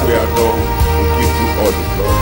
we adore, we give you all the glory.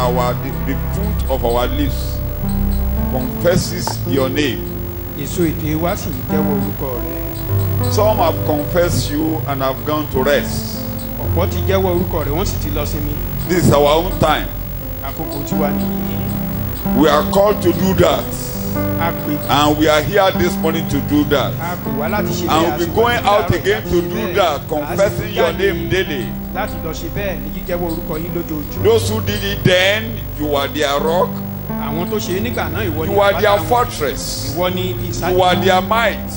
You are the fruit of our lips confesses your name. Some have confessed you and have gone to rest. This is our own time. We are called to do that. And we are here this morning to do that. And we'll be going out again to do that, confessing your name daily. Those who did it then, you are their rock. You are their fortress. You are their might.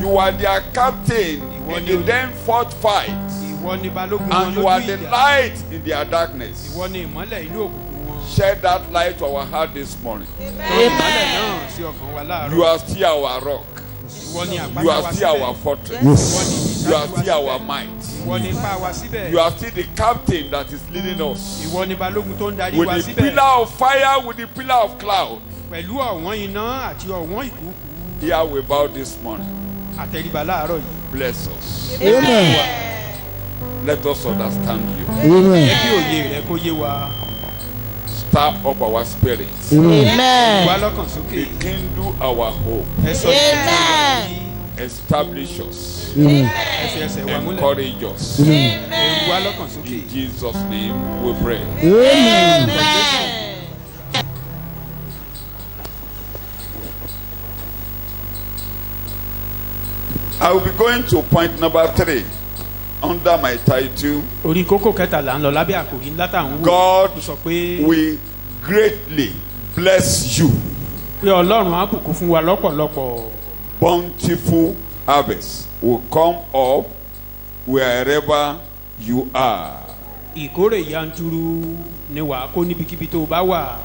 You are their captain in the then fought fight. And you are the light in their darkness. Shed that light to our heart this morning. Amen. You are still our rock. You are still our fortress. You are still our might. You are still the captain that is leading us. With the pillar of fire, with the pillar of cloud. Here we bow this morning. Bless us. Amen. Let us understand you. Amen. Stir up our spirits. Amen. Rekindle our hope. Amen. Establish us. Amen. Encourage us. Amen. In Jesus' name we pray. Amen. I will be going to point number 3 under my title. God will greatly bless you. Bountiful harvest will come up wherever you are.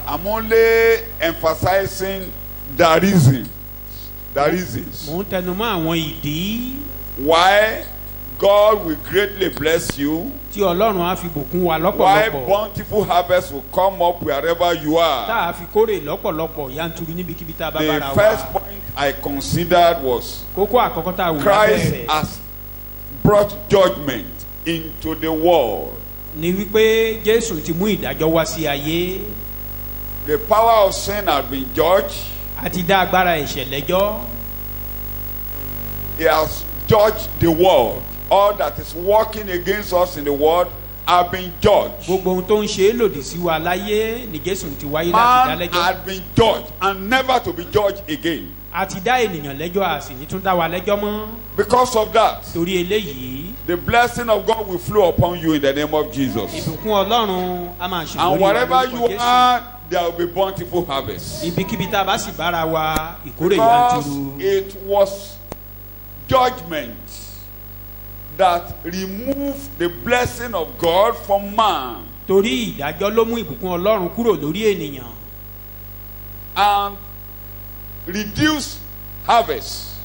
I'm only emphasizing the reason. The reasons why God will greatly bless you. Why bountiful harvest will come up wherever you are. The first point I considered was Christ has brought judgment into the world. The power of sin has been judged. He has judged the world. All that is working against us in the world have been judged. Man had been judged and never to be judged again. Because of that, the blessing of God will flow upon you in the name of Jesus. And wherever you are, there will be bountiful harvest. Because it was judgment that removed the blessing of God from man. And reduced harvest.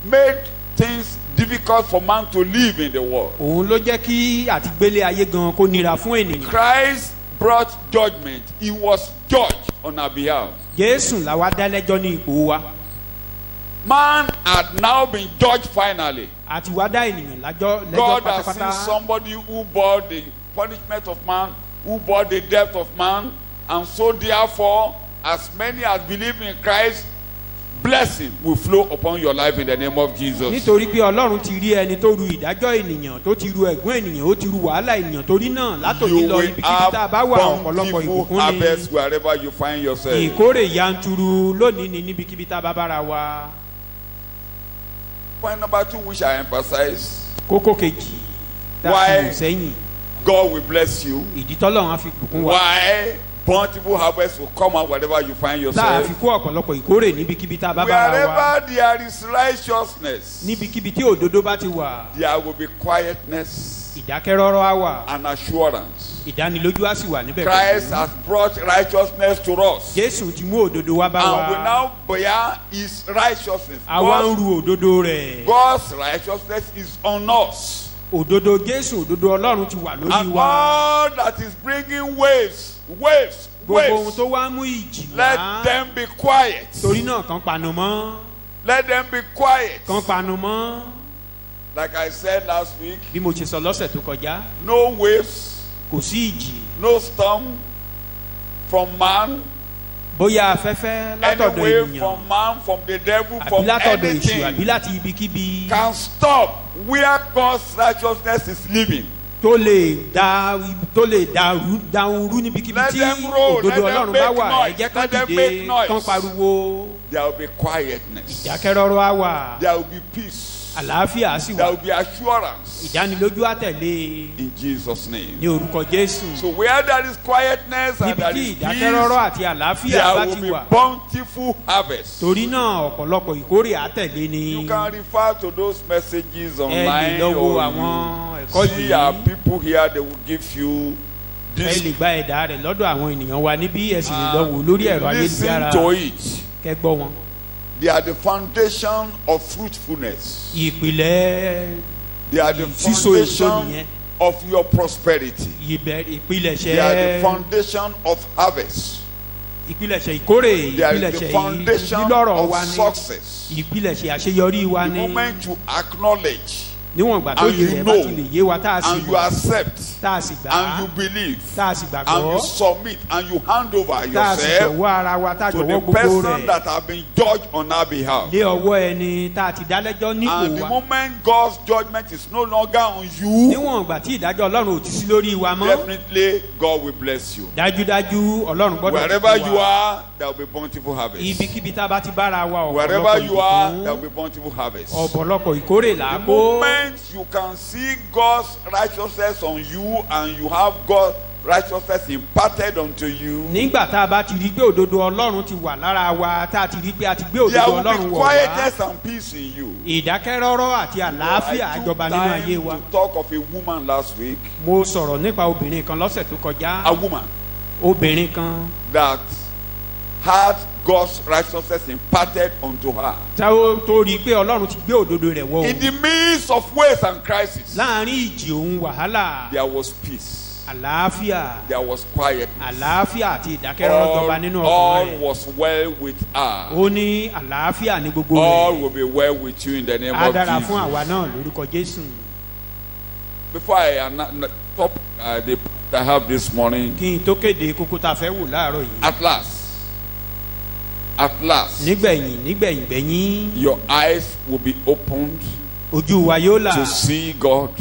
Made things difficult for man to live in the world. Christ brought judgment. He was judged on our behalf. Man had now been judged finally. àti wá dá ènìyàn lẹ́jọ́ God has seen pátápátá. somebody who bore the punishment of man, who bore the death of man, and so therefore, as many as believe in Christ, blessing will flow upon your life in the name of Jesus. Nítorí pé Ọlọ́run ti rí ẹni tó ru ìdájọ́ ènìyàn, tó ti ru ẹ̀gún ènìyàn, ó ti ru wàhálà ènìyàn, torí náà látòní You lọ will ibikíbi tá a bá wà have ọ̀pọ̀lọpọ̀ bountiful ìbùkún harvest ni. wherever you find yourself. Ìkórè yanturu lónìí ni níbikíbi tá a bá bára wa. Point number 2, which I emphasize, Kókó kejì tá a Why? fi wò sẹ́yìn. God will bless you. Ìdí tọ́lọ́run á fi bùkún wa. Why? Bountiful harvest will come out wherever you find Tá a yourself. fi kó ọ̀pọ̀lọpọ̀ ìkórè níbikíbi tá a bá bára wa. Wherever there is righteousness, Níbikíbi tí òdodo bá ti wà, there will be quietness ìdákẹ́rọ́rọ́ á wà, and assurance. ìdánilójú á sì wà níbẹ̀. Christ has brought righteousness to us, Jésù ti mú òdodo wá bá and we wa. now bear His righteousness. Àwa ń ru òdodo rẹ̀. God's righteousness is on us, Òdodo Jésù, òdodo Ọlọ́run ti wà lórí and wa. all that is bringing waves, Gbogbo ohun waves. tó wá mú ìjì Let wá. them be quiet. Torí náà kàn panu mọ́. Let them be quiet. Kàn panu mọ́. Like I said last week, Bí mo ṣe sọ lọ́sẹ̀ tó kọjá, no waves, kò sí ìjì. no storm from man, Bóyá afẹ́fẹ́ any látọ̀dọ̀ wave ènìyàn, from man, from the devil, àbí from látọ̀dọ̀ èṣù, àbí anything láti ibikíbi can stop where God's righteousness is living. tó lè dáhùn rú níbikíbi Let tí them roll, òdodo let them Ọlọ́run bá make wà. noise, Ẹ jẹ́ kán let them dìde, make noise. kán pariwo. There will be quietness. Ìdákẹ́rọ́rọ́ á wà. There will be peace. Àlàáfíà á sì There wà. will be assurance. Ìdánilójú á tẹ̀lé In Jesus' name. ní orúkọ Jésù. So where there is quietness and Níbi there tí is ìdákẹ́rọ́rọ́ peace, àti àlàáfíà there bá will ti be wà. bountiful harvest. Torí náà ọ̀pọ̀lọpọ̀ ìkórè á tẹ̀lé ni. You can refer to those messages Ẹ lè online, lọ wo or àwọn you ẹ̀kọ́ see our yìí. people here. They will give you Ẹ this. lè gba ẹ̀dá rẹ̀ lọ́dọ̀ àwọn ènìyàn wa níbí ẹ sì lè lọ wò lórí ẹ̀rọ Listen ayélujára. to it. Kẹ́ gbọ́ wọn. They are the foundation of fruitfulness. Ìpìlẹ̀ They are the síso èso foundation nìyẹn. of your prosperity. Ìpìlẹ̀ṣẹ̀ They are the foundation of harvest. ìpìlẹ̀ṣẹ̀ ìkórè, They are the ìpìlẹ̀ṣẹ̀ foundation lílọ́rọ̀ wa of ni, success. ìpìlẹ̀ṣẹ̀ àṣeyọrí wa The ni. moment you acknowledge Níwọ̀n ìgbà tó and yẹ you rẹ̀ bá know ti lè yé wa tá a sì and you mọ̀, accept tá a sì gbà and á, you believe tá a sì and gbàgbọ́, you submit and you hand over tá a sì yourself jọ̀wọ́ ara wa, tá a to jọ̀wọ́ the gbogbo person rẹ̀ that have been judged on our behalf. lé ọwọ́ ẹni tá a ti dálẹ́jọ́ And nípò the wa. moment God's judgment is no longer on you, Níwọ̀n ìgbà tí ìdájọ́ Ọlọ́run ò ti sí lórí wa mọ́, definitely God will bless you. dájúdájú Ọlọ́run gbọ́dọ̀ Wherever bùkún you wa. are, there will be bountiful harvest. Ibikíbi tá a bá ti bára wa Wherever ọ̀pọ̀lọpọ̀ you are, there will ìbùkún, be bountiful harvest. ọ̀pọ̀lọpọ̀ ìkórè là á The kó. moment you can see God's righteousness on you and you have God's righteousness imparted unto you, Nígbà tá a bá ti rí pé òdodo Ọlọ́run ti wà lára wa, tá a ti rí pé a ti gbé there òdodo will Ọlọ́run be wọ̀ wá, quietness and peace in you. ìdákẹ́rọ́rọ́ àti àlàáfíà I àjọba took nínú ayé time wa. to talk of a woman last week, Mo sọ̀rọ̀ nípa obìnrin kan lọ́sẹ̀ tó kọjá. a woman Obìnrin kan that had God's righteousness imparted unto her. tó rí pé Ọlọ́run ti gbé òdodo rẹ̀ wọ̀ In òun. the midst of waves and crisis, Láàárín ìjì òun wàhálà, there was peace, àlàáfíà, there was quietness. àlàáfíà àti ìdákẹ́rọ́rọ́ jọba nínú ọkàn All rẹ̀. was well with her. Ó ní àlàáfíà ní gbogbo All rẹ̀. will be well with you in the name Á of dára fún Jesus. àwa náà lórúkọ Jésù. Before I top the I have this morning, Kí n tó kéde kókó tá a fẹ́ wò láàárọ̀ yìí. at last, Nígbẹ̀yìn, your eyes will be opened ojú wa yóò là to see God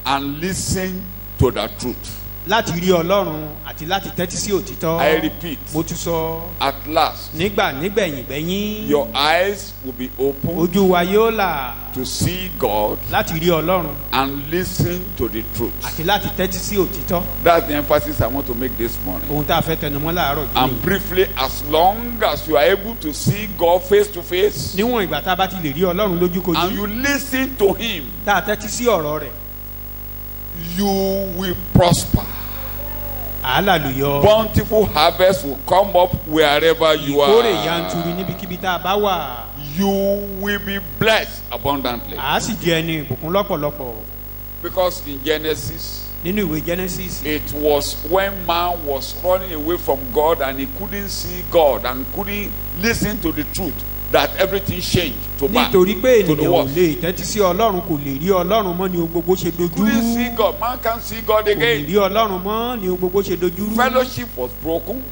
and listen to the truth. láti rí Ọlọ́run àti láti tẹ́tí sí òtítọ́. I repeat, Mo tún sọ at last, nígbẹ̀yìn, your eyes will be opened ojú wa yóò là to see God láti rí Ọlọ́run and listen to the truth. àti láti tẹ́tí sí òtítọ́. That's the emphasis I want to make this morning. Ohun tá a fẹ́ tẹnumọ́ láàárọ̀ yìí. And briefly, as long as you are able to see God face to face Níwọ̀n ìgbà tá a bá ti lè rí Ọlọ́run and lójúkojú, you listen to Him, tá a tẹ́tí sí ọ̀rọ̀ rẹ̀, you will prosper. àálàlùyọ. Bountiful harvest will come up wherever you Ìkórè yanturu are. níbikíbi tá a bá wà. You will be blessed abundantly. À á sì di ẹni ìbùkún lọ́pọ̀lọpọ̀. Because in Genesis, Nínú ìwé Genesis, it was when man was running away from God and he couldn't see God and couldn't listen to the truth that everything changed to bad. nítorí pé To the ènìyàn ò worst. lè tẹ́tí sí ọlọ́run kò lè rí ọlọ́run mọ́ ni ohun gbogbo ṣe dojú Couldn't see God. Man can't see God kò lè again. rí ọlọ́run mọ́ ni ohun gbogbo ṣe dojú Fellowship was broken.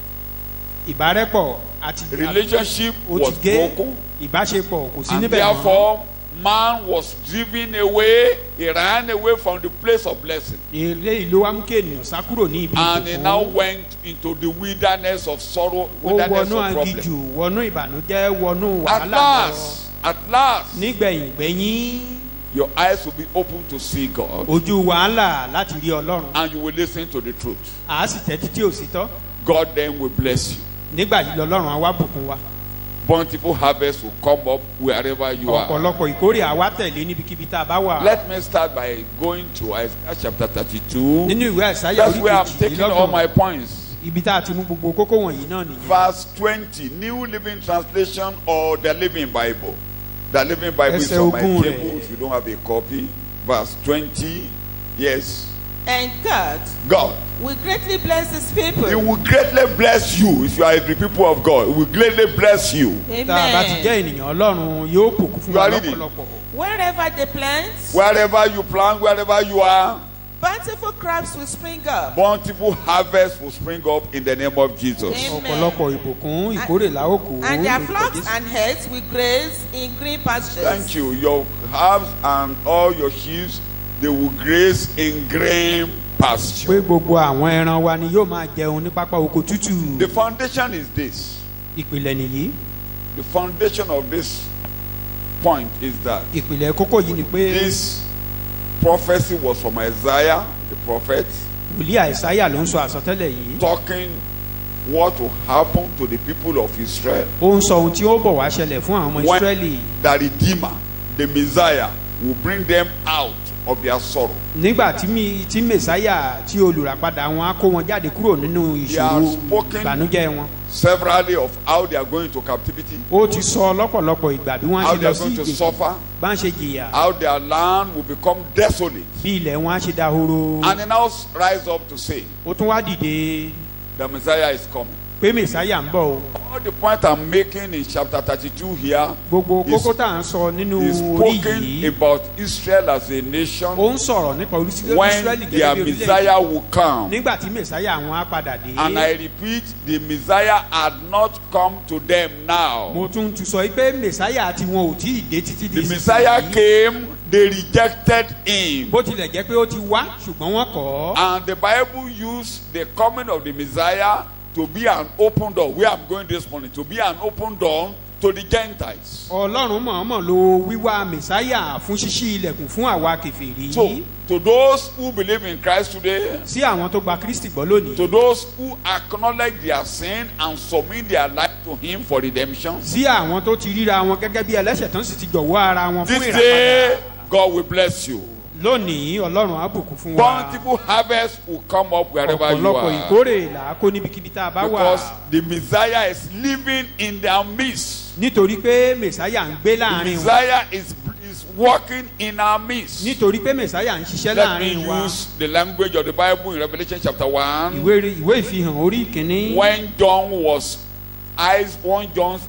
ìbárẹ́pọ̀ àti Relationship ó ti was gé broken. ìbáṣepọ̀ kò sí And níbẹ̀ mọ́ therefore, man was driven away. He ran away from the place of blessing. ilé ìlú wa mú kí ènìyàn sá kúrò ní ibi And he now ìbùkún went into the wilderness of sorrow, ó wilderness wọnú of problem. agijù wọnú ìbànújẹ́ wọnú At wàhálà lọ last, nígbẹ̀yìn gbẹ̀yìn your eyes will be open to see God. ojú wàhálà láti rí ọlọ́run And you will listen to the truth. à á sì tẹ́tí tí ò sí tọ́ God then will bless you. nígbà yìí lọ́lọ́run á wá bùkún wa Bountiful harvest will come up wherever you are. ọ̀pọ̀lọpọ̀ ìkórè á wá tẹ̀lé níbikíbi tá a bá wà Let me start by going to Isaiah chapter 32. nínú ìwé àìsáyà That's orí where I'm taking all my kejìlélọ́gbọ̀n points. ibi tá a ti mú gbogbo kókó wọ̀nyí náà nìyẹn Verse 20, New Living Translation or the Living Bible. The Living Bible is Ẹsẹ̀ on my ogún table rẹ̀. if you don't have a copy. Verse 20, yes. And God, will greatly bless his people. He will greatly bless you if you are the people of God. He will greatly bless you. tá a bá ti jẹ́ ènìyàn ọlọ́run yóò bùkún fún You wa are reading. lọ́pọ̀lọpọ̀ Wherever they plant, Wherever you plant, wherever you are, bountiful crops will spring up. bountiful harvest will spring up in the name of Jesus. Amen. ọ̀pọ̀lọpọ̀ ìbùkún ìkórè láòkó And their lórúkọ flocks Jésù. and herds will graze in green pastures. Thank you. Your herbs and all your sheep, they will graze in green pé pasture. gbogbo àwọn ẹran wa ni yóò máa jẹun ní pápá oko tútù The foundation is this. ìpìlẹ̀ nìyí The foundation of this point is that ìpìlẹ̀ kókó yìí ni pé this prophecy was from Isaiah, the prophet, wòlíì àìsáyà ló ń sọ àsọtẹ́lẹ̀ yìí talking what will happen to the people of Israel ó ń sọ ohun tí ó bọ̀ wá ṣẹlẹ̀ fún àwọn ọmọ when Ísírẹ́lì the Redeemer, the Messiah, will bring them out of their sorrow. nígbà tí mẹ̀sáyà tí olùràpadà wọn á kó wọn jáde kúrò nínú He ìṣòro has spoken ìbànújẹ́ wọn severally of how they are going to captivity, ó ti sọ lọ́pọ̀lọpọ̀ ìgbà bí wọ́n á how ṣe they lọ are sí going to ìgbèkùn suffer, bá ń ṣe jìyà how their land will become desolate. bí ilẹ̀ wọn á ṣe dahoro And he now rise up to say, ó tún wá dìde the Messiah is coming. pé mẹ̀sáyà ń bọ̀ o All the point I'm making in chapter 32 here gbogbo is kókó tá à ń sọ nínú is orí spoken yìí about Israel as a ó nation ń sọ̀rọ̀ nípa Ísírẹ́lì when gẹ́gẹ́ their bí orílẹ̀-èdè Messiah will come. nígbà tí mẹ̀sáyà wọn á padà dé And I repeat, the Messiah had not come to them now. mo tún sọ pé mẹ̀sáyà tí wọn ò tí ì dé títí di The Messiah ìsinsìnyí. came, they rejected him. bó tilẹ̀ jẹ́ pé ó ti wá ṣùgbọ́n wọ́n kọ̀ ọ́ And the Bible used the coming of the Messiah to be an open door. Where I'm going this morning, to be an open door to the Gentiles. ọlọ́run mọ̀ọ́mọ̀ lo wíwá mẹ̀sáyà fún ṣíṣí ilẹ̀kùn fún àwa kèfèrí So, to those who believe in Christ today, sí àwọn tó gba Kristi gbọ́ lónìí to those who acknowledge their sin and submit their life to Him for redemption, sí àwọn tó ti ríra wọn gẹ́gẹ́ bí ẹlẹ́ṣẹ̀ tán sì ti jọ̀wọ́ ara wọn fún this ìràpadà day God will bless you. lónìí ọlọ́run á bùkún fún wa Bountiful harvest will come up wherever you ọ̀pọ̀lọpọ̀ are. ìkórè là á kó níbikíbi tá a bá wà Because the Messiah is living in their midst. nítorí pé mẹ̀sáyà ń gbé The láàrin wa Messiah is working in our midst. nítorí pé mẹ̀sáyà ń ṣiṣẹ́ Let me láàrin wa use the language of the Bible in Revelation chapter 1. ìwé ìfihàn orí ìkíní When John's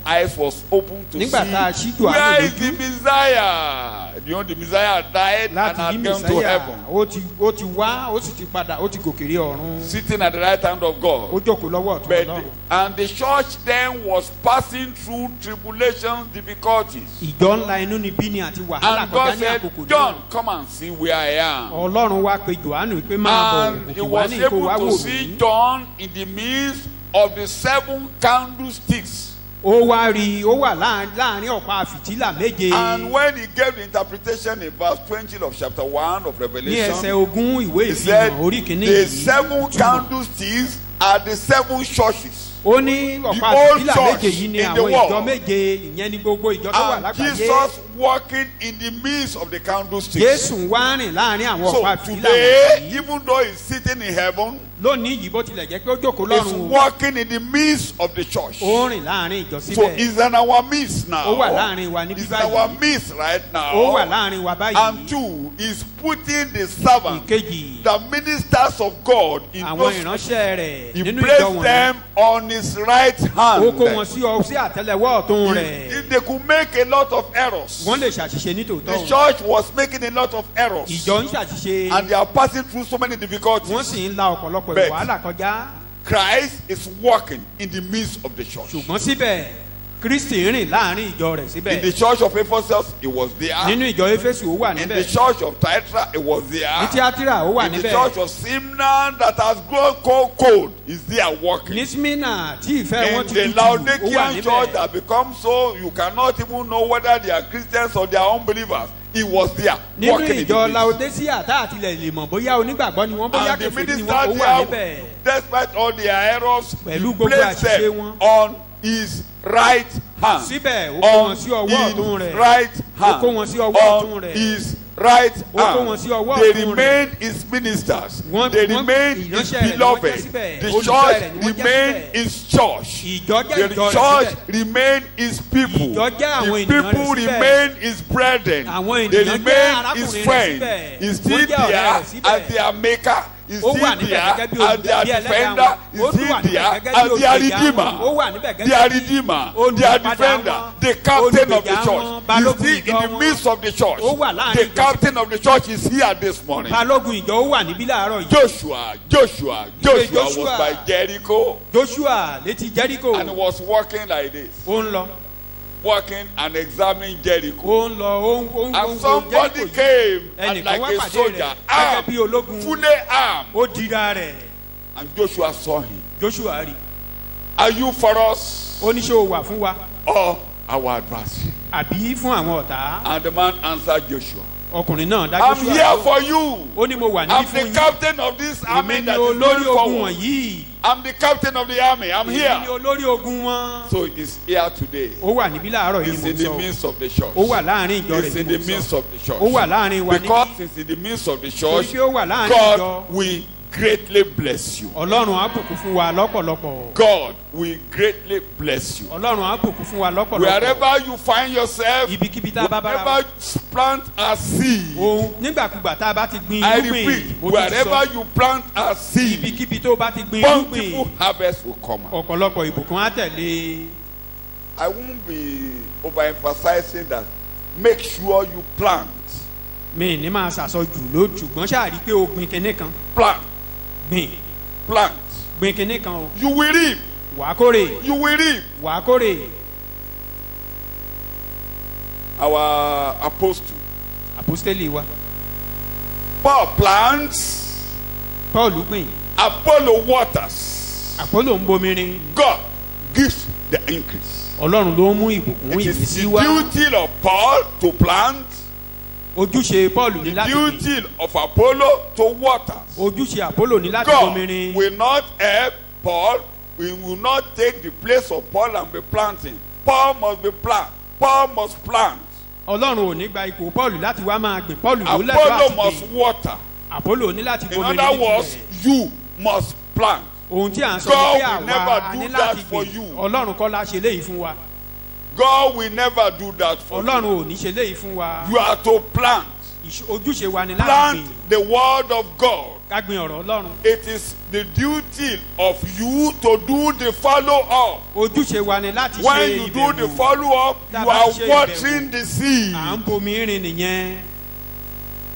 eyes was open to nígbà tá a see ṣí Jòhánù where is lójú the Messiah. You know the Messiah died and láti had bí gone to mẹ̀sáyà heaven, ó ti wá ó sì ti padà ó ti gòkèrè ọ̀run sitting at the right hand of ó God. jókòó lọ́wọ́ ọ̀tún But, ọlọ́run and the church then was passing through tribulations, difficulties. ìjọ ńlá inú ni bí ni àti wàhálà And kọjá God ní said, àkókò John, náà come and see where I am. ọlọ́run wá pe Jòhánù pé máa bọ̀ And he òkè wá was ní kó able wá to wò see mí John in the midst of the 7 candlesticks. ó wá rí ó wà láàrin ọ̀pá fìtílà méje And when he gave the interpretation in verse 20 of chapter 1 of ní ẹsẹ̀ Revelation, ogún ìwé he said, ìfihàn orí kìíní the yìí 7 candlesticks are the 7 churches. ó ní ọ̀pá The old fìtílà church méje yìí ni in the àwọn world. ìjọ méje ìyẹn ni gbogbo ìjọ tó wà And lágbàáyé Jesus walking in the midst of the candlesticks. Jésù wá rìn láàrin àwọn So ọ̀pá fìtílà today, wọ̀nyí. even though he's sitting in heaven, Lónìí yìí bó tilẹ̀ jẹ́ pé ó jókòó he's lọ́run o, walking in the midst of the church. ó rìn láàrin ìjọ So síbẹ̀. he's in our midst now. Ó wà láàrin wa níbí He's in our báyìí. midst right Ó wà now. láàrin wa And báyìí. two, he's putting the servants, Ìkejì, the ministers of God, in àwọn those, ìránṣẹ́ rẹ̀ he nínú ìjọ placed wọ̀nyí. them on his right Ó kó wọn hand. sí àtẹ́lẹwọ́ ọ̀tún rẹ̀. If they could make a lot of errors. Wọ́n lè ṣàṣìṣe The nítòótọ́. church was making a lot of errors. Ìjọ ń ṣàṣìṣe. And they are passing through so many Wọ́n difficulties. sì ń la ọ̀pọ̀lọpọ̀ But- wàhálà kọjá. Christ is walking in the midst of the church. Ṣùgbọ́n síbẹ̀, Kristi rìn láàrin ìjọ rẹ̀ In the síbẹ̀. church of Ephesus, it was there. Nínú ìjọ Éfésù ó wà In the níbẹ̀. church of Thyatira, it was Ní there. Tíátírà ó wà In the níbẹ̀. church of Simna that has grown cold is there walking. Ní Smyrna tí ìfẹ́ wọn In ti the tutù ó wà Laodicean church níbẹ̀. that become so, you cannot even know whether they are Christians or they are unbelievers. He was there Nínú walking in the ìjọ midst. Laodicea tá àtìlẹ̀ lè mọ̀ bóyá onígbàgbọ́ ni wọ́n bóyá And the kèfèrí ni minister wọ́n ó wà there, níbẹ̀. despite all their errors, he Pẹ̀lú gbogbo placed àṣìṣe them wọn. on his right hand. Síbẹ̀ ó kó wọn On sí ọwọ́ ọ̀tún his rẹ̀. right Ó kó wọn hand. sí ọwọ́ ọ̀tún On rẹ̀. his right Ó kó wọn hand. sí ọwọ́ They ọ̀tún rẹ̀. remained his ministers. Wọ́n- They wọ́n- remained his ìránṣẹ́ rẹ̀ ni wọ́n jẹ́ beloved. síbẹ̀. The Olùfẹ́ church rẹ̀ ni wọ́n jẹ́ remained síbẹ̀. his church. Ìjọ jẹ́ The ìjọ rẹ̀ church síbẹ̀. remained his people. Ìjọ jẹ́ àwọn The ènìyàn people rẹ̀ síbẹ̀. remained his brethren. Àwọn They ènìyàn jẹ́ remained arákùnrin his rẹ̀ friends. síbẹ̀. He's Wọ́n still jẹ́ ọ̀rẹ́ there rẹ̀ síbẹ̀. as their maker. He's Ó still wà níbẹ̀ there gẹ́gẹ́ bí as their bí ẹlẹ́dàá defender. wọn. Ó He's tún wà still níbẹ̀ there gẹ́gẹ́ as bí their olùgbèjà redeemer. wọn. Ó wà níbẹ̀ gẹ́gẹ́ Their bí redeemer, olùpadà their defender, wọn. the captain of the Olùgbèjà church. wọn, He's balógun still in ìjọ the wọn. midst of the church. Ó wà láàrin The ìjọ. captain of the church is here this morning. Balógun ìjọ ó wà níbí láàárọ̀ yìí. Joshua was Joshua. by Jericho Joshua létí Jericho. and was walking like this, Ó ń lọ. walking and examining Jericho. Ó ń lọ. Ó ń And wo somebody Jericho yìí. came Ẹnìkan like wá a pàdé soldier, rẹ̀ gẹ́gẹ́ bí ológun. armed, fully armed. Ó dira rẹ̀. And Joshua saw him. Joshua rí. Are you for us Ó ní ṣé o wà fún wa or our adversary? àbí fún àwọn ọ̀tá. And the man answered Joshua, Ọkùnrin náà dá I'm Joshua here lóhùn. for you. Ó ní mo wà níbí I'm fún the yín. captain of this army Èmi ni that is olórí going ogun forward. wọ̀nyí. I'm the captain of the army. I'm Èmi ni here. olórí ogun wọn. So he's here today. Ó wà níbí láàárọ̀ yìí He's mo in ń the sọ. midst of the church. Ó wà láàrin ìjọ He's rẹ̀ in ni the mo ń midst sọ. of the church. Ó wà láàrin wa Because níbí. he's in the midst of the Torí church, pé ó wà láàrin God ìjọ. will greatly bless you. Ọlọ́run á bùkún fún wa lọ́pọ̀lọpọ̀. God will greatly bless you. Ọlọ́run á bùkún fún wa lọ́pọ̀lọpọ̀. Wherever you find yourself, Ibikíbi tá a bá bára wa. wherever you plant a seed, Ohun nígbàkúgbà tá a bá ti gbin I irúgbìn. repeat, mo tún ti wherever sọ. you plant a seed, Ibikíbi tó bá ti gbin bountiful irúgbìn. harvest will come out. Ọ̀pọ̀lọpọ̀ ìbùkún á tẹ̀lé. I won't be overemphasizing that. Make sure you plant. Mi ní máa ṣàṣọjù ló ṣùgbọ́n ṣáà rí pé o gbin kinní kan. Plant. Gbìn Plant. gbin kinní kan o. You will reap. Wàá kórè. You will reap. Wàá kórè. Our apostle. Àpọ́stélì wa. Paul plants. Paul gbìn. Apollo waters. Àpọ́lò ń bomirin. God gives the increase. Ọlọ́run ló ń mú ìbùkún It yìí is sí the wa. duty of Paul to plant. Ojúṣe Paul ní láti gbìn. Duty of Apollo to water. Ojúṣe Àpọ́lò ní láti God bomirin. will not help Paul. We will not take the place of Paul and be planting. Paul must be plant. Paul must plant. Ọlọ́run ò ní gba ipò Paul láti wá máa gbìn. Paul ló lẹ́tọ̀ọ́ Apollo àti must gbìn. water. Àpọ́lò ní láti In bomirin other ní words, tilẹ̀. you must plant. Ohun tí à ń sọ God ni pé will never àwa a do ní that láti for gbìn. you. Ọlọ́run kọ́ la ṣe léyìí fún wa. God will never do that for Ọlọ́run you. ò ní ṣe léyìí fún wa. You are to plant. Ojúṣe wa ni láti Plant gbìn. the word of God. Ká gbìn ọ̀rọ̀ Ọlọ́run. It is the duty of you to do the follow-up. Ojúṣe wa ni láti ṣe When you do the ìbẹ̀wò. follow-up, Tá a you bá are ṣe watering ìbẹ̀wò. the seed. À ń bomi rin nìyẹn.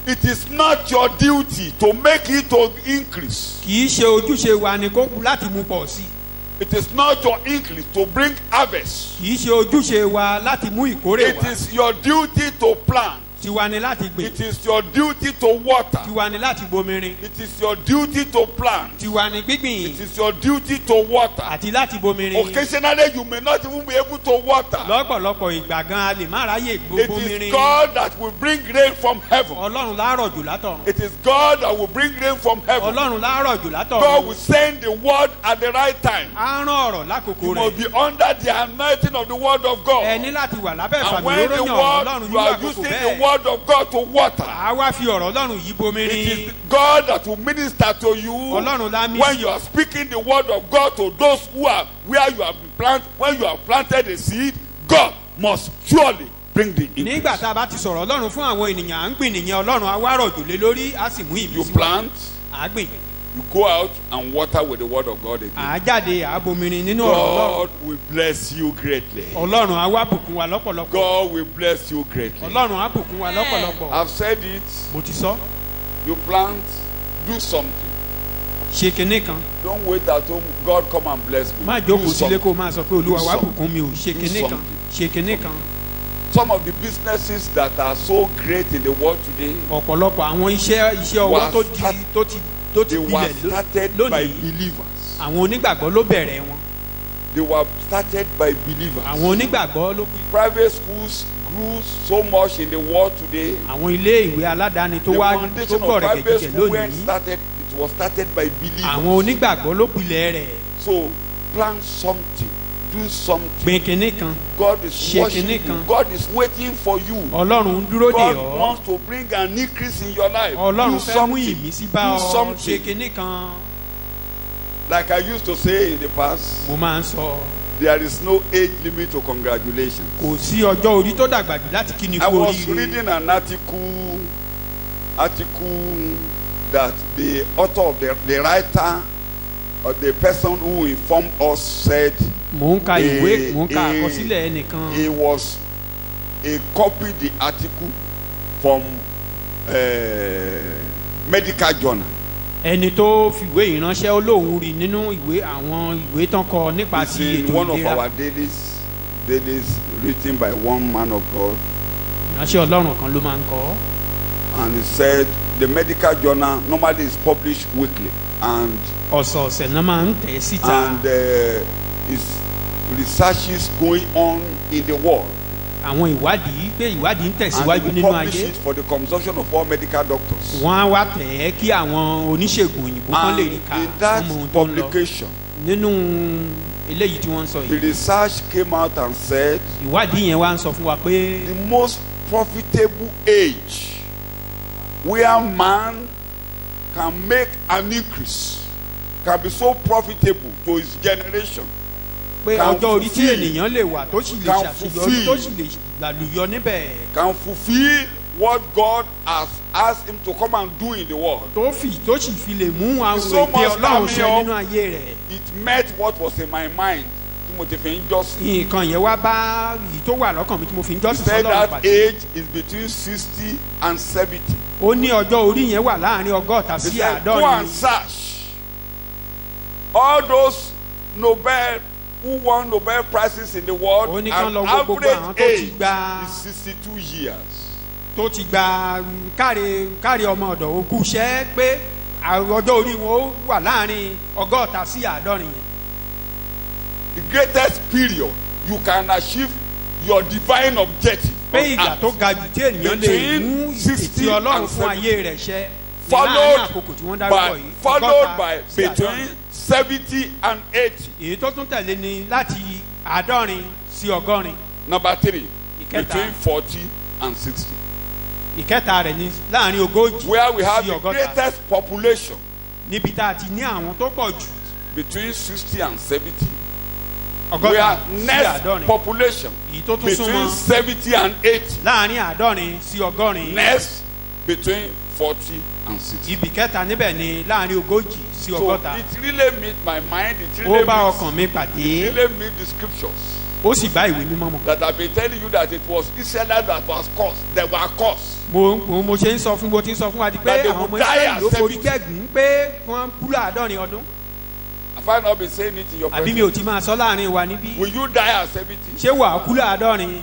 It is not your duty to make it to increase. Kì í ṣe ojúṣe wa ni kó láti mú pọ̀ sí. It is not your increase to bring harvest. Kì í ṣe ojúṣe wa láti mú ìkórè It wá. is your duty to plant. tiwa ni láti gbìn. It is your duty to water. tiwa ni láti bomirin. It is your duty to plant. tiwa ni gbígbìn. It is your duty to water. àti láti bomirin. Occasionally you may not even be able to water. lọ́pọ̀lọpọ̀ ìgbà gan a lè má ráyè It bomirin. is God that will bring rain from heaven. ọlọ́run láàárọ̀ jù látọ̀run. It is God that will bring rain from heaven. ọlọ́run láàárọ̀ jù God látọ̀run. will send the word at the right time. á rán ọ̀rọ̀ lákòókò You must rẹ̀. be under the anointing of the word of God. ẹ ní láti wà lábẹ́ And ìfàmì when the oróyàn word, ọlọ́run you nínú are àkókò using the bẹ́ẹ̀. word of God to water. a wá fi ọ̀rọ̀ ọlọ́run yìí It bomirin. is God that will minister to you ọlọ́run lá mí when sí you are speaking the word of God to those who are where you have been planted. When you have planted a seed, God must surely bring the increase. nígbà tá a bá ti sọ̀rọ̀ ọlọ́run fún àwọn ènìyàn à ń gbìn nìyẹn ọlọ́run á wá rọ̀jò lé lórí á sì mú You ìbísí wá. plant, à á gbìn. you go out and water with the word of God again. à á jáde à á bomirin nínú ọ̀rọ̀ ọlọ́run. God will bless you greatly. ọlọ́run á wá bùkún wa lọ́pọ̀lọpọ̀. God will bless you greatly. ọlọ́run á bùkún wa lọ́pọ̀lọpọ̀. I've said it. mo ti sọ. You plant, do something. ṣe kinní kan. Don't wait at home. God come and bless me. má Do jókòó sílé something. kó máa sọ pé olúwa wá Do bùkún mi ò ṣe Do kinní kan. something. ṣe kinní kan. Some of the businesses that are so great in the world today, ọ̀pọ̀lọpọ̀ àwọn iṣẹ́ ọwọ́ Was tó ti start- tó ti they were gbilẹ̀ started by lónìí. believers. àwọn onígbàgbọ́ ló bẹ̀rẹ̀ wọn. They were started by believers. àwọn onígbàgbọ́ ló Private schools grew so much in the world today. àwọn ilé ìwé aládàáni tó The wá tó foundation of gbọ̀rẹ̀ private gẹ̀gẹ̀ school when lónìí. started, it was started by believers. àwọn onígbàgbọ́ ló pilẹ̀ rẹ̀. So plant something, do something. gbìn kinní kan. God is Ṣe watching kinní you. kan. God is waiting for you. ọlọ́run ń dúró dè God ọ́. wants to bring an increase in your life. ọlọ́run Do fẹ́ mú something. ìmísí bá Do ọ. ṣe something. kinní kan. Like I used to say in the past, mo máa ń sọ. there is no age limit to congratulations. kò sí ọjọ́ orí tó dàgbà jù láti kí ni I kú was oríire. reading an article that the author of the writer or the person who informed us said mò ń ka ìwé mò ń ka he àkọsílẹ̀ ẹnìkan. was he copied the article from medical journal. ẹni tó fìwé ìránṣẹ́ olóhùn rí nínú ìwé àwọn ìwé tán kọ nípa It's ti in ètò one of ìlera. our dailies written by one man of God, ìránṣẹ́ ọlọ́run kan ló máa ń kọ. and he said the medical journal normally is published weekly, and ọ̀sọ̀ọ̀sẹ̀ náà máa ń tẹ̀ síta. is researches going on in the world, àwọn ìwádìí pé ìwádìí ń and tẹ̀síwájú they nínú will publish ayé. it for the consumption of all medical doctors. wọ́n á wá tẹ̀ ẹ́ kí àwọn oníṣègùn òyìnbó kan lè And rí ká in that fún ohun tó ń lọ. publication, nínú eléyìí tí wọ́n ń sọ the yìí. research came out and said ìwádìí yẹn wá ń sọ fún wa pé the most profitable age where man can make an increase, can be so profitable to his generation, pé can ọjọ́ orí tí fulfill- ènìyàn lè wà tó sì lè can ṣàṣeyọrí fulfill- tó sì lè làlùyọ níbẹ̀. can fulfill what God has asked him to come and do in the world. tó sì fi lè mú àwọn So èdè much ọlọ́run coming ṣe up. nínú ayé rẹ̀. It met what was in my mind. Timothy Finn-Johnson. nǹkan yẹn wá bá èyí tó wà lọ́kàn mi tí mo fi ń He jọ́sìn said sọ́lọ́run that pàdé. age is between 60 and 70. ó ní ọjọ́ orí yẹn wà láàrin ọgọ́ta He sí said, go àádọ́rin. and search. All those Nobel who won Nobel prizes in the world, Ó ní an kán lọ wo gbogbo àwọn average tó ti age gba- is 62 years. tó ti gba káre ọmọ ọ̀dọ̀ òkú iṣẹ́ pé ọjọ́ orí wọn ó wà láàrin ọgọ́ta sí àádọ́rin yẹn. The greatest period you can achieve your divine objective pé on ìgbà earth tó ga jù tí ènìyàn lè mú between 60 ètí ọlọ́run and fún 70. ayé rẹ̀ ṣẹ ní láàrin followed àkókò tí wọ́n dárúkọ by yìí followed ọgọ́ta by sí àádọ́rin. between 70 and 80. èyí tó tún tẹ̀lé ni láti àádọ́rin sí ọgọ́rin. Number 3, Ìkẹta. between 40 and 60. ìkẹta rẹ̀ ni láàrin ogójì Where we have sí the ọgọ́ta. greatest population níbi tá a ti ní àwọn tó pọ̀ jù between 60 and 70. ọgọ́ta Where sí next àádọ́rin. population èyí tó tún between súnmọ́ 70 and 80. láàrin àádọ́rin sí ọgọ́rin. Next between 40 and 60. ibì kẹta níbẹ̀ ni láàrin ogójì sí So ọgọ́ta. it really meet my mind. It ó really bá meets, ọkàn mi pàdé really meet the scriptures ó sì bá ìwé mímọ́ mu. that I've been telling you that it was Israel that was cursed. They were cursed. mo ṣe ń sọ fún mo ti ń sọ fún wa di pé That they àwọn would ọmọ die israẹli at ló forí 70. gẹ̀gùn pé wọ́n kú láàádọ́rin ọdún. Have I not been saying it in your àbí mi presence? ò ti máa sọ láàrin wa níbí. Will you die at 70? ṣé wàá kú láàádọ́rin.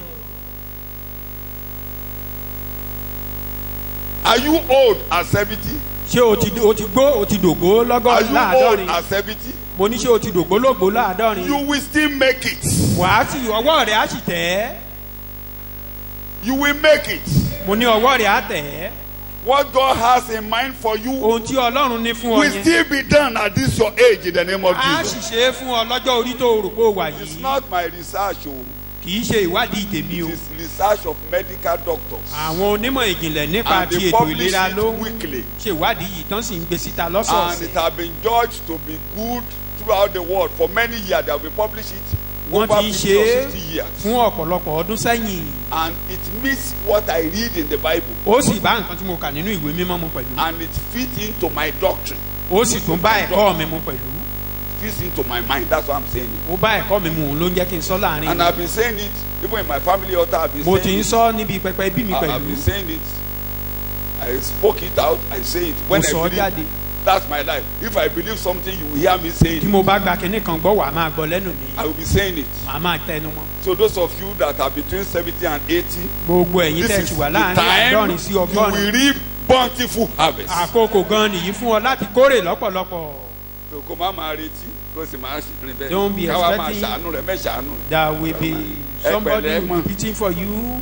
Are you old at 70? ṣé o ti gbó o ti dògbó Are lọ́gọ́rin you old láàádọ́rin? at 70? mo ní ṣé o ti dògbó lógbó láàádọ́rin? You will still make it. wàá sì ọwọ́ rẹ̀ á sì tẹ̀ ẹ́. You will make it. mo ní ọwọ́ rẹ̀ á tẹ̀ ẹ́. What God has in mind for you ohun tí ọlọ́run ní fún ọ will yẹn still be done at this your age in the name of á sì Jesus. ṣe é fún ọ lọ́jọ́ orí tó rò pé ó wà It's yìí. not my research, oh. kì í ṣe ìwádìí tèmi o. It is research of medical doctors. àwọn onímọ̀ ìjìnlẹ̀ nípa And ti they ètò publish ìlera it ló ń weekly. ṣe ìwádìí yìí tán sì ń gbé síta And lọ́sọ̀ọ̀sẹ̀. it has been judged to be good throughout the world. For many years, they have been publishing it wọ́n over ti 50 ṣe or é 60 years. fún ọ̀pọ̀lọpọ̀ ọdún sẹ́yìn. And it meets what I read in the Bible. ó sì bá nǹkan tí mo kà nínú ìwé mímọ́ mu pẹ̀lú. And it fits into my doctrine. ó sì tún bá ẹ̀kọ́ mi mu pẹ̀lú. It fits into my mind. That's why I'm saying it. ó bá ẹ̀kọ́ mi mu òun ló ń jẹ́ kí n sọ láàrin. And I've been saying it, even in my family altar, I've been mo saying ti ń it. sọ níbi pẹpẹ bí mi I've pẹ̀lú. been saying it. I spoke it out. I say it. mo When I sọ ọ́ believe, jáde. that's my life. If I believe something, you will hear me saying tí it. mo bá gba kinní kan gbọ́ wàá máa gbọ́ lẹ́nu mi. I will be saying it. màá máa tẹnu mọ́. So those of you that are between 70 and 80, gbogbo ẹ̀yin this tẹ̀ is ti the wà láàrin time àádọ́rin sí you will ọgọ́rin. reap bountiful harvest. àkókò gan nìyí fún ọ láti kórè lọ́pọ̀lọpọ̀. So kò má máa retí kó sì máa rìn bẹ́ẹ̀. Don't be Káwa máa expecting- ṣàánú rẹ̀ mẹ́ṣàánú rẹ̀. there will be somebody pẹ̀lẹ́ who mọ̀. will be beating for you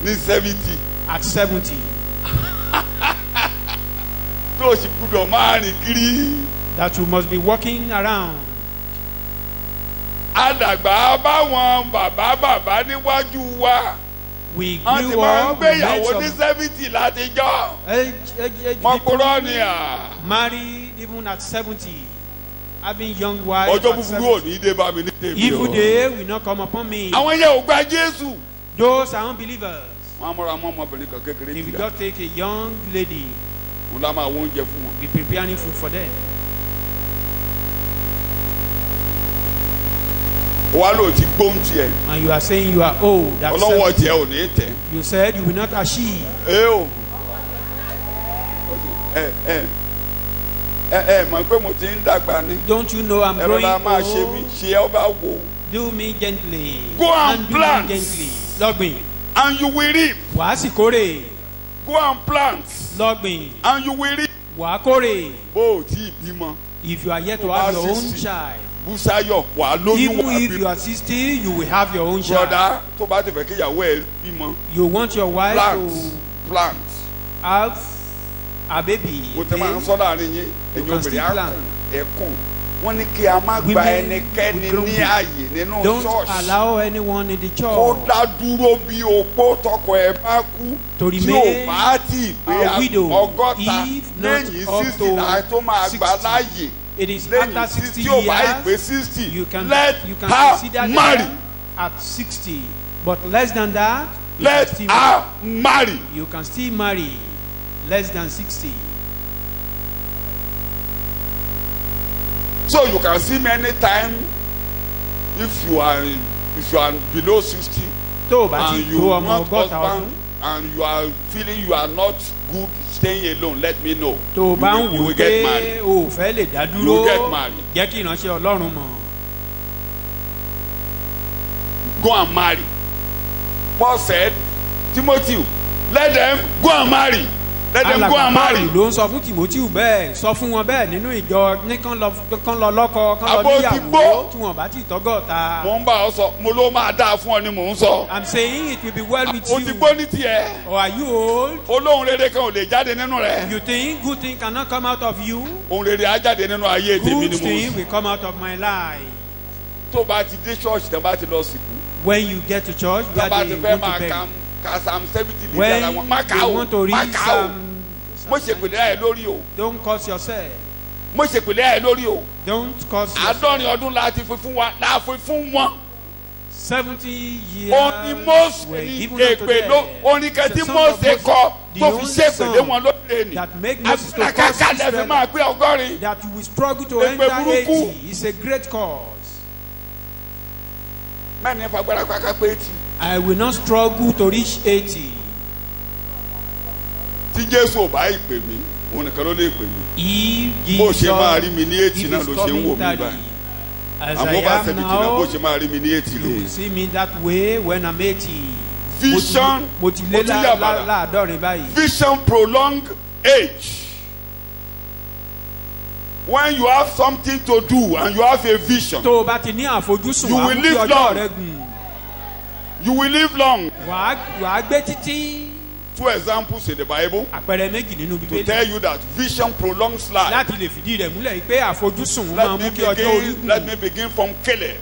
Ní 70 at 70. tó o sì gbúdọ̀ máa rìn kiri. that you must be walking around. Àdàgbà báwọn bàbá níwájú wa. we Wọ́n ti grew máa ń up with gbéyàwó ní lots of 70 látijọ́. age Wọ́n people kúrọ́ ni à. married even at 70, having young wives Ọjọ́ at búburú ò 70. ní dé bá mi ní tèmi o. evil day will not come upon me. Àwọn yẹn ò gba Jésù. those are unbelievers. Wọ́n á múra mọ́ ọmọbìnrin kan kékeré if you tìga. just take a young lady, Wọ́n lá máa wọ oúnjẹ fún wọn. be preparing food for them. Wàá lò ti gbóhùn tiẹ̀. and you are saying you are old. at Ọlọ́wọ́ 70. tiẹ̀ ò ní tẹ̀. you said you will not achieve. O. Mọ̀ pé mo ti ń dàgbà ni. don't you know I'm Ẹ̀rọ growing la máa ṣe mí. old. Ṣé ẹ bá wò. do me gently. Go and handle plant. me gently. lọ́gbìn. And you will reap. wàá sì kórè. Go and plant. lọ́gbìn. And you will reap. wàá kórè. Bó o tí ì bímọ. if you are yet to Tó have bá your own 60. child. Bùsáyọ̀ wàá lóyún even wàá if you bímọ. are 60 you will have your own child. Broda tó bá ti fẹ́ kí ìyàwó ẹ̀ bímọ. you want your wife Plant. to Plant. have a baby. Mo tẹ́ máa ń sọ láàrin yín. You Ẹ̀yin can obìnrin still á plant. kùn ẹ̀kún. Wọ́n ní kí a má gba Women ẹnikẹ́ni will ní grow. ààyè nínú don't ṣọ́ọ̀ṣì. allow anyone in the Kó church dá dúró bí opó tọkọ ẹ̀ bá kú. to Tí ò remain bá tí ì pé a widow ọgọ́ta if not lẹ́yìn up 60 to náà tó máa gbà 60. láàyè. it is Lẹ́yìn after 60 60 tí ò bá ì pé years 60 you can let consider her marry. them at 60 but less than that you Let can still her marry. you can still marry less than 60. So you can see many times if you are below 60 tó o bá and ti you tó ọmọ want ọgọ́ta ọdún husband and you are feeling you are not good staying alone, let me know. tó o bá ń You wò will get pé married. o ò fẹ́ lè dá You dúró will get married. jẹ́ kí ìránṣẹ́ ọlọ́run mọ̀. Go and marry. Paul said, Timothy, let them go and marry. Let them go and marry. Paul ló ń sọ fún Timothy bẹ́ẹ̀ sọ fún wọn bẹ́ẹ̀ nínú ìjọ ní kán lọ lọ́kọ kán lọ Àbó ti gbó. níyàwó tí wọn bá ti tọ́gọ́ta. Mo ń bá ọ sọ, mo ló máa dáa fún ọ ni mò ń sọ. I'm saying it will be well with O ti you. gbó ní tiẹ̀. Or are you old? Olóhùn rere kan ò lè jáde nínú rẹ̀. You think good thing cannot come out of you? Ohun rere á jáde nínú ayé tèmi Good ni mo thing sọ. will come out of my life. Tó bá ti dé ṣọ́ọ̀ṣì tẹ́ bá ti lọ sìnkú. When you get to church, Tó where bá they ti fẹ́ want to máa beg. ka Psalm 70 lè When dára wọn. Má kà you ó, want to má read kà ó. some, Mo ṣèpèlè ẹ̀ lórí o. don't curse yourself. Mo ṣèpèlè ẹ̀ lórí o. Don't curse yourself. Àádọ́rin ọdún la ti fi fún wa, la fi fún wọn. 70 years Orin Mósè were ní given unto èpè ló them. orin kan tí The son of Mósè kọ the tó fi only ṣépèlé son wọn lóde ni. that make Moses to curse Àkàkà lẹ fi Israel. máa pé ọgọ́rin. That you will struggle to Èpè enter burúkú. 80 is a great cause. Mẹ́rin fagbára pàkà pé etí. I will not struggle to reach 80. Tí Jésù ò bá ìpè mí, òun nìkan ló lè pè mí. If Bó Jesus ṣe máa rí mi ní 80 if náà he's ló ṣe ń wò coming mí tardy, báyìí. as I Àmọ́ bá am 70 náà bó now, ṣe máa rí mi ní 80 you will lè. see me that way when I'm 80. vision. mo ti lé láàdọ́rin báyìí. Vision prolong age. When you have something to do and you have a vision, tó o bá ti ní àfojúsùn you will àmúkí live ọjọ́ long. rẹ gùn. You will live long. wàá gbé títí. 2 examples in the Bible àpẹẹrẹ méjì nínú to bíbélì. tell you that vision prolongs life. láti lè fìdí rẹ̀ múlẹ̀ pé àfojúsùn máa mú kí ọjọ́ orí gùn. Let me begin from Caleb.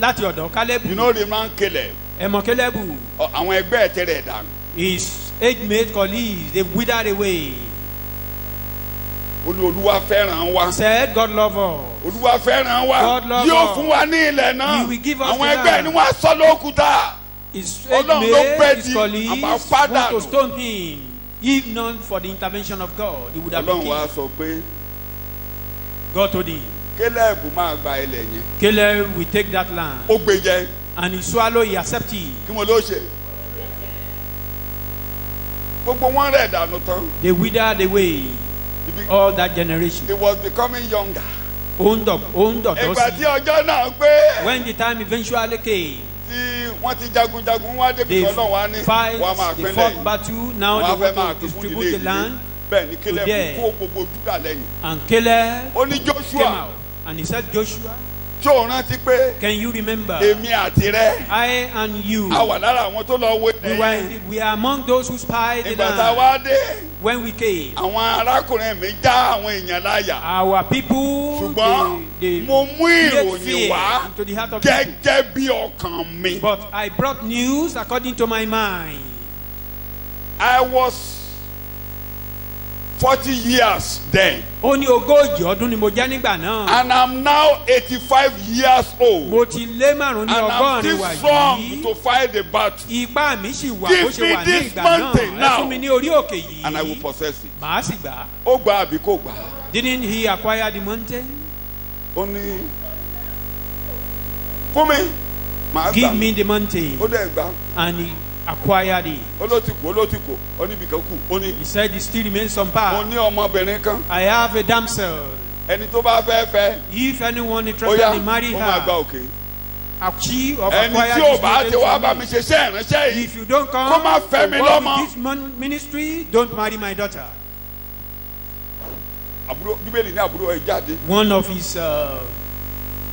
láti ọ̀dọ̀ kálẹ́bù. You know the man Caleb. ẹ mọ̀ kálẹ́bù. Àwọn ẹgbẹ́ ẹ̀ tẹ́lẹ̀ dànù. his age-mate colleagues they withered away. Olúwa fẹ́ràn wa. said God love us. Olúwa fẹ́ràn wa. God love Yóò us. fún wa ní ilẹ̀ náà. He will give us Àwọn the ẹgbẹ́ land. ni wọ́n á sọ lókúta. his Ọlọ́run ló age-mate pẹ́ his di colleagues àbá fádà want to nù. stone him if not for the intervention of God he would have been Ọlọ́run wa killed. sọ pé God told him Caleb máa gba ilẹ̀ yẹn. Caleb will take that land Ó gbé jẹ. and he swallow he accept it. Kí mo ló ṣe? Gbogbo wọn rẹ̀ dànù tán. they withered away all that generation. He was becoming younger. Ìgbà tí ọjọ́ náà pé. when the time eventually came. Tí wọ́n ti jagunjagun wá débi kan náà wá ní. Wọ́n máa they pínlẹ̀ fought yìí. battle now Wọ́n they fẹ́ máa want to pín fún distribute ilé the ìdílé. land. Bẹ́ẹ̀ ni Caleb there. kó gbogbo Júdà lẹ́yìn. and Caleb Ó ní came Joshua. out and he said Joshua Ṣé o rántí pé can you remember èmi àti rẹ I and you a wà lára àwọn tó lọ wo we are among those who spied the ìgbà tá a land wá dé when we came. àwọn arákùnrin mi já àwọn èèyàn láyà. Our people Ṣùgbọ́n they mo mú create ìròyìn fear wá into the heart of people. gẹ́gẹ́ bí ọkàn mi. But I brought news according to my mind. I was 40 years then. Ó ní ogójì ọdún ni mo jẹ́ nígbà náà. And I'm now 85 years old. Mo ti lé márùn-ún ní And I'm ọgọ́rin still wà strong yìí. to fight the battle. Ipá mi sì wà Give bó ṣe me wà ní this ìgbà náà. mountain Ẹ now. fún mi ní orí òkè yìí. And I will possess it. Màá sì gbà á. Ó gbà àbí kò gbà. Didn't he acquire the mountain? Ó ní fún mi màá gbà. Give me the mountain. Ó dẹ̀ gbà. And he acquired it. Ó ló ti kú ó níbi kan kù ó ní. He said he still remains some Mo part. ní ọmọbìnrin kan I have a damsel. ẹni tó bá fẹ́ fẹ́ If anyone ó interested yá in marry ó máa gba her, òkè. she of Ẹni acquired tí ò this bá mountain ti wá for bá me. mi ṣe iṣẹ́ ìránṣẹ́ yìí If you don't come kó má fẹ́ mi to work lọ́mọ. with this ministry, don't marry my daughter. àbúrò Bíbélì ní àbúrò ẹ̀ jáde One of his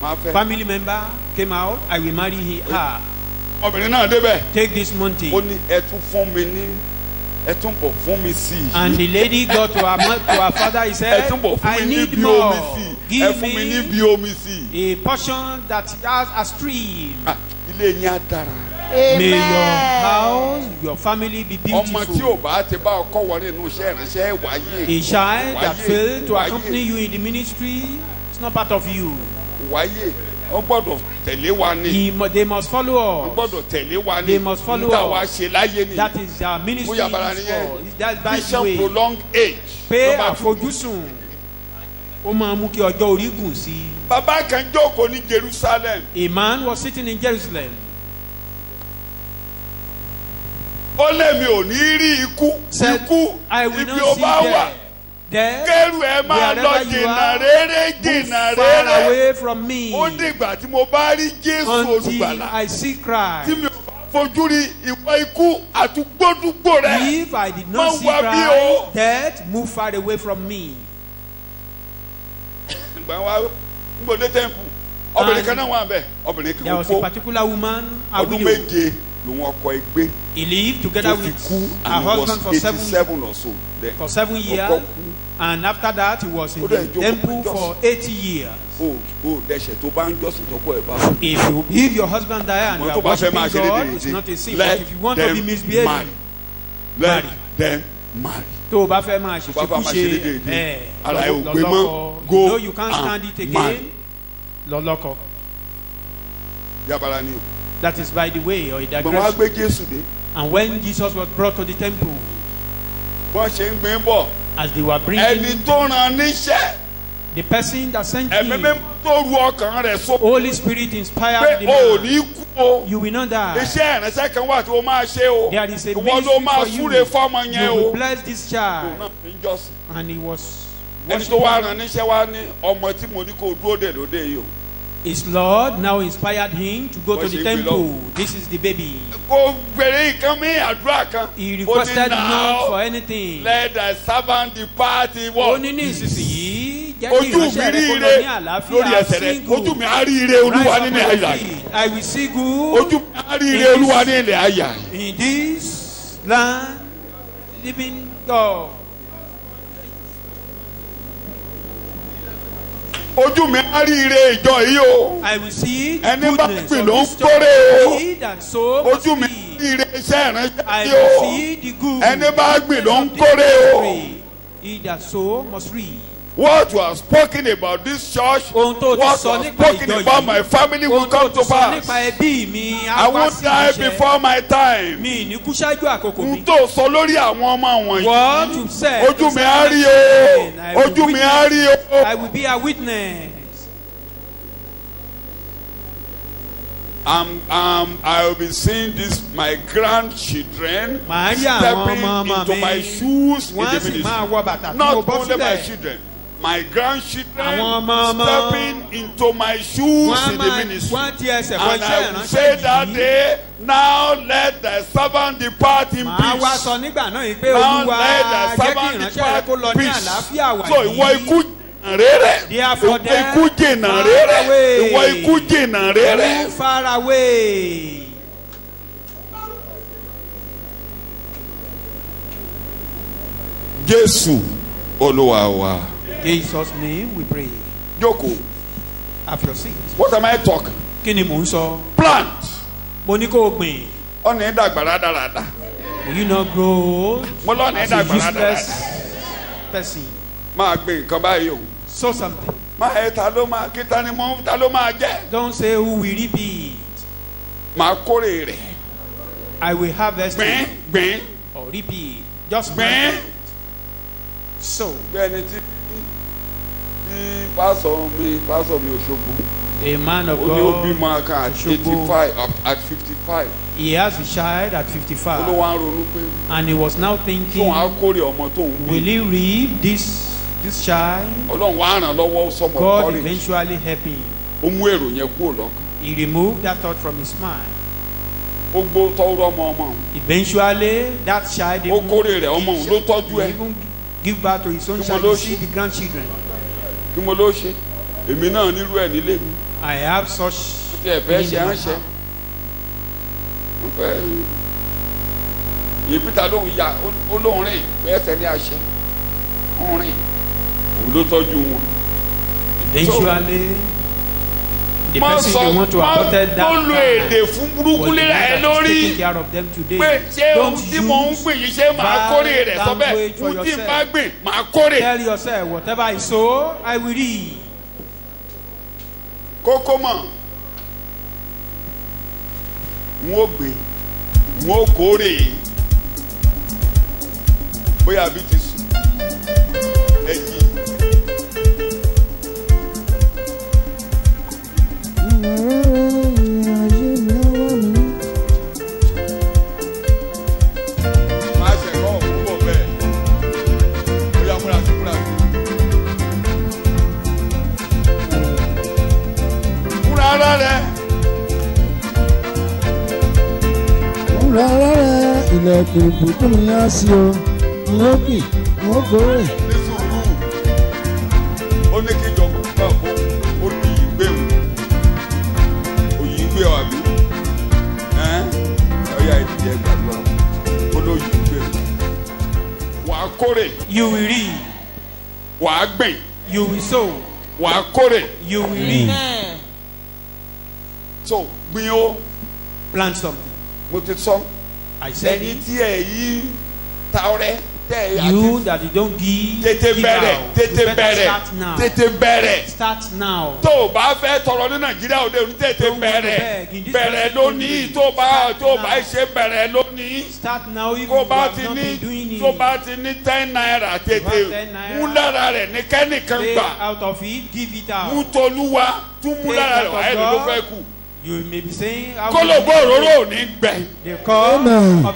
máa fẹ́. family member came out. I will marry her. Ọmọbìnrin náà débẹ̀ Take this ó mountain. ní ẹ tún fún mi ní ẹ tún bọ̀ fún mi sí i. And the lady got to her father. He ẹ said, tún bọ̀ fún I mi ní need bí omi more. sí i. ẹ Give fún mi ní me bí omi sí i. a portion that has a stream. Ah, ilé yín á dára. May your house, your family be Ọmọ tí ò beautiful. bá ti bá ọkọ wọlé inú iṣẹ́ ìránṣẹ́ wáyé. A child that Wáyé, failed to wáyé, accompany you in the ministry is not part of you. wáyé ó gbọ́dọ̀ tẹ̀lé wa ni. They must follow ó us. gbọ́dọ̀ tẹ̀lé wa ni. They must follow níta wa us. ṣe láyé ni. That is our ministry. Bóyá bara is nìyẹn. for. That's by the Vision way. prolong age. Pé Number two. àfojúsùn ó máa mú kí ọjọ́ orí gùn sí i. Bàbá kan jókòó ní Jerusalem. A man was sitting in Jerusalem. Ó lé mi ò ní rí ikú. Said, Ikú I will ibi not ó see bá wà. death. Kẹ́rù ẹ máa lọ Wherever you jìnnà are, réré move jìnnà far réré. away from me Ó dìgbà tí mo bá rí Jésù until olùgbàlà. I see Tí Christ. mi ò bá fojú rí ìwọ ikú àtúgbódúgbò rẹ. If I did not Má see wá bí o. Christ, death move far away from me. Ìgbà wa gbòdé tẹ́ǹpù. Obìnrin kan náà wà bẹ́ẹ̀. Obìnrin There kan was a kó particular woman, a ọdún widow. méje lòun ọkọ ẹgbẹ́. He lived together Tó fi with kú her and he husband was for 87 or so. Then. for 7 years. Ọkọ kú. And after that, he was in Ó the dẹ̀ jókòó temple just- for 80 years. O dẹ̀ṣẹ̀ tó bá ń jọ́sìn tọ́kọ ẹ̀ bá. If your husband die and you Wọ́n are tó bá fẹ́ máa worshiping ṣe God, déédéé it's ṣe. not a sin. Let But if you want to be them misbehaving, marry. Let marry. them marry. tó o bá fẹ́ máa ṣe Tó bá fẹ́ máa ṣe ṣekúṣe déédéé. Ara ẹ̀ ò gbé mọ́. Go you know you can't and stand it marry. again lọ́lọ́kọ. Yabara ni o. That is by the way or a Gbọ̀n wá digression. gbé Jésù dé. And when Jesus was brought to the temple, Bọ́n ṣe ń gbé bọ̀. as they were bringing Ẹni tó rán níṣẹ́. the person that sent Ẹ̀mí him, mímọ́ tó ru ọkàn rẹ̀ sókè. Holy Spirit inspired Pé the o ò man. ní kú o. You will not die. Iṣẹ́ ìránṣẹ́ kan wà tí o máa ṣe o. There is a Ìwọ ló ministry máa for you. súre fọ́mọ yẹn You o. will bless this child. Òun náà fi ń jọ́sìn. And he was Ẹni tó wá worshiping. rán níṣẹ́ wá ní ọmọ tí mo ní kó dúró dè lóde yìí o. His Lord now inspired him to go to the temple. This is the baby. He requested not for anything. Let the servant depart. I will see good in this land, living God. I will see the goodness of this church. And so must be. I will see the good of this. He that so must read. What you have spoken about this church, what you have spoken about my family will come to pass. I won't die before my time. What you said, I will be a witness. I will be seeing this, my grandchildren stepping into my shoes in the ministry. Not only my children, my grandchildren stepping into my shoes in the ministry. And I will say that day, now let the servant depart in peace. Now let the servant depart in peace. So Therefore, far away. Jesus name we pray. Joko. Have your seat. What am I talking? Plant. Will you not grow as a useless person? So something. Don't say who will repeat. I will harvest it. Or repeat. Just so. A man of God at 55. He has a child at 55. And he was now thinking, will he reap this child? God eventually helped him. He removed that thought from his mind. Eventually, that child even give birth to his own child to see the grandchildren. I have such in my house. Eventually, the person they want to abort that was taking care of them today. Don't use bad language for yourself. Tell yourself, whatever I sow, I will reap. Kokoma Mwokore Boya bitis Eji ilẹ̀kùn ìbùkún mi á sí o ní ó bì ní ó gbòòrè. Ó ní kí ìjọba gbà fún olùyìngbé òyìngbé àbí ọ̀yà ìdíje gbàgbọ́ olùyìngbé. Wà á kórè. You will reap. Wà á gbìn. You will sow. Wà á kórè. You will reap. So gbìn o. Plant something. Mo ti sọ. I said it. You that you don't give start now. Tó o bá fẹ́ tọrọ ní Nàìjíríà òde òní tètè bẹ̀rẹ̀ lónìí tó bá ṣe bẹ̀rẹ̀ lónìí. Start now if you have not been doing it. Tó bá ti ní 10 naira tètè mú lára rẹ̀ ní kẹ́nìkan gbà. Out of it, give it out. Mú tolúwa tún mú lára rẹ̀ wáyé ló fẹ́ kù. You may be saying, the cup of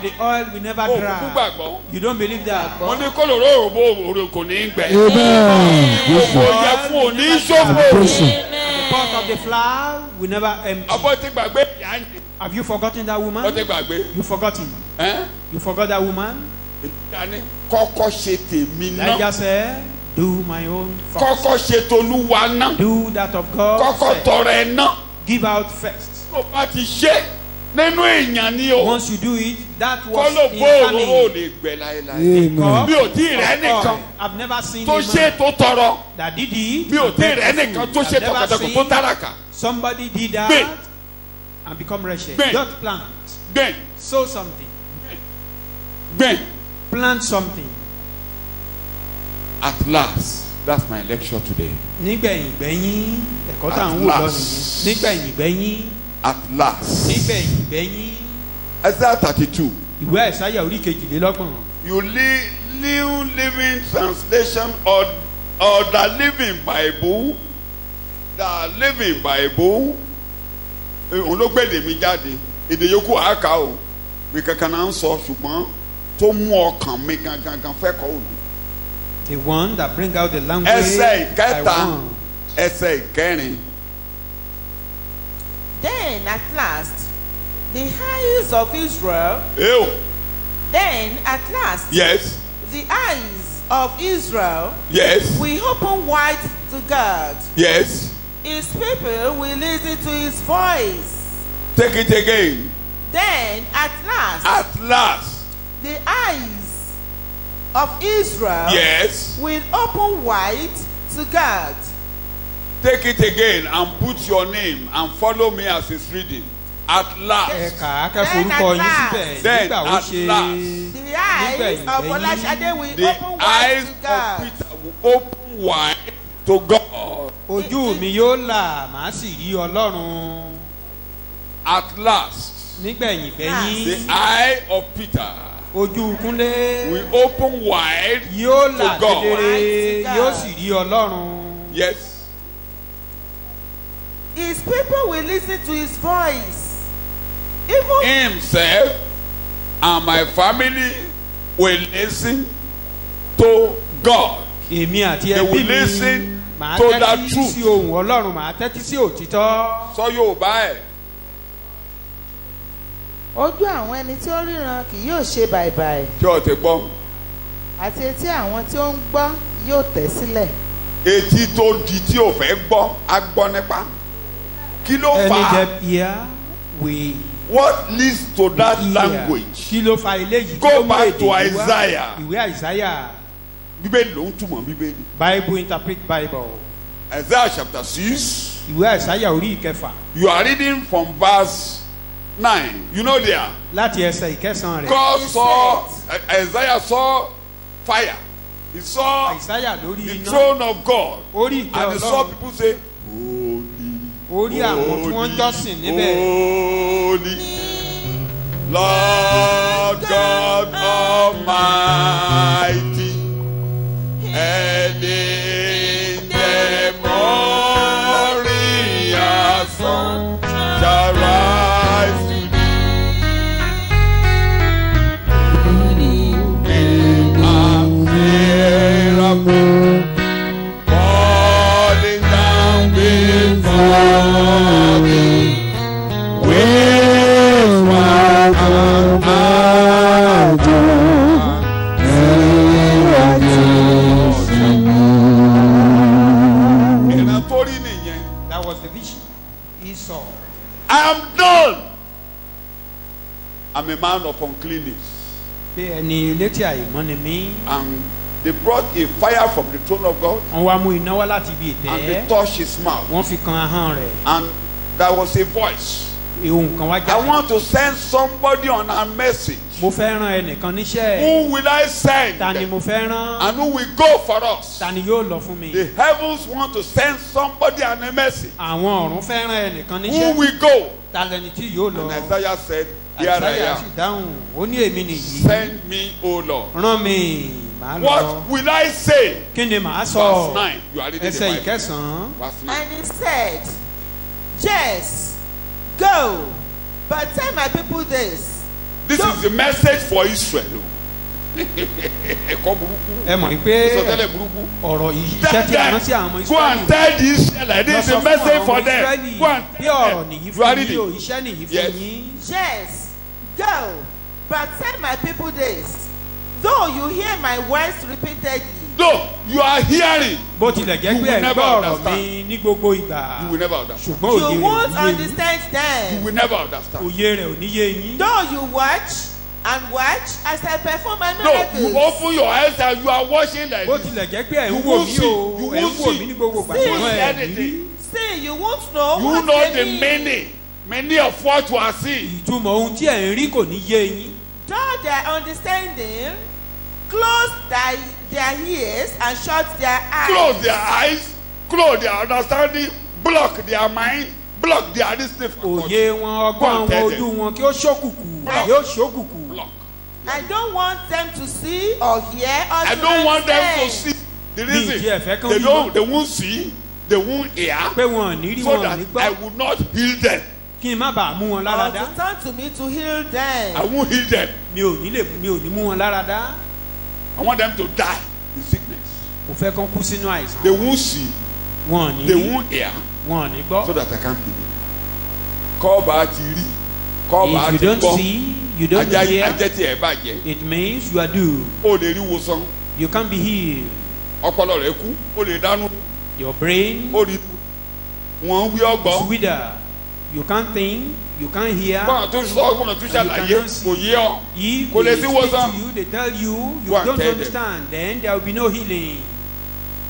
the oil will never dry. You don't believe that? The pot of the flour will never empty. Have you forgotten that woman? You forgot it. You forgot that woman? Elijah said, do my own first. Do that of God first. Give out first. Once you do it, that was incoming. I've never seen a man that did it. I've never seen somebody did that and become wretched. Just plant. Sow something. Plant something. At last, that's my lecture today. At last. Isaiah 32. You New Living Translation or the Living Bible. The Living Bible. Olóògbé mi jáde. Èdè yòókù àkà o. Mi kankan náà ń sọ ṣùgbọ́n tó mú ọkàn mi gangan fẹ́ kọ́ òdu. The one that bring out the language. Ẹsẹ̀ ìkẹta. Ẹsẹ̀ ìkẹrin. Then at last, the eyes of Israel. Then at last, yes, the eyes of Israel. Yes, will open wide to God. Yes, His people will listen to His voice. Take it again. Then at last, the eyes of Israel. Yes, will open wide to God. Take it again and put your name and follow me as it's reading. At last. Then at last. The eyes of Olashade will open wide to God. The eyes of Peter will open wide to God. At last. The eye of Peter will open wide to God. Yes. His people will listen to His voice. Even Himself and my family will listen to God. They will listen to the truth. So you buy. Ojú àwọn ẹni tí ó ríran kì yóò ṣe bàìbàì. Tí o ti gbọ́. Àti etí àwọn tí ó ń gbọ́ yóò tẹ̀ sílẹ̀. Etí tó di tí o fẹ́ gbọ́ á gbọ́ nípa. Kí ló fà á? What leads to that language? Go back to Isaiah. Bíbélì ló ń túmọ̀ Bíbélì. Bible interpret Bible. Isaiah chapter 6. You are reading from verse 9. You know there. God saw, Isaiah saw fire. He saw the throne of God. And he saw people say, Holy, Lord God Almighty, and in the glorious sun shall rise to thee. A seraphim falling down before thee. That was the vision he saw. I am done. I'm a man of uncleanness. And they brought a fire from the throne of God. And they touched his mouth. And there was a voice. I want to send somebody on a message. Who will I send? And who will go for us? The heavens want to send somebody on a message. Who will go? And Isaiah said, here I am. Send me, O Lord. What will I say? Verse 9. You are reading the Bible. Verse 9. And he said, yes, go, but tell my people this. This is the message for Israel. ẹ̀kọ́ burúkú. ẹ mọ̀ pé ìsọtẹ́lẹ̀ burúkú. ọ̀rọ̀ iṣẹ́ tí a rán sí àwọn ọmọ Israẹli. go and tell the Israelites this is a message for them. go and bí ọ̀rọ̀ nìyí fún yín o iṣẹ́ nìyí fún yín. Yes, go, but tell my people this. Though you hear my words repeatedly. Though you are hearing. Bó tilẹ̀ jẹ́ pé ẹ gbọ́ ọ̀rọ̀ mi ní gbogbo ìgbà. You will never understand. Ṣùgbọ́n òye rẹ̀ ò ní yé yín. You won't understand them. You will never understand. Òye rẹ̀ ò ní yé yín. Though you watch and watch as I perform my miracles. No, you open your eyes and you are watching like this. Bó tilẹ̀ jẹ́ pé ẹ̀ ń wò mí o, ẹ̀ ń wò mí ní gbogbo ìgbà tí wọ́n ẹ̀ ní. See, you won't know you what know they the mean. many of what you are seeing. Ìtumọ̀ ohun tí ẹ̀ ń rí kò ní yé yín. Though their understanding, close their ears and shut their eyes. Close their eyes, close their understanding, block their mind, block their listening. Òye wọn, ọgbọ́n wọn, ojú wọn kí ó ṣókùnkùn, yóò ṣókùnkùn. Block. I don't want them to see or hear or I don't want them to see. The reason they won't see, they won't hear, so that I will not heal them. Kí n má bàa mú wọn lára dá. To turn to me to heal them. I won't heal them. Mi ò ní mú wọn lára dá. I want them to die in sickness. Mo fẹ́ kán kú sínú àìsàn. They won't see. Wọn ò ní rí. They won't hear. Wọn ò ní gbọ́. So that I can't heal them. Kọ́ bá ti rí. Kọ́ bá ti gbọ́. If you don't see, you don't hear. Ajẹ́ tí ẹ bàjẹ́. It means you are doomed. O lè rí wòsàn. You can't be healed. Ọpọlọ rẹ kú. O lè dánú. Your brain O rí. Wọ́n wí ọgbọ́n. is wither. You can't think. You can't hear. Bọ́n tó sọ ọgbọ́n tó ṣàlàyé kò yé ọ. If Kò lè they sí speak wòsàn. to you, they tell you, you Go and don't tell understand. Then there will be no healing.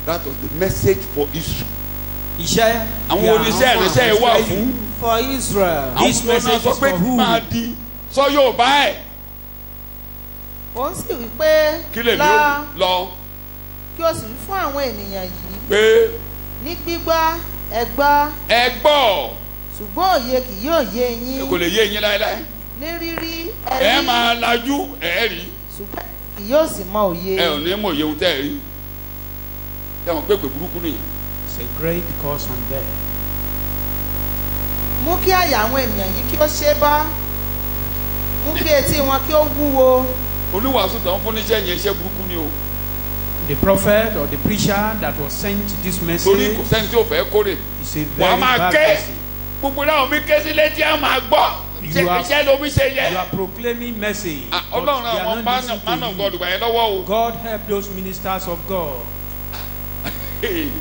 That was the message for Israel. Iṣẹ́ àwọn oníṣẹ́ ìrìnsẹ́ yìí wà fún. For Israel. This message is for who? Máa di sọ yóò bá ẹ̀. Ó sì wí pé Kí lè lọ. Kí o sì fún àwọn ènìyàn yìí. Pé. Ní gbígbọ́ ẹ gbọ́. Ẹ gbọ́. Ṣùgbọ́n òye kì yóò yé yín. Kò lè yé yín láéláé. Ní rírí ẹ máa lajú ẹ rí. Ṣùgbọ́n kì yóò sì mọ òye. Ẹ ò ní mọ òye ohun tẹ́ ẹ rí. Tẹ́wọ̀n pé burúkú nìyẹn. It's a great cause on there. Mú kí àyà àwọn ènìyàn yìí kí ó ṣe bọ́. Mú kí etí wọn kí ó wúwo. Olúwàásù tán fún níṣẹ́ yẹn iṣẹ́ burúkú ni o. The prophet or the preacher that was sent this message. Torí kò sẹ́ni tí ò fẹ́ kórè. It's a very bad message. Gbogbo náà omi ké sí létí á máa gbọ́. Iṣẹ́ lomi ṣe yẹ. You are proclaiming message. Ọlọ́run àwọn man of God gbà yẹn lọ́wọ́ o. God help those ministers of God. Bí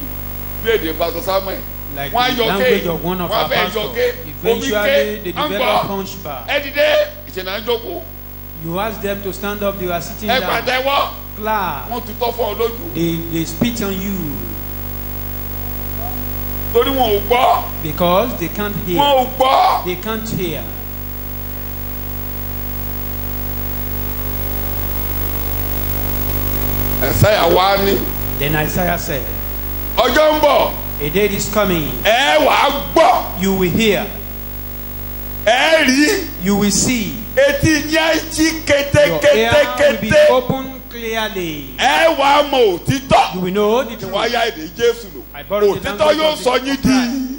èdè Pastor Samuel. Like the language of one of our pastors. Eventually they develop hunchback. Ẹ dìde ìṣẹ̀nà jókòó. You ask them to stand up, they are sitting down. Ẹ pàtẹ́wọ́. Clap. Wọ́n tutọ́ fún ọ lójú. They spit on you. Torí wọn ò gbọ́. Because they can't hear. Wọn ò gbọ́. They can't hear. Isaiah wá ní. Then Isaiah said, Ọjọ́ ń bọ̀. A day is coming. Ẹ wàá gbọ́. You will hear. Ẹ rí. You will see. Etí yẹn ṣí Your ear will be open clearly. Ẹ wàá mọ òtítọ́. You will know the truth. Wáyà èdè Jésù lò. I borrowed the Òtítọ́ yóò sọ yín di.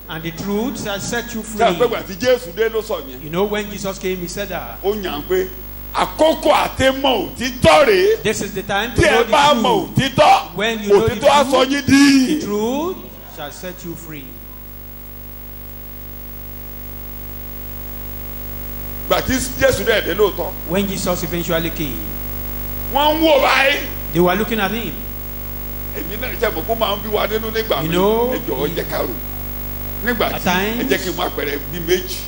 And the truth shall set you free. Ṣé àpégbà tí Jésù dé ló sọ yẹn? You know when Jesus came, he said that. Ó yàn pé àkókò àti mọ òtítọ́ rèé. This is the time to Tí know ẹ bá mọ the truth. òtítọ́, When you know the òtítọ́ á sọ yín di. The truth shall set you free. Gbà tí Jésù dẹ̀ dé lóòótọ́. When Jesus eventually came, Wọ́n ń wò báyìí. they were looking at him. Èmi náà ṣe àbùkù máa ń bí wa nínú nígbà mi. Ẹjọ́ jẹ́ ká rò. Nígbà tí ẹ jẹ́ kí n mú àpẹẹrẹ bí méjì.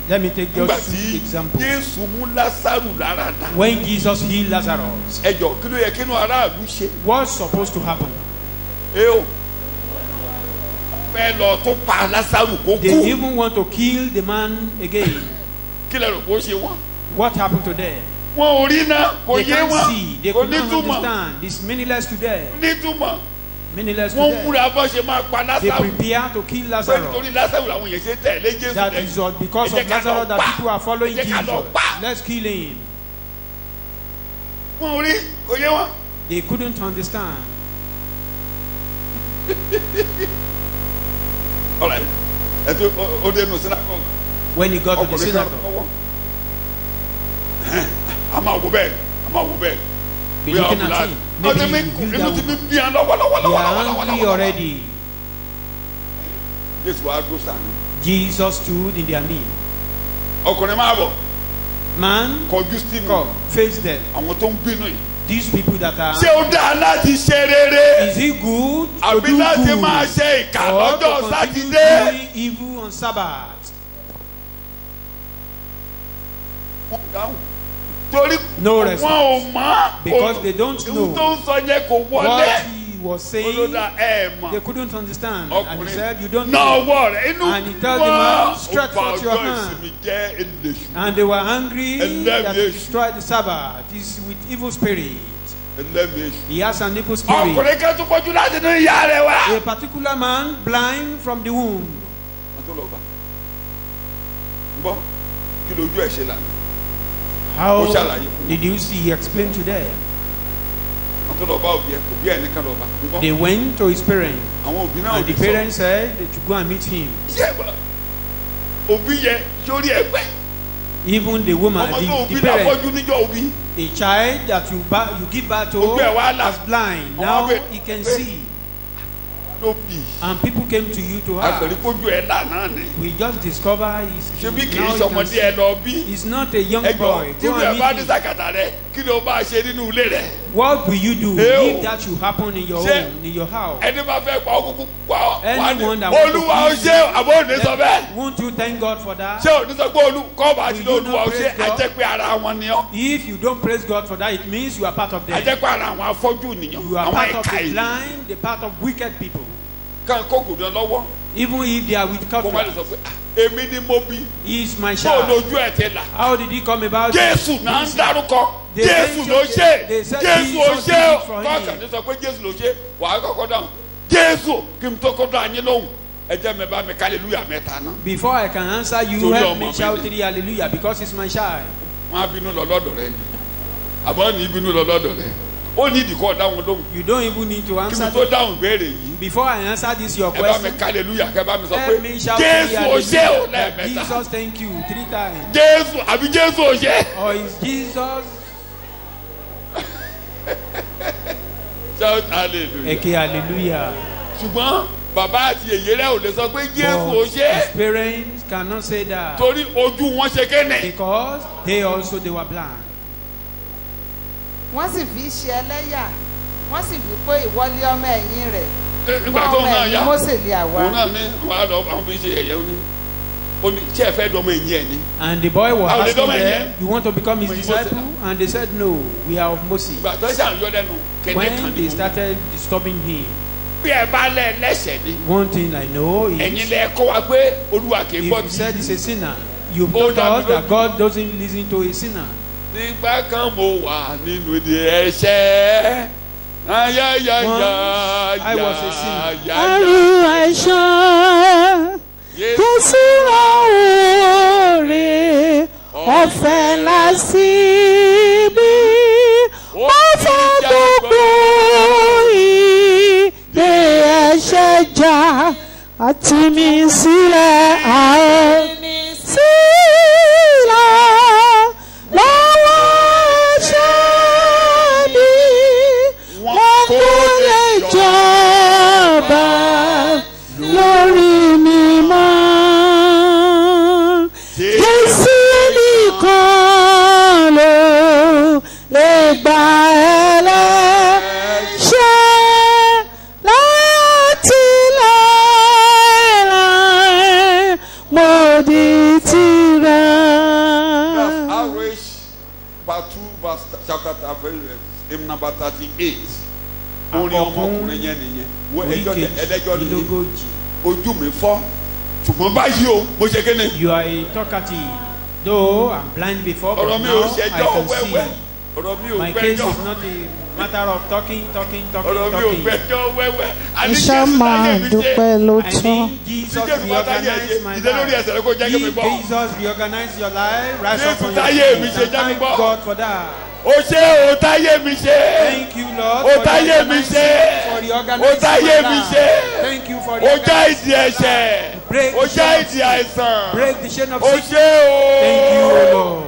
Let me take just two examples. Jésù mú Lásárù lára dá. When Jesus healed Lazarus, Ẹjọ́ kí ló yẹ kí inú aráàlú ṣe? what's supposed to happen? O fẹ́ lọ tó pa Lásárù kó kú. They even want to kill the man again. Kí lẹ rò kó ṣe wọ́n? What happened to them? Wọn ò rí náà, kò They yé can't wọn. see. They Kò could not nítumọ̀. understand. It's meaningless to them. Nítumọ̀. Meaningless to Wọ́n them. múra bọ́ ṣe máa pa They Lásárù. prepare to kill Pé Lazarus. nítorí Lásárù làwọn èèyàn ṣe tẹ̀lé Jésù That lẹ́yìn. is all because Ẹ jẹ́ of ká lọ Lazarus that pa. people are following Ẹ jẹ́ ká Jesus. lọ pa. Let's kill him. Wọn ò rí, kò yé wọn. They couldn't understand. All right. Ẹ tó ó dé nù synagogue. When he got to the Ọkùnrin kan synagogue, lọ́wọ́. A máa wò bẹ́ẹ̀, a máa wò bẹ́ẹ̀. be looking at him. Maybe you are angry already. Jesus stood in their midst. Man, face them. These people that are. Is it good to do good or to continue doing evil on Sabbath? No response. Because they don't know what he was saying. They couldn't understand. And he said, you don't know. And he told the man, stretch forth your hand. And they were angry that he destroyed the Sabbath. He's with evil spirit. He has an evil spirit. A particular man blind from the womb. How did you see? He explained today. They went to his parents, and the parents said they should go and meet him. Even the woman, the parent, a child that you give birth to was blind. Now he can see. And people came to you to her. We just discover he's not a young boy. What will you do if that should happen in your home, in your house? Anyone that won't you thank God for that? Will you not praise God? If you don't praise God for that, it means you are part of them. You are part of the blind, the part of wicked people. Even if they are with covenant, he is my child. How did he come about? They said Jesus did it for him. Before I can answer you, help me shout 3 hallelujah, because it's my child. You don't even need to answer this. Before I answer this your question, help me shout hallelujah. Jesus, thank you 3 times. Or is Jesus? Shout hallelujah. Hallelujah. But his parents cannot say that because they were blind. Wọ́n sì fi ṣe ẹlẹ́yà, wọ́n sì fi pé ìwọlé ọmọ ẹ̀yìn rẹ̀. Ọmọ ẹ̀yìn Mósè lé àwa. And the boy was asking them, you want to become his disciple? And they said, no, we are of Moses. When they started disturbing him, one thing I know is, if you said he's a sinner, you told us that God doesn't listen to a sinner. Once I was a sinner. Number 38. You are a talkative. Though I'm blind before, but now I can see. My case is not a matter of talking. I need Jesus to reorganize my life. If Jesus reorganize your life, rise up on your feet and thank God for that. Thank you, Lord, for the organization. Thank you for the organization. Break the chain of sickness. Thank you, Lord.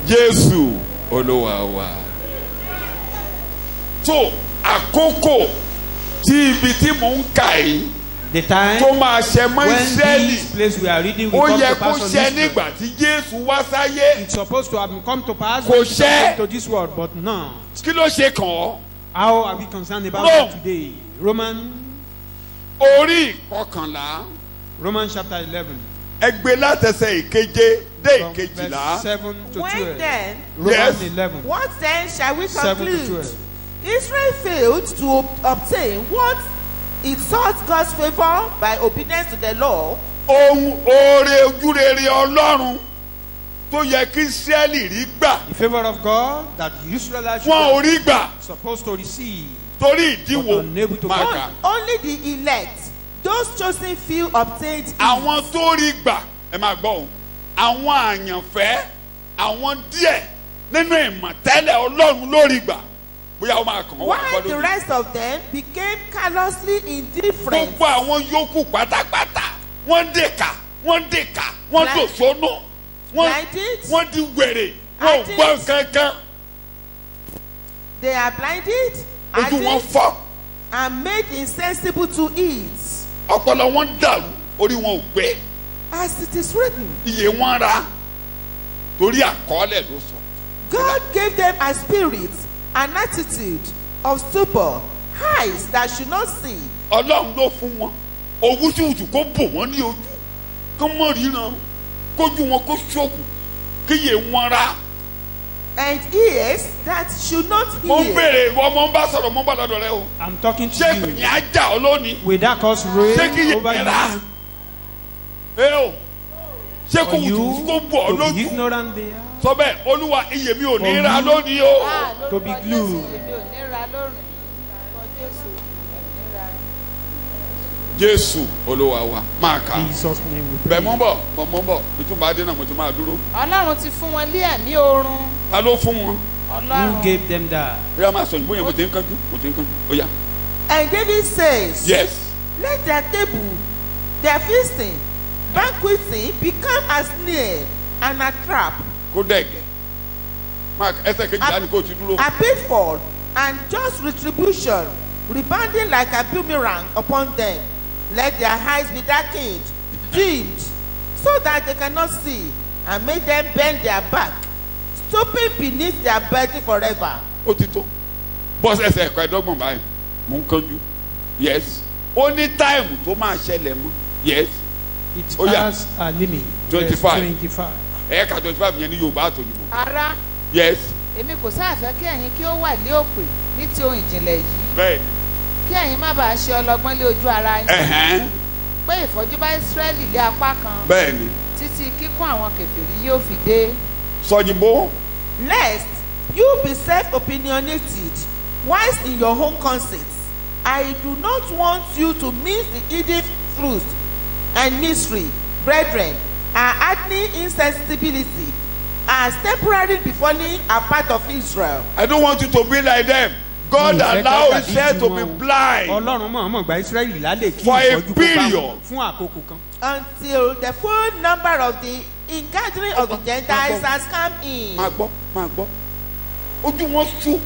Jésù Olúwa wa. So àkókò tí ibi tí mò ń kà yìí. The time tó máa ṣe mọ́ Ísírẹ́lì. This place we are reading will ó come yẹ to kó pass on ṣe Israel. nígbà tí Jésù wá sáyé. It's supposed to have come to pass kò ṣe to this world, but no. Kí ló ṣe kàn ọ́? How are we concerned about that today? Romans chapter 11. Ẹgbẹ́ látẹsẹ̀ ìkeje dé ìkejìlá. 7 to 12. When then? Romans 11. What then shall we conclude? 7 to 12. Israel failed to obtain what it sought God's favor by obedience to the law. Ohun oore ojúrere Ọlọ́run tó yẹ kí Ísírẹ́lì rí gbà. The favor of God that Israelites were supposed to receive. Torí ìdíwọ́ Màkà. Only the elect, those chosen few, obtained it. Àwọn tó rí gbà ẹ máa gbọ́ o. Àwọn àyànfẹ́ àwọn díẹ̀ nínú ìmọ̀tẹ́lẹ̀ Ọlọ́run ló rí gbà. While the rest of them became callously indifferent. Gbogbo àwọn yòókù pátápátá wọ́n dèkà wọ́n dòṣónú wọ́n di wèrè wọ́n gbọ́ kankan. They are blinded, ojú wọn fọ́, and made insensible to it. Ọpọlọ wọn dàrú, orí wọn ò gbé. As it is written. Iye wọn ra torí àkọọ́lẹ̀ ló sọ. God gave them a spirit, an attitude of stupor, eyes that should not see. Ọlọ́run ló fún wọn owúsùwùsù kó bò wọ́n ní ojú kó mọ̀ ríran kójú wọn kó ṣókù kíyè wọn ra. And ears that should not hear. Mo bèrè ọmọ ń bá sọ̀rọ̀ mo bá lọ́dọ̀ rẹ o. I'm talking to you. Ṣé kìnyín á jà ọ́ lónìí? Will that cause rain over you? Ẹ o ṣé kò wùdú kó bọ̀ ọ́ lójú? Ignorant they are. Sọ bẹ́ẹ̀ Olúwa iyè mi ò ní ra lónìí o. To be glued. Jésù Olúwa wa máa kà. Jesus name we pray. Bẹ́ẹ̀ mọ́ bọ̀ bí tún bá dé náà mo ti máa dúró. Ọlọ́run ti fún wọn lé ẹ̀mí oorun. Ta ló fún wọn? Ọlọ́run. Who gave them that? Bóyá máa sọ ìbóyè mo ti ń kánjú ó yá. And David says. Yes. Let their table, their feasting, banqueting become a snare and a trap. Kó dẹ̀gẹ̀. Mark ẹsẹ̀ kejìlá ni kò ti dúró. A pitfall and just retribution rebounding like a boomerang upon them. Let their eyes be darkened, dimmed, so that they cannot see, and make them bend their back, stooping beneath their burden forever. Ó ti tó. Bọ́sì ẹsẹ̀ ẹ̀kọ́ ẹ̀dọ́gbọ̀n báyìí. Mo ń kánjú. Yes. Ó ní táìmù tó máa ṣẹlẹ̀ mọ́. Yes. It has a limit. 25. Ẹ̀ka 25 yẹn ní Yorùbá àtòyìnbó. Ara. Yes. Èmi kò sáàfẹ́ kí ẹ̀yin kí ó wà lé òpè ní ti ohun ìjìnlẹ̀ yìí. Bẹ́ẹ̀ni. Kí ẹ̀yin má bàa ṣe ọlọ́gbọ́n lé ojú ara yín. Pé ìfọ́jú bá Ísírẹ́lì lé apá kan. Bẹ́ẹ̀ni. Títí kíkún àwọn kèfèrí yóò fi dé. Sọ̀jìnbó. Lest you be self-opinionated, wise in your own conceits. I do not want you to miss the hidden truth and mystery, brethren, are hardening insensibility as temporary befalling a part of Israel. I don't want you to be like them. God allowed Israel to be blind for a period. Until the full number of the ingathering of the Gentiles has come in. Ojú wọn sú,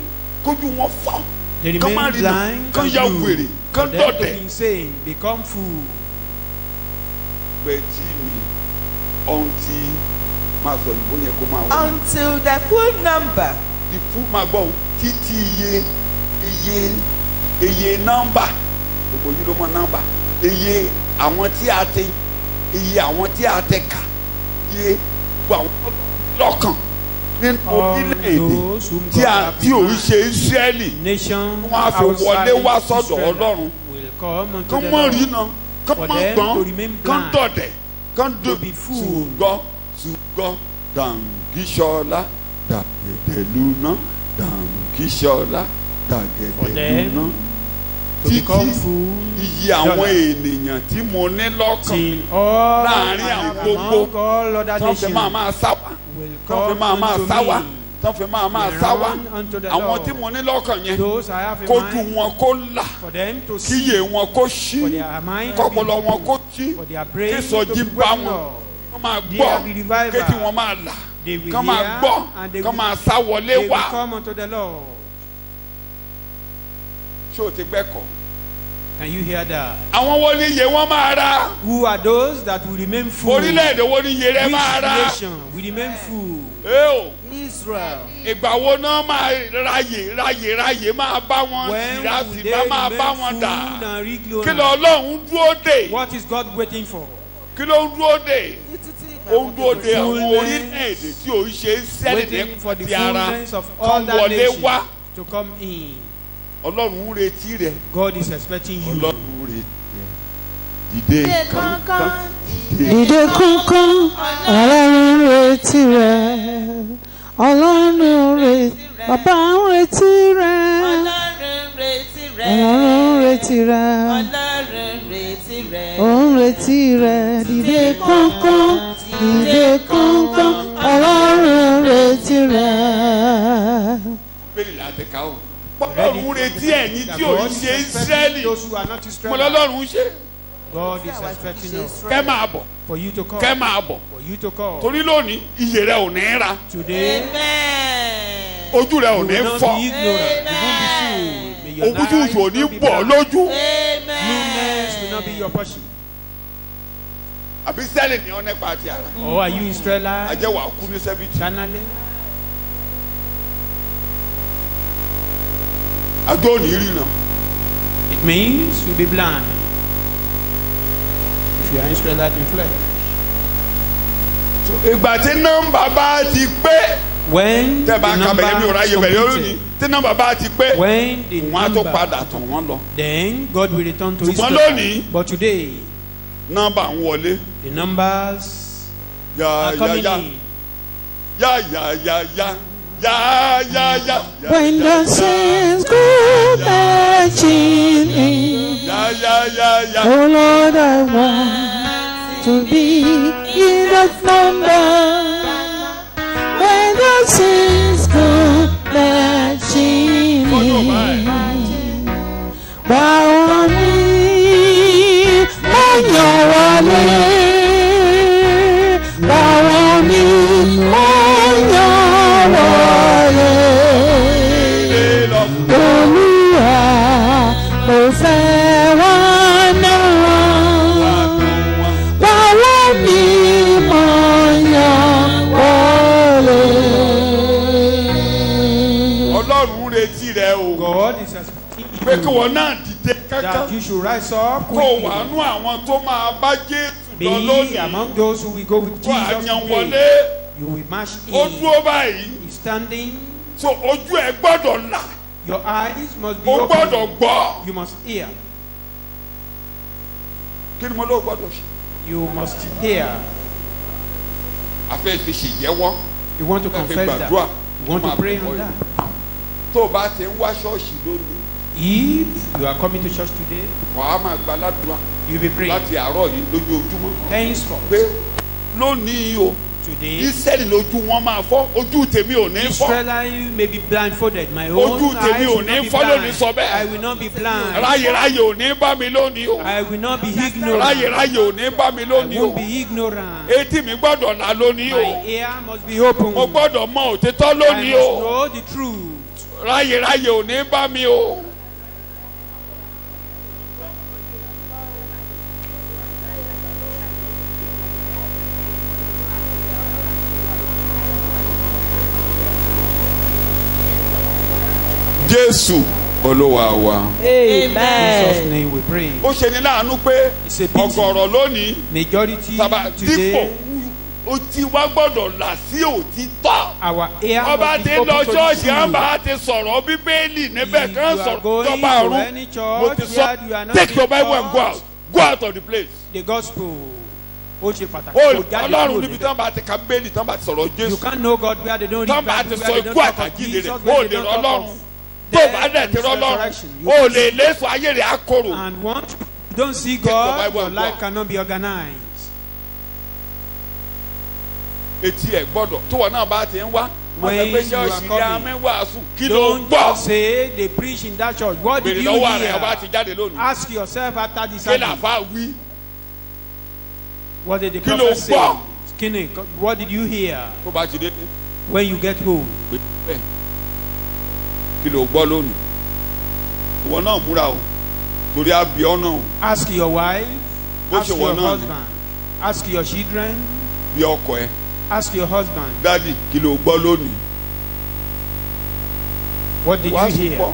kójú wọn fọ́. They remain blind and blue for them to be insane, become fool. Until the full number. The full máa gbọ́ títí iye nọ́mbà gbogbo yìí ló mọ nọ́mbà iye àwọn tí a tẹ kà iye gbogbo àwọn lọ́kàn nínú orílẹ̀-èdè tí ò ń ṣe Ísírẹ́lì wọ́n á fi wọlé wá sọ́dọ̀ Ọlọ́run kán mọ̀ rí náà kán mọ̀ gbọ́n kán dọ̀dẹ̀ kán dòbí ṣùgbọ́n dàǹgíṣọ́lá dàgẹ̀dẹ̀lú náà dàǹgíṣọ́lá dàgẹ̀dẹ̀lú náà títí iye àwọn ènìyàn tí mo ní lọ́kàn láàrin àwọn gbogbo tó fi máa sáwà tó fi máa sáwà tó fi máa sáwà àwọn tí mo ní lọ́kàn yẹn kójú wọn kó là kíyè wọn kó ṣí kọ́pọ̀lọ́ wọn kó ṣí kí sọjí bá wọn máa gbọ́ kéjì wọn máa là They will kán máa hear gbọ́ and they kán máa will, sá wọlé they will wá. come unto the Lord. Ṣé o ti gbẹ́kọ̀? Can you hear that? Àwọn wo ni iye wọn máa ra? Who are those that will remain full? Orílẹ̀-èdè wo ni iye rẹ máa Which ra? nation will remain full? Israel. Ìgbà wo náà máa ráyè máa bá wọn When síra will síra they máa bá remain wọn dà? full and Kí ignorant? ló Ọlọ́run dúró dè? What is God waiting for? Kí ló ń dúró dè? Ó ń dúró dè àwọn Fullness. orílẹ̀-èdè tí ò ń ṣe Ísírẹ́lì Waiting for the ní ti ara fullness of kan all that wọlé nation wá. to come in. Ọlọ́run ń retí rẹ̀. God is expecting you. Ọlọ́run ń retí rẹ̀. Dìde kankan. Dìde kankan, Ọlọ́run retí rẹ̀. Ọlọ́run retí, bàbá ń retí rẹ̀. Ọlọ́run retí rẹ̀. Ọlọ́run retí rẹ̀. Ọlọ́run retí rẹ̀. Ó ń retí rẹ̀. Dìde kankan, dìde kankan, Ọlọ́run retí rẹ̀. Bẹ́ẹ̀ni láti ká o. Ọlọ́run ń retí ẹ̀yin tí ò ń God is ṣe expecting Ísírẹ́lì. those who are not Mo Israelites. lọ́lọ́run ń ṣe. God is expecting us Kẹ́ máa bọ̀. for you to come. Kẹ́ máa bọ̀. For you to come. Torí lónìí iye rẹ ò ní ra. Today, Amen. Ojú rẹ ò you ní will not fọ́. be ignorant. You won't be fooled. May your Ogun tí eyes oṣù ò ní not be bọ̀ blind. lójú. Blueness will not be your portion. Àbí sẹ́lẹ̀ ni ọ́ nípa àti ara. Or are you Israelite? Ajẹ́ wà kú ní sẹ́bìtì. Carnally? Àjọ ò ní ríran. It means you'll be blind. If you are Israelite in flesh. Ìgbà tí nọ́mbà bá ti pé. When the Tẹ́ bá ka bẹ̀rẹ̀ mi ò ráyè bẹ̀rẹ̀ lónìí. Tí nọ́mbà bá ti pé. when the Wọ́n á tó padà number, tàn wọ́n lọ. then God will return to Ṣùgbọ́n Israel. lónìí. But today, Nọ́mbà ń wọlé. the numbers Yá are yá coming yá. in. Yá yá yá yá. Yá yá yá. When the saints go marching in, Yá yá yá yá. oh Lord, I want to be in that number. When the saints go marching in, báwo ni mo yàn wọlé? Báwo ni mo yàn wọlé? Olúwa, mo fẹ́ wá náà. Báwo ni mo yàn wọlé? Ọlọ́run ń retí rẹ o. God is expecting Pé kí you wọ́n náà dìde that kankan. you should rise up Kó o quickly. wà nú àwọn tó máa bá Jésù lọ Be lónìí. among those who will go with Kó Jesus àyàn today. wọlé. You will march Ó in. dúró báyìí. He's standing. So ojú ẹ gbọ́dọ̀ là. Your eyes must be O gbọ́dọ̀ open. gbọ́. You must hear. Kí ni mo lóò gbọ́dọ̀ ṣe? You must hear. A fẹ́ fi ṣèjẹ́wọ́. You want to A fẹ́ fi confess that. gbàdúrà. You want to Máa pray bọ̀ on yìí. that. Tó o bá ti ń wá ṣọ́ọ̀ṣì lónìí, If you are coming to church today, wàá máa gba ládùúrà you'll be praying. láti àárọ̀ yìí lójoojúmọ́. Henceforth, Pé lónìí o, today, Ísírẹ́lì lójú wọn máa fọ́, ojú tèmi ò ní fọ́. Israelite may be blindfolded. My own Ojú tèmi eyes ò will ní not be fọ́ lónìí blind. sọ bẹ́ẹ̀. I will not be blind. Ráyèráyè ò ní bá mi lónìí o. I will not be ignorant. Ráyèráyè ò ní bá mi I lónìí o. won't be ignorant. Etí mi gbọ́dọ̀ là lónìí My o. ear must be open. Mo gbọ́dọ̀ mọ òtítọ́ I lónìí must o. know the truth. Ráyèráyè ò ní bá mi o. Jésù Olúwa wa. In Jesus' name we pray. Ó ṣe ní láàánú pé It's a pity. ọ̀gọ̀rọ̀ lónìí Majority tàbá dípò today, ojú wa gbọ́dọ̀ là sí òtítọ́. our ear Ọba must ti be lọ open to the ṣọ́ọ̀ṣì truth. àbá ti sọ̀rọ̀ Bíbélì níbẹ̀ If kán you are sọ̀rọ̀ going jọba to ọ̀run. any Mo ti church sọ where you are not take your being Bible and go taught out. Go out of the place. the gospel, ó ṣe pàtàkì. Ó Kò jáde Ọlọ́run kúrò níbi níbẹ̀. tán bá ti ka Bíbélì tán bá ti sọ̀rọ̀ You Jésù. can't know God where they don't Tán read bá Bible, ti where sọ they don't ikú talk of àtàjíǹde Jesus, rẹ̀. where Ó they lè don't rọ talk Ọlọ́run. of Tó death bá dẹ̀ and ti his rọ Ọlọ́run. resurrection. You Ó can't lè see- léso ayé rẹ̀ á korò. And once you don't see your God, Bible your and life go. cannot be organized. Etí ẹ̀ gbọ́dọ̀ tó wọn náà bá ti ń wá. Wọ́n When sọ pé you are ṣọ́ọ̀ṣì coming, ya mẹ́wàásù kí ló Don't gbọ́. just say they preach in that church. What did Bèrè you lọ́wọ́ rẹ̀ ọba ti hear? jáde lónìí. Ask yourself after this Kí service. làfáà wí? What did the Kí ló prophet say? gbọ́? Kíni, what did you hear? Tó bá ti dé. When you get home. Kí ló gbọ́ lónìí? Ìwọ náà múra o. Torí a bí ọ náà. Ask your wife. Ask your husband. Ask your children. Bí ọkọ ẹ. Ask your husband. Daddy, kí ló gbọ́ lónìí? What did you hear?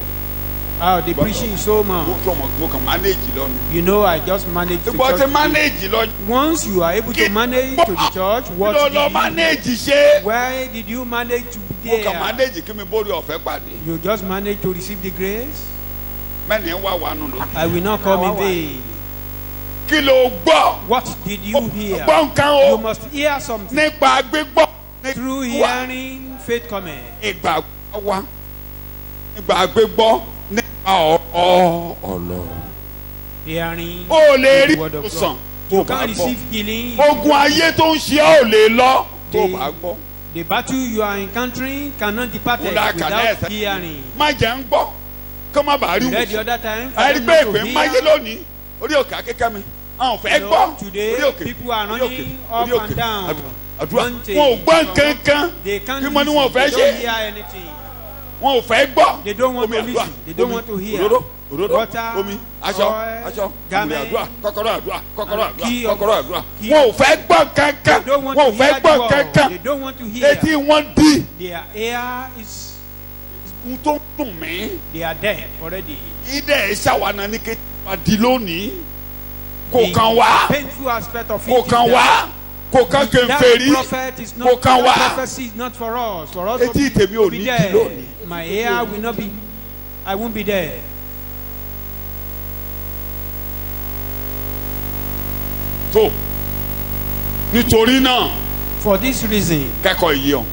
Oh, the preaching is so much. You know, I just managed to church. Once you are able to manage to the church, what did you do? Where did you manage to be there? You just managed to receive the grace? I will not come in vain. What did you hear? You must hear something. Through hearing, faith cometh. Hearing the word of God. You can't receive healing. The battle you are encountering cannot depart without hearing. Read the other time. Today people are running up and down. They can't hear anything. They don't want to listen. They don't want to hear. Water, oil, garment, key of they don't want to hear the word. They don't want to hear. Their ear is they are dead already. The painful aspect of it is that prophet is not, prophecy is not for us. For us to be there. My ear will not be, I won't be there. So, nítorí náà. For this reason. Kẹ́kọ̀ọ́ yìí o.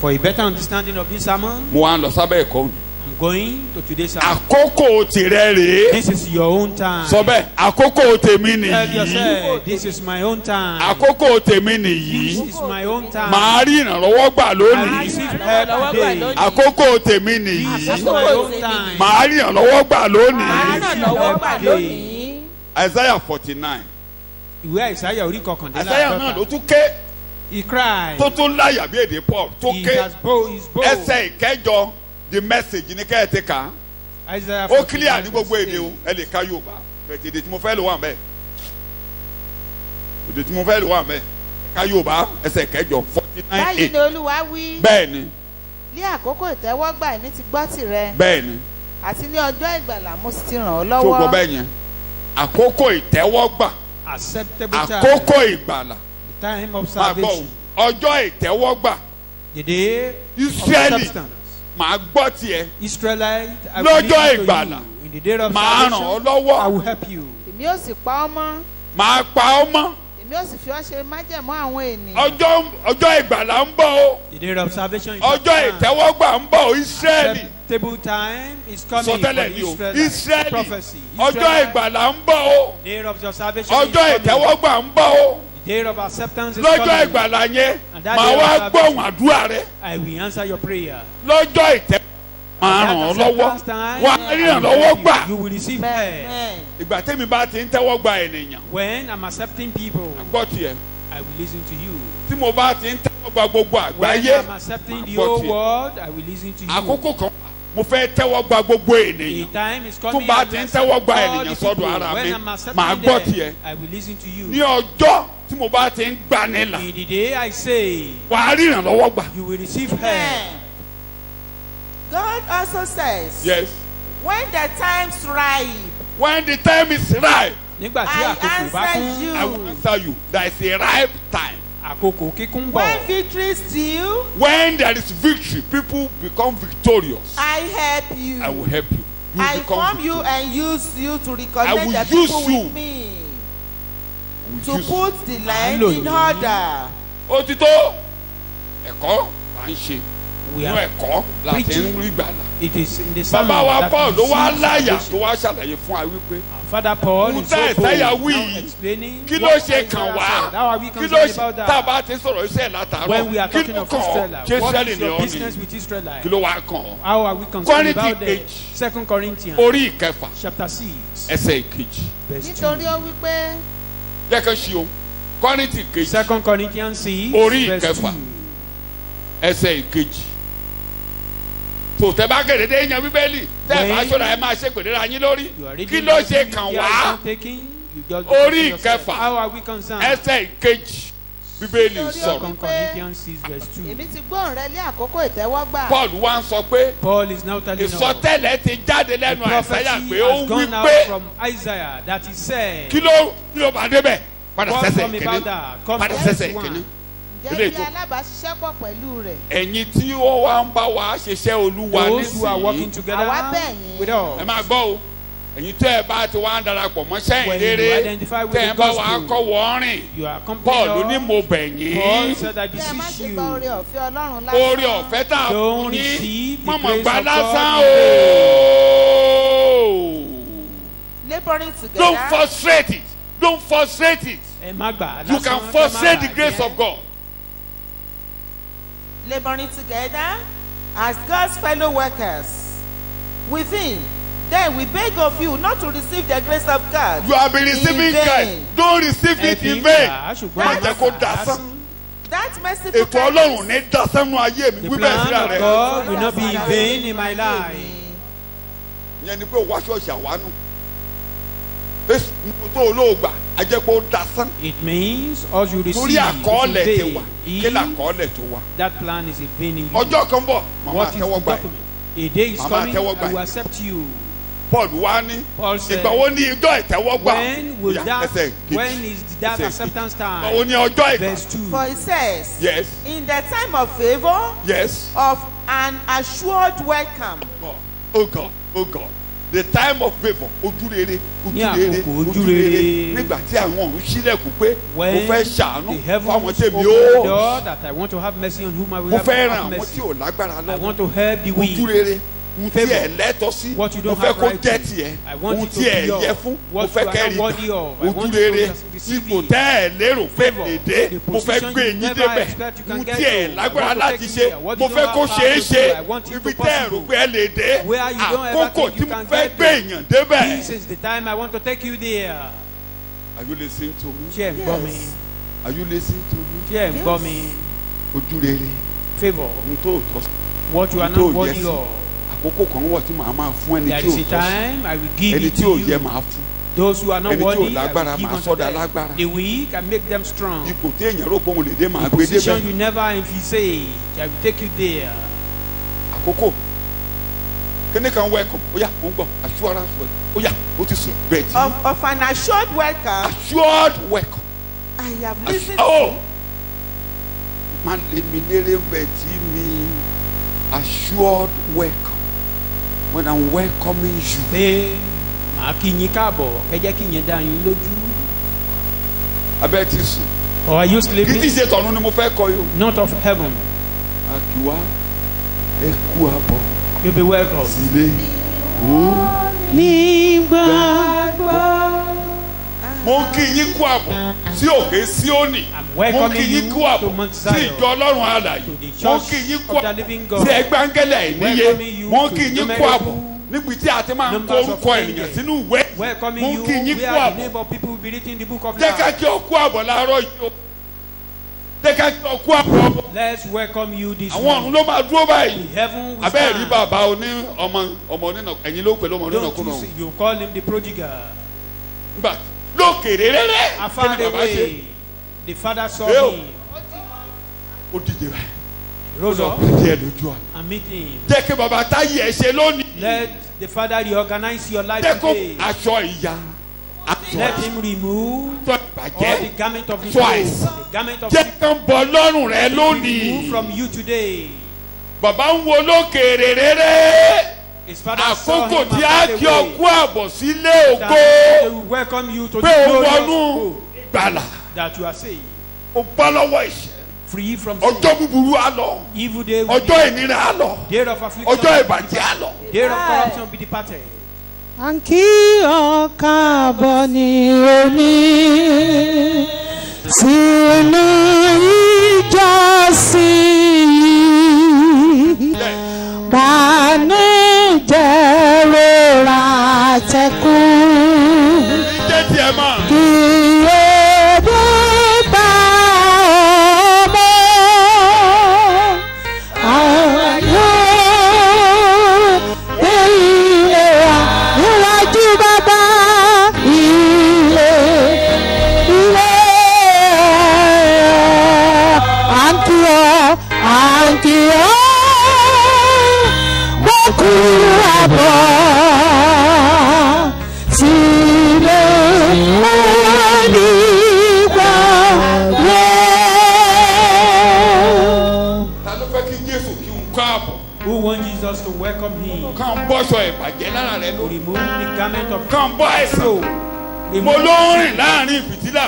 For a better understanding of this sermon. Mo wá lọ sábẹ́ ẹ̀kọ́. I'm going to today's sermon. Àkókò tìrẹ rèé. This is your own time. Sọ bẹ́ẹ̀, àkókò tèmi nìyí. Tell yourself, this is my own time. Àkókò tèmi nìyí. This is my own time. Màá rí ìrànlọ́wọ́ gbà lónìí. I receive help today. Àkókò tèmi nìyí. This is my own time. Màá rí ìrànlọ́wọ́ gbà lónìí. Màá rí ìrànlọ́wọ́ gbà lónìí. Isaiah 49. Ìwé Isaiah orí kọkàndínláàdọ́ta. Isaiah náà ló tún ké. He cried. Tó tún láyà bí èdè Paul tó ké. Ẹsẹ̀ ìkẹjọ the message ní kẹ́ẹ̀tì ká. Ó clear ní gbogbo èdè o ẹ lè ka Yorùbá. Bẹ̀tẹ̀ èdè tí mo fẹ́ lò wà mẹ́. Èdè tí mo fẹ́ lò wà mẹ́. Ká Yorùbá ẹsẹ̀ ìkẹjọ 49. Báyìí ni Olúwa wí. Bẹ́ẹ̀ni. Ní àkókò ìtẹ́wọ́gbà èmi ti gbọ́ tìrẹ. Bẹ́ẹ̀ni. Àti ní ọjọ́ ìgbàlà mo sì ti ràn ọ́ lọ́wọ́. Tó gbọ́ bẹ́ẹ̀ yẹn. Àkókò ìtẹ́wọ́gbà. Acceptable time. Àkókò ìgbàlà. The time of salvation. Ọjọ́ ìtẹ́wọ́gbà. The day Israeli. of substance. Màá gbọ́ tiẹ̀. Israelite, I will lọ́jọ́ listen to ìgbàlà. you. In the day of màá ràn salvation, ọ́ lọ́wọ́. I will help you. Èmi ó sì pa ọ́ mọ́. Màá pa ọ́ mọ́. Èmi ó sì fi ọ́ ṣe májẹ̀mú àwọn ènìyàn. Ọjọ́ ìgbàlà ń bọ̀ o. The day of salvation is ọjọ́ ìtẹ́wọ́gbà ń bọ̀ o Israeli. Acceptable time is coming Sọtẹ́lẹ̀ ni o for Israeli. prophecy. Ọjọ́ ìgbàlà ń bọ̀ o. The day of your salvation ọjọ́ is coming. ìtẹ́wọ́gbà ń bọ̀ o. The day of acceptance is coming. Lọ́jọ́ ìgbàlà yẹn And that màá day of wá salvation, gbóhùn àdúrà rẹ. I will answer your prayer. Lọ́jọ́ ìtẹ́wọ́gbà màá ràn ọ́ lọ́wọ́. Wà á rí ìrànlọ́wọ́ gbà. You will receive help. Ìgbà tẹ́mi bá ti ń tẹ́wọ́ gba ènìyàn. When I'm accepting people, Gbọ́ tiẹ̀. I will listen to you. Tí mo bá ti ń tẹ́wọ́ gba gbogbo When àgbáyé. I'm accepting the whole world, I will listen to you. Àkókò kan mo fẹ́ tẹ́wọ́ gba gbogbo ènìyàn. The time is Tó coming. bá I ti will ń tẹ́wọ́ gba accept all ènìyàn the sọ́dọ̀ people. ara mi. When I'm Màá accepting gbọ́ them, tiẹ̀. I will listen to you. Ní ọjọ́ tí mo bá ti ń gbà nílà. In the day I say, Wà á rí ìrànlọ́wọ́ gbà. you will receive help. God also says. Yes. When the time's ripe. When the time is ripe. Nígbà tí àkókò bá kún. I will answer you. There is a ripe time. Àkókò kíkún bọ̀. When victory is due. When there is victory, people become victorious. I help you. I will help you. You I become form you victorious. and use you to I reconnect will the people use you. with me. I will To use you. put the land Hello. in order. Ó ti tó ẹ̀kọ́ là ń ṣe We inú are ẹ̀kọ́ là ti ń preaching. rí gbàlà. It is in the sermon Bàbá wa that Paul we ló wá see láyà salvation. tó wá ṣàlàyé fún wa wípé Our Father Paul Ohun is so tá bold Isaiah now wí, explaining kí ló what ṣe Isaiah kàn wá said. How are we kí ló concerned ṣe about tá a that? bá ti sọ̀rọ̀ iṣẹ́ látàárọ̀ When we are kí talking ló of kàn ọ́ Israel, ṣé what Israẹli is ni your ọ́ business ni with Israelite? kí ló wá kàn ọ́. How are we concerned about Kọ́ríńtì that? kejì 2 Corinthians orí ìkẹfà chapter 6 ẹsẹ̀ ìkejì verse 2. Nítorí ó wí pé jẹ́ kán ṣí o Kọ́ríńtì kejì. 2 Corinthians 6 orí verse ìkẹfà 2. ẹsẹ̀ ìkejì. tó tẹ bá gẹ̀rẹ́dẹ́ yan bíbélì tẹ́ ẹ bá sọ̀rọ̀ ẹ máa ṣe pèlè ra yín lórí kí ló ṣe kàn wá orí ìkẹfà ẹsẹ̀ ìkejì bíbélì sọ̀rọ̀. 2 Corinthians 6 verse 2. èmi ti gbóhùn rẹ lé àkókò ìtẹ́wọ́gbà. Paul wá ń sọ pé Paul is now telling us ìsọtẹ́lẹ̀ ti jáde lẹ́nu Àìsáyà pé ó has wí gone out pé from Isaiah that he said. kí ló bá débẹ̀ padà What sẹ́sẹ̀ from ìkíní about that? Come padà to sẹ́sẹ̀ verse ìkíní. 1. ǹjẹ́ bí alábàáṣiṣẹ́pọ̀ pẹ̀lú rẹ̀. ẹ̀yin tí ó wá ń bá wa ṣiṣẹ́ Olúwa Those who are working nísìnyí together Àwa bẹ̀ yín. with us. ẹ máa gbọ́ o ẹ̀yin tẹ́ ẹ bá ti wá ń darapọ̀ mọ́ sẹ́yìn When you rere identify with tẹ́ ẹ the bá wa gospel, kọ́ wọ́n rìn You are Paul ní complaining. mo bẹ̀ Paul yín said, I kí ẹ má beseech ṣe gba oore you. ọ̀fẹ́ Ọlọ́run lásán. oore ọ̀fẹ́ tá a Don't fún yín receive the mọ̀mọ́ grace gbà of lásán God. o. Laboring together. Don't frustrate it. Don't frustrate it. Ẹ má gbà You lásán, can ẹ má frustrate the bà grace jẹ́. of God. Laboring together as God's fellow workers with him. Then we beg of you not to receive the grace of God. You have been receiving in vain. Christ. Don't receive Ẹ it fi in ń vain. gbà á, ṣùgbọ́n Má ẹ má jẹ́ kó gbà dasán. That merciful Ètò Ọlọ́run ní dasán nú ayé mi. The Wí bẹ́ẹ̀ síra plan of rẹ̀. God will not be in vain in my life. Ìyẹn ni pé wá ṣọ́ọ̀ṣì àwánú. Èsì tó olóògbà a jẹ́ pé ó dasán. It means all you receive Torí àkọọ́lẹ̀ ti is wà. in Kí vain. làkọọ́lẹ̀ tó wà? That plan is in vain in you. Ọjọ́ kan bọ̀, màmá What is the àtẹ́wọ́ gbà ẹ̀. document? A day is Màmá coming, àtẹ́wọ́ gbà I will ẹ̀. accept you. Paul wá ní. Paul said, Ìgbà wo ni ijọ́ ìtẹ́wọ́gbà? When will Ó yá, that, ẹsẹ̀ kejì. when is that Ẹsẹ̀ acceptance Ìgbà wo time? ni ọjọ́ ìgbà? Verse 2. For it says, Yes. in the time of favor, Yes. of an assured welcome. Oh God, oh God. The time of favour, ojúrere, Ní ojúrere, àkókò ojúrere. ojúrere. Nígbà tí àwọn ọ̀run ṣílẹ̀kùn pé mo When fẹ́ ṣàánú the fáwọn heavens tèmi open the ó. door that I want to have mercy on whom I will Mo have, fẹ́ ràn have àwọn mercy. tí ò lágbára I lọ́wọ́. want to help the weak. Ojúrere, ohun tí Favour. ẹ̀ lẹ́tọ̀ sí. What you Mo don't fẹ́ have kó right jẹ́ to. tiẹ̀. I want Ohun it to tí be ẹ̀ yours. yẹ fún. Mo What fẹ́ you are kẹ́rì. not worthy of. I want you Ojúrere, to receive ipò it. tẹ́ ẹ̀ lérò pé Favour. èdè. The Mo fẹ́ position gbé you yín never débẹ̀. expect you can Ohun get tí ẹ̀ to. lágbára I want to láti take ṣe. you there. What Mo you fẹ́ don't kó have ṣeé power to ṣe. do, I want it to Ibi tẹ́ ẹ̀ rò possible. pé ẹ lè dé. Where you don't ever Àkókò think tí you mo can fẹ́ get gbé to. èèyàn débẹ̀. This is the time I want to take you there. Are you listening to me? Ṣé ẹ̀ ń gbọ́ mi? Are you listening to me? Ṣé ẹ̀ ń gbọ́ mi? Ojúrere, Favour. ohun tó tọ́ sí. What you are Ohun tó not yẹ worthy sí. of. Àkókò kan wọ̀ tí màá máa fún ẹni There tí is ò a tọ́ sí. time I will give Ẹni it tí to ò yẹ you. màá fún. Those who are not Ẹni tí ò worthy, I lágbára will give máa unto sọ́dà them. lágbára. The weak, I make them strong. Ipò tí èèyàn rò pé òun lè dé màá gbé Position débẹ̀. you never envisage, I will take you there. Àkókò kíní kan welcome ó yá mo ń gbọ́ assurance welcome ó yá ó ti sùn bẹ́ẹ̀ tí. Of an assured welcome, Assured welcome. I have listened Oh! Má lé mi lérè bẹ́ẹ̀ tí mi assured welcome when I'm welcoming you. Pé màá kí yín káàbọ̀, ẹ jẹ́ kí yín dá yín lójú. Abẹ́ ti sùn. Or are you Kì í ti sleeping? ṣe tọ̀run ni mo fẹ́ kọ yìí. Not of heaven. Àkìwá ẹ kú àbọ̀ You'll be welcome. sílé. Mo ń kí yín kú àbọ̀ sí òkè Síónì. Mo ń kí yín kú àbọ̀ sí ìjọ Ọlọ́run àlàyé. Mo ń kí yín kú àbọ̀ sí ẹgbẹ́ áńgẹ́lẹ̀ ìníye. Mo ń kí yín kú àbọ̀ níbi tí a ti máa ń kó orúkọ ènìyàn sínú ìwé. Welcoming Mo ń you, kí yín where kú the àbọ̀. name of people will be written in the book of Jẹ́ ká life. kí ọ kú àbọ̀ láàárọ̀ yìí o. Jẹ́ ká kí ọ kú àbọ̀. Let's welcome you this Àwọn ọ̀run morning. ló máa dúró báyìí. The heaven will Abẹ́ rí stand. bàbá oní ọmọ onínà ẹ̀yin ló pẹ̀lú ọmọ onínà Don't kúnnà. you see, you call him the prodigal. Nígbà lókèrè rẹ́rẹ́. Afar Kí ni bàbá ṣe? away, the father saw Hey, him, Ó dìde báyìí. rose Ó up díẹ̀ lójú àná. and meet him. Jẹ́ kí bàbá táyé ẹ̀ ṣe lónìí. Let the father reorganize your life Jẹ́ kó today. aṣọ ìyá. Aṣọ Let him remove aṣọ all ìbàjẹ́. the garment of his Twice. the garment of Jẹ́ kán bọ́ lọ́rùn rẹ remove lónìí. from you today. Bàbá ń wo lókèrè rẹ́rẹ́. His father saw Àkókò him tí afar a kí ọ away. kú àbọ̀ sílé That ògo. they will welcome you to the Pé o glorious wọnú hope gbàlà. that you are saved, O bọ́ lọ́wọ́ ìṣẹ́. free from sin. Ọjọ́ búburú á lọ. Evil day will Ọjọ́ be ìnira á lọ. day of affliction. Ọjọ́ ìbàjẹ́ á lọ. Day of corruption be departed. à ń kí ọ káàbọ̀ ní òní sínú ìjọsìn bànújẹ́ rọra tẹkùn Jẹ́ tiẹ̀ mọ̀. kí o dé bá kú àbọ̀ sílé onígbà rẹ̀. Ta ló fẹ́ kí Jésù kí n káàbọ̀? Who wants Jesus to welcome him? Kàn bọ́ṣọ ìbàjẹ́ lára rẹ lórí. Remove the garment of Kàn bọ́ ẹ̀sán. Mo ló ń rìn láàrin ìfìtílà.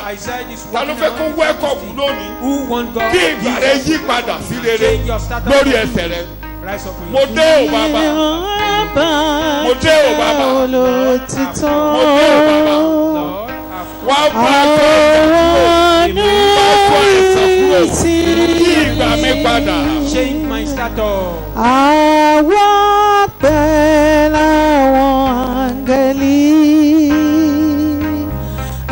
Ta ló fẹ́ kó wẹ́kọ̀pù lónìí? Kí ìgbà rẹ yí padà sí rere lórí ẹsẹ̀ rẹ. Mo dé o bàbá. Mo dé o bàbá. Mo dé o bàbá. Wá bá a tó ẹ̀sán kúrò. Kí ìgbà mi padà. Change my status. Àwa pẹ̀lú àwọn áńgẹ́lì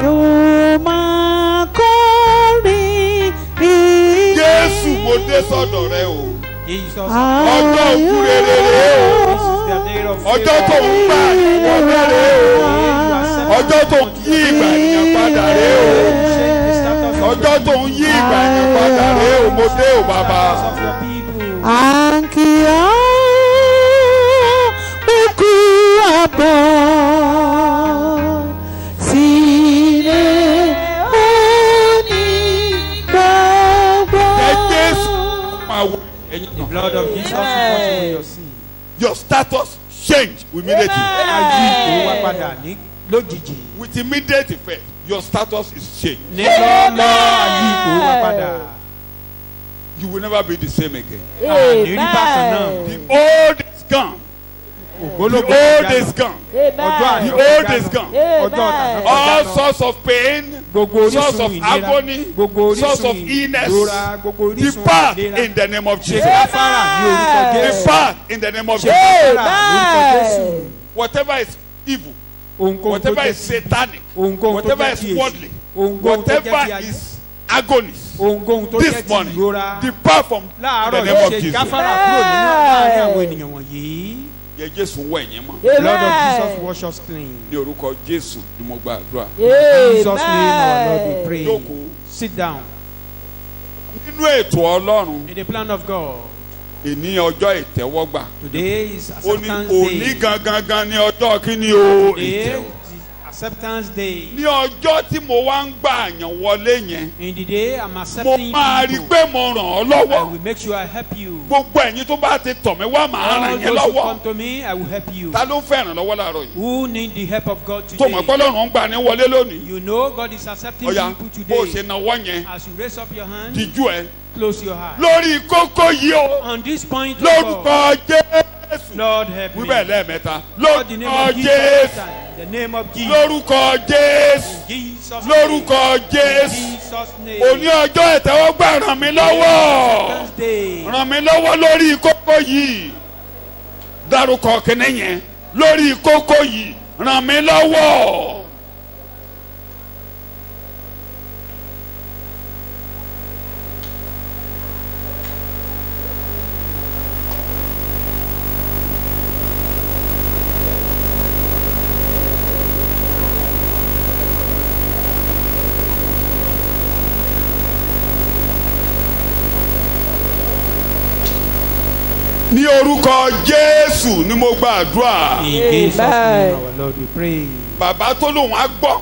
yóò máa kọrin ìyìn. Jésù, mo dé sọ́dọ̀ rẹ o. Jesus. Ọjọ́ òkú rere rẹ o. Ọjọ́ tó ń gbà ìwọ rere o. Ọjọ́ tó ń yí ìgbà ènìyàn padà rẹ o. Ọjọ́ tó ń yí ìgbà ènìyàn padà rẹ o. Mo dé o bàbá. Àǹkìá òkú àbọ̀ sílé onígbàgbọ́. The blood of Jesus will wash away your sin. Your status change immediately. With immediate effect, your status is changed. You will never be the same again. The old is gone. The old is gone. The old is gone. All sorts of pain, source of agony, source of illness, depart in the name of Jesus. Depart in the name of Jesus. Whatever is evil, whatever is satanic, whatever is worldly, whatever is agonies, this morning, depart from the name of Jesus. The blood of Jesus wash us clean. Ní orúkọ Jésù ni mo gbàdúrà. In Jesus' name our Lord we pray. Sit down. Nínú ètò Ọlọ́run. In the plan of God. Èní ọjọ́ ìtẹ́wọ́gbà. Today is acceptance day. Òní gangan ni ọjọ́ kíni o. Acceptance day. Ní ọjọ́ tí mo wá ń gbà yàn wọlé yẹn. In the day I'm accepting you. Mo máa rí pé mo ràn ọ́ lọ́wọ́. I will make sure I help you. Gbogbo ẹ̀yin tó bá ti tọ̀ mí wá màá ràn yín lọ́wọ́. All those who come to me, I will help you. Ta ló fẹ́ ràn lọ́wọ́ láàárọ̀ yìí? Who need the help of God today? Tó mọ̀ pé Ọlọ́run ń gbà ní wọlé lónìí. You know God is accepting people today. Bó ṣe nawọ́ yẹn. As you raise up your hand. Díjú ẹ. Close your heart. Lórí kókó yìí o. On this point. Lórúkọ Jésù. Lord help me. Wíbẹ̀ lẹ́ẹ̀mẹ́ta. Lórúkọ Jésù. The name of Jesus. Lórúkọ Jésù. Jesus. Lórúkọ Jésù. Jesus name. Òní ọjọ́ ìtẹ́wọ́gbà ràn mí lọ́wọ́. Ràn mí lọ́wọ́ lórí kókó yìí. Dárúkọ kíní yẹn. Lórí kókó yìí. Ràn mí lọ́wọ́. Ní orúkọ Jésù ni mo gbàdúrà. In Jesus' name, our Lord, we pray. Bàbá tó lóun á gbọ́.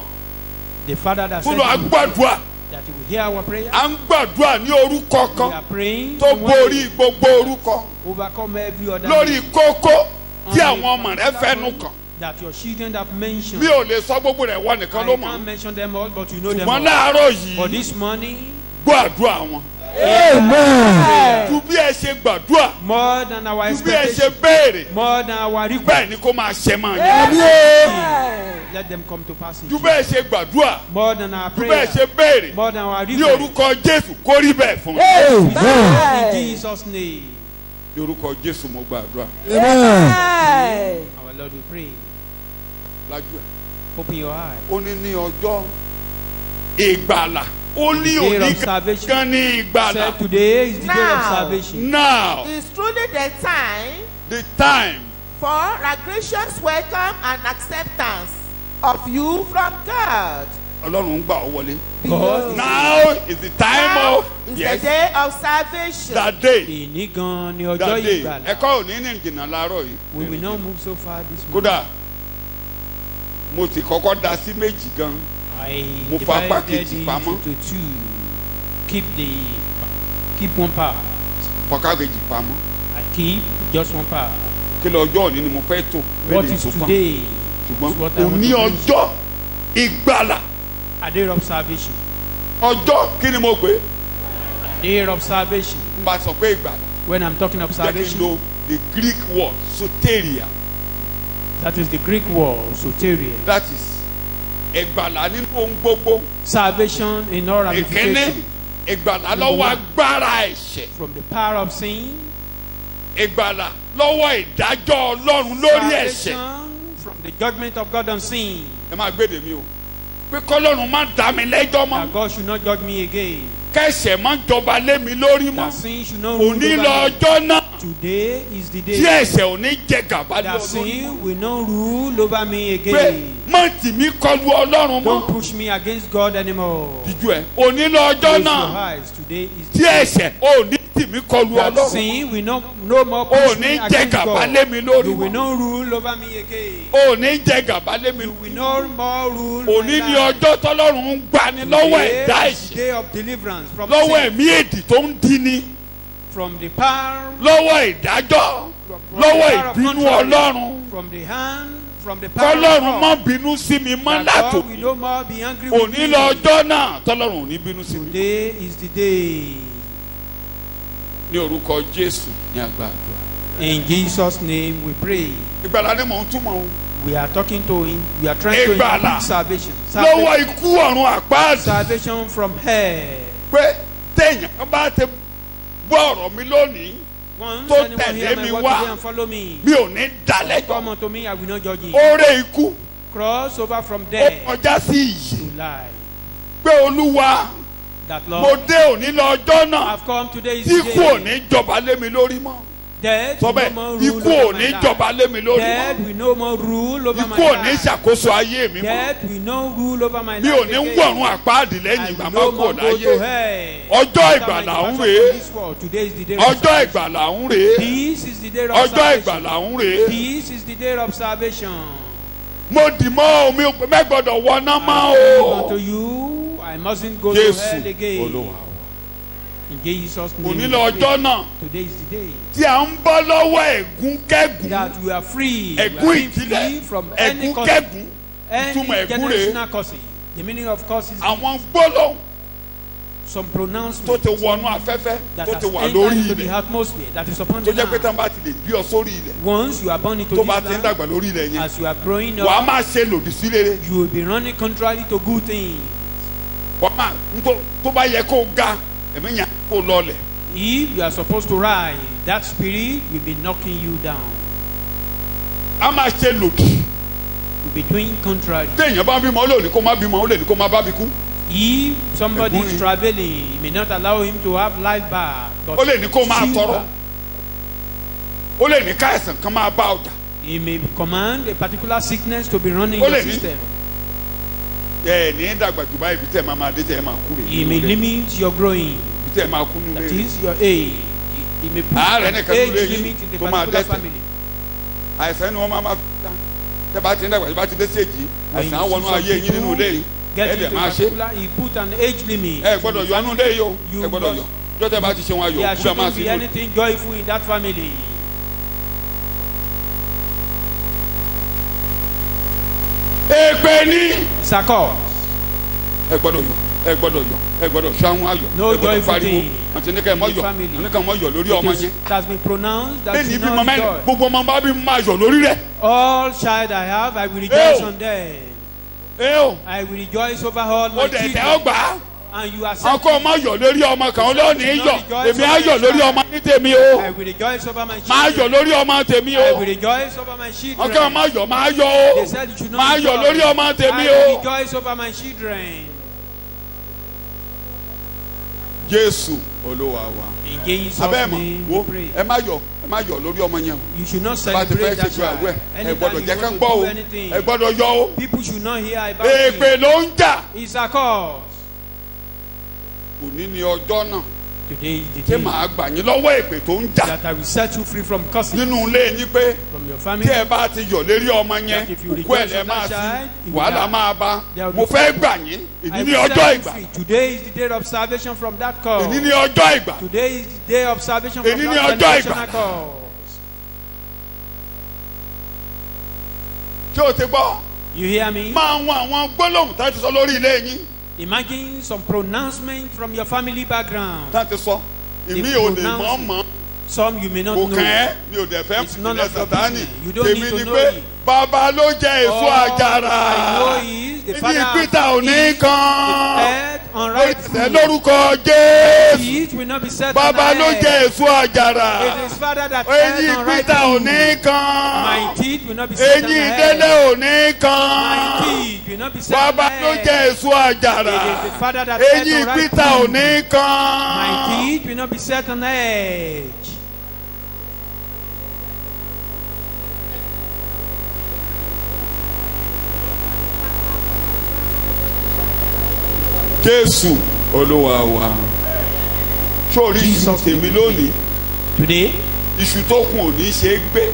The Father that said that He will hear our prayer. À ń gbàdúrà ní orúkọ kan. We are praying. Tó borí gbogbo orúkọ. Overcome every other. Lórí kókó tí àwọn ọmọ rẹ fẹnu kàn. That your children have mentioned. Mi ò lè sọ gbogbo rẹ̀ wọ́n nìkan ló mọ̀. I can't mention them all, but you know them all. Ṣùgbọ́n láàárọ̀ yìí. For this morning. Gbọ́ àdúrà wọn. Amen. Ju bí ẹ ṣe gbàdúrà. More than our expectation. Ju bí ẹ ṣe béèrè. More than our request. Bẹ́ẹ̀ ni kó máa ṣe máa yẹn. Let them come to pass. Ju bí ẹ ṣe gbàdúrà. More than our prayer. Ju bí ẹ ṣe béèrè. More than our request. Ní orúkọ Jésù kó rí bẹ́ẹ̀ fún mi. In Jesus' name. Ní orúkọ Jésù mo gbàdúrà. Amen. Our Lord we pray. Lájú ẹ̀. Open your eyes. Ó ní ọjọ́ ìgbàlà. Only salvation. Said today is the day of salvation. Now is truly the time for a gracious welcome and acceptance of you from God. Ọlọ́run gbà ọ́ wọlé. Because Now is the time now of is the day of salvation. That day. Èní gan ni That ọjọ́ day. ìgbàlà. Ẹ̀kọ́ ò ní ní ìjìnà láàárọ̀ yìí. We will not move so far this morning. Kódà mo ti kọ́kọ́ da sí méjì gan. I Mo fa apá divided kejì it pamọ́. into two. Keep one part. Fọ́ká kejì pamọ́. I keep just one part. Kí lọ ọjọ́ òní ni mo fẹ́ tó. What is today? Ṣùgbọ́n What I want òní to mention. ọjọ́ ìgbàlà. A day of salvation. Ọjọ́ kí ni mo pè? A day of salvation. N bá sọ pé ìgbàlà. When I'm talking of Jẹ́ kí n salvation, lo the Greek word soteria. that is the Greek word soteria. That is ìgbàlà nínú ohun gbogbo. Salvation in all Ìkíní ramifications. ìgbàlà lọ́wọ́ agbára ẹ̀ṣẹ̀. From the power of sin. Ìgbàlà lọ́wọ́ ìdájọ́ Ọlọ́run lórí ẹ̀ṣẹ̀. Salvation from the judgment of God on sin. Ẹ máa gbèdè mi o. Pé kọ́lọ́run má dá mi lẹ́jọ́ mọ́. That God should not judge me again. Kẹ̀ṣẹ̀ má jọba lé mi lórí mọ́. That sin should not rule Òní over lọ me. ọjọ́ náà. Today is the Tí day ẹ̀ṣẹ̀ ò ní jẹ gàba lé that Ọlọ́run mọ́. sin will not rule over me Pé again. má tì mí kọlu Ọlọ́run Don't mọ́. push me against God anymore. Díjú ẹ̀. Òní lọ ọjọ́ Close your náà. eyes. Today is Tí the day ẹ̀ṣẹ̀ ò ní tì mí kọlu that Ọlọ́run. sin will no more Ò push ní me jẹ against gàba God. lé mi lórí You will mọ́. not rule over me again. Ò ní jẹ gàba lé mi You lórí. will no more rule my Òní ni life. ọjọ́ tọ́lọ́run ń gbani lọ́wọ́ Today ẹ̀dá is the ẹ̀ṣẹ̀. day of deliverance from Lọ́wọ́ sin, ẹ̀mí èdì tó ń dini. from the power, Lọ́wọ́ ìdájọ́. from Lọ́wọ́ the power of ìbínú contrary, Ọlọ́run. from the hand, from the power Kọ́lọ́run of má God. bínú sí mi mọ́ That látò. God will no more be angry with Òní me. lọ ọjọ́ náà tọ́lọ́run ò ní bínú sí mi. Today is the day. Ní orúkọ Jésù ní àgbàdo. In Jesus' name we pray. Ìgbàlà ni mò ń túmọ̀ o. We are talking to him. We are trying to Ìgbàlà. interpret salvation. Lọ́wọ́ ikú ọ̀run àpáàdì. Salvation from hell. Pé téèyàn kan bá ti gbọ́ ọ̀rọ̀ mi lónìí. Once Tó anyone tẹ̀lé hear my mi word wá. today and follow me, Mi ò ní dalẹ́jọ́. come unto me, I will not judge you. Oore ikú. Cross over from Ó there kọjá sí ìyè. to life. Pé Olúwa That mo Lord, dé òní lọ ọjọ́ náà. I've come today is Tí the ikú ò day. ní jọba lé mi lórí mọ́. Death Sọ will no bẹ́ẹ̀ more rule ikú ò over my ní life. jọba lé mi lórí Death mọ́. will no more rule over my Ikú ò ní life. ṣàkóso ayé mi mọ́. Death will no rule over my Mi life. ò ní again. wọ̀run àpáàdì I lẹ́yìn will ìgbà má no kú more go ọ̀dáyé. to hell. Ọjọ́ After ìgbàlà my ń departure rèé. from this world, today is the day of Ọjọ́ salvation. ìgbàlà ń rèé. This is the day of Ọjọ́ salvation. ìgbàlà ń rèé. This is the day of salvation. Mo dì mọ́ omi òpè mẹ́gbọ́dọ̀ wọná mọ́ I o. to you, I mustn't go to Jésù hell again. Olúwa wa. In Jesus' name, Òní we lọ pray. ọjọ́ náà Today is the day tí à ń bọ́ lọ́wọ́ ègún kẹ́gùn. that we are free. We Ègún are being ìdílé. free from any Ègún curse, kẹ́gùn. any Ìtumọ̀ ègún rèé. generational curses. The meaning of curse is Àwọn gbólóhùn some tó pronouncement ti wọnú afẹ́fẹ́ that tó has ti wà entered lórí into the ilẹ̀. atmosphere that is upon Tó the jẹ́ pé tán land. bá ti lè bí ọ sórí ilẹ̀. Once you are born into Tó this bá ti ń land, dàgbà lórí ilẹ̀ yẹn. as you are growing Wàá up, máa ṣe lòdì sí rere. you will be running contrary to good things. Wàá máa tó bá yẹ kó ga ẹ̀mí yẹn kó lọlẹ̀. If you are supposed to rise, that spirit will be knocking you down. A máa ṣe lòdì. Will be doing contrary. Téèyàn bá bímọ ó lè ní kó má bímọ ó lè ní kó má bá bí kú. If somebody Ègún ni. is traveling, you may not allow him to have life back. But Ó lè ní kó máa silver, tọrọ. Ó lè ní káìsàn kan máa bá ọjà. he may command a particular sickness to be running Ó your lè ní. system. Ẹ ní dàgbà jù báyìí ibi tẹ́ ẹ máa dé tẹ́ ẹ máa kú rè. He may limit your growing. Ibi tẹ́ ẹ máa kú nínú That rè. is your age. He may put Àárẹ̀ an nìkan ló lè age yí limit in the tó máa particular dẹ́ṣẹ̀. family. Àìsàn ni wọ́n máa fi dá. Tẹ́ bá ti ń dàgbà tẹ́ bá ti dé séèjì. When Àìsàn á you wọnú see some ayé yín nínú ilé yìí. Get Ẹ into lè a máa ṣe. particular, he put an age limit. Ẹ gbọ́dọ̀ yọ ọ́nú ilé yìí o. You Ẹ gbọ́dọ̀ must- yọ. Jọ́ tẹ́ bá ti ṣe wọn ayọ̀ There kúrò máa shouldn't sí be lórí. anything joyful in that family. Èpè ní. Sakọ. Ẹ gbọ́dọ̀ yọ. Ẹ gbọ́dọ̀ yọ. Ẹ gbọ́dọ̀ ṣọ́ àwọn ayọ̀. No Ẹ gbọ́dọ̀ joyful pariwo. thing Àti ní ká ẹ mọ́ in the yọ. family. Àní ká mọ́ yọ lórí ọmọ yẹn. It has been pronounced that Bẹ́ẹ̀ni you ibi not mọ̀mọ́ joy. gbogbo ọmọ bá bí máa yọ lórí rẹ̀. All child I have, I will rejoice Ew. on them. Ẹ o. I will rejoice over all Ó my dẹ̀ tẹ́ ọ children. gbà á. And you accept Ọkọ ọmọ yọ lórí ọmọ kan lónìí yọ. Èmi á yọ lórí ọmọ ní tèmi o. I will rejoice over my Máa yọ children. lórí ọmọ tèmi I o. will rejoice over my children. Ọkọ ọmọ yọ máa yọ o. They said you should not Máa yọ rejoice. lórí ọmọ tèmi I will o. rejoice over my children. Jésù Olúwa wa. In Jesus' Abẹ́ ẹ̀ name mọ̀ wo we pray. ẹ má yọ ẹ You should not celebrate that child. Anytime you want to do anything, people should not hear about it. It's a cause. Today is the day that I will set you free from cursing. From your family. That if you rejoice on that child, there will be free. Today is the day of salvation from that cause. Today is the day of salvation from that generational cause. You hear me? Imagine some pronouncement from your family background. Some you may not know. It's none of your business. You don't need to know it. All I know is the father eat unripe fruit. It will not be set on the head. It is father that ate unripe fruit. My teeth will not be set on the head. My teeth will not be set on the head. It is the father that ate unripe fruit. My teeth will not be set on the edge. Jésù Olúwa wa. Sórí iṣu tèmi lónìí. Today. Iṣu tó kún ò ní ṣe é gbé.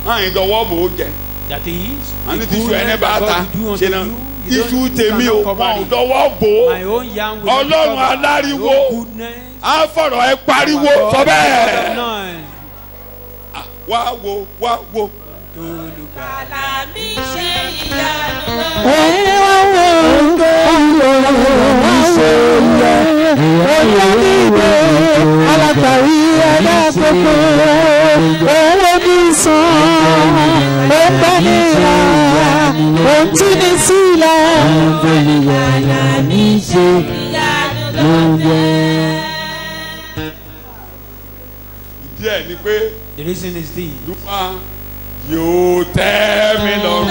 Àyìn dọwọ́ bò ó jẹ. That is. Àní tí iṣu ẹni bá ta ṣe náà. Iṣu tèmi ò wọ́n dọwọ́ bò ó. Ọlọ́run aláriwo. Á fọ̀rọ̀ ẹ pariwo sọ bẹ́ẹ̀. Wá wo. Olùgbàlà mi ṣe ìyanu. Alágbàwí alákòókò owó ní sàn ó gbà níra ohun tí ní sílẹ̀. Olùgbàlà mi ṣe ìyanu lóde. Díẹ̀ ni pé. The reason is this. Yóò tẹ́ mi lọ́rùn.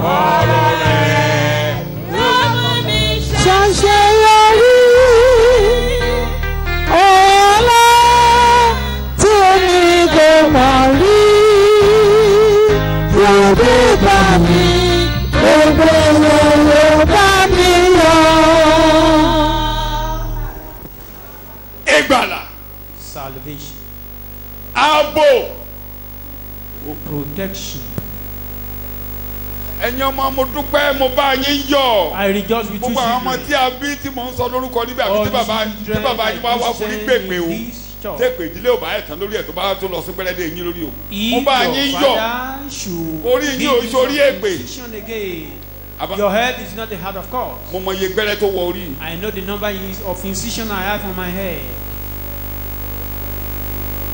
Ọ̀rọ̀ rẹ̀ ló mú mi ṣàṣeyọrí. Ọlá tí omi kò mọ̀ rí. Yóò bá mi, gbogbo yóò bá mi lọ. Ìgbàlà. Salvation. Ààbò. Protection. Ẹ̀yin ọmọ mo dúpẹ́ mo bá yín yọ̀. I rejoice with you. Gbogbo àwọn ọmọ tí a bí tí mò ń sọ lórúkọ níbẹ̀ àbí tí bàbá yín wá fún ní gbèpè o. Tẹ́pẹ̀ ìdílé ò bá ẹ̀tàn lórí ẹ̀ tó bá tó lọ sí pẹ́lẹ́dẹ́ yín lórí o. Mo bá yín yọ̀. Orí yín ò sórí èpè. Your head is not the head of course. Mo mọ iye gbẹ́rẹ́ tó wọ orí. I know the number of incision I have on my head.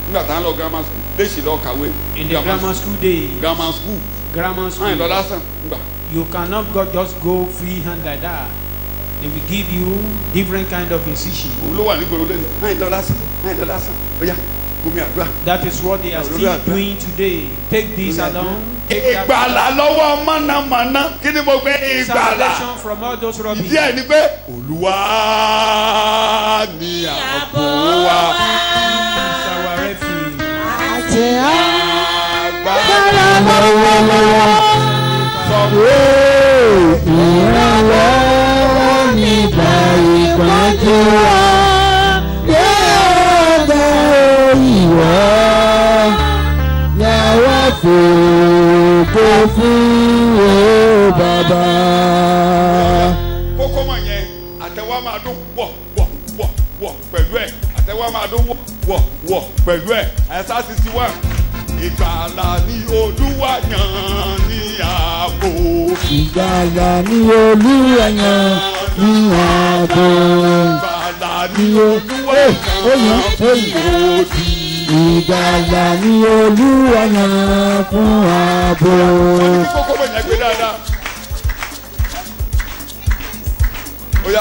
Nígbà tá a lọ grammar school léṣì lọ kàwé. In the grammar school days. Grammar school. Àyìn lọ lásán nígbà. You cannot just go free hand like that. They will give you different kind of incision. Ló wà ní gbòòrò lẹ́nu. Àyìn lọ lásán. Ó yá gómìn àdúrà. That is what they are still doing today. Take this along. Ìgbàlà lọ́wọ́ mọ̀nàmọ́ná. Kí ni mo gbé ìgbàlà? Salvation from all those rubbish. Ìdí ẹ̀ ni pé Olúwa ni ààbò wa. Àti agbára lọ́wọ́lọ́wọ́ sọ pé ìrànlọ́wọ́ nígbà ìpọ́njú wa yé ọ̀gá ìwọ yàwá fòkó fún o bàbá. Kókó mọ̀ yẹn àtẹ̀wá máa dún wọ̀ pẹ̀lú ẹ̀ àtẹ̀wá máa dún wọ̀ pẹ̀lú ẹ̀ ẹ̀sà 61. Ìgbàlà ni Olúwa yàn ní ààbò. Ìgbàlà ni Olúwa yàn ní ààbò. Ìgbàlà ni Olúwa yàn fún òdì. Ìgbàlà ni Olúwa yàn fún ààbò. Kókó mọ̀ yẹn gbé dáadáa. Ó yá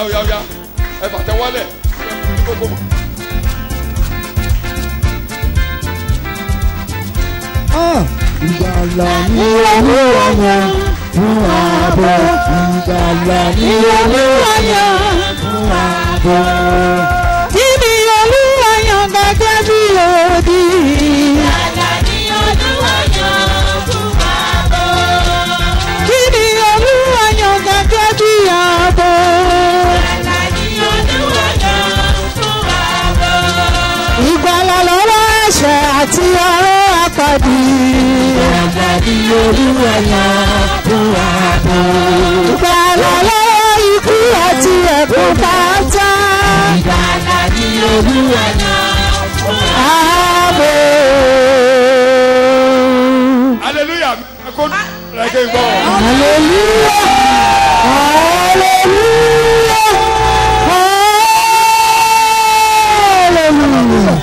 ẹ fàtẹ́wọ́lẹ̀ kókó mọ̀. Ìgbàlà ni Olúwa yàn fún ààbò. Ìgbàlà ni Olúwa yàn fún ààbò. Kí ni Olúwa yàn gẹ́gẹ́? àti ọ̀rọ̀ àpàdé. Àpàdé Olúwa yàn fún ààbò. Ìgbàlà lọ́wọ́ ikú àti ẹ̀kún pátá. Ìgbàlà ní Olúwa yàn fún ààbò. Hallelujah. Hallelujah. Hallelujah. Hallelujah.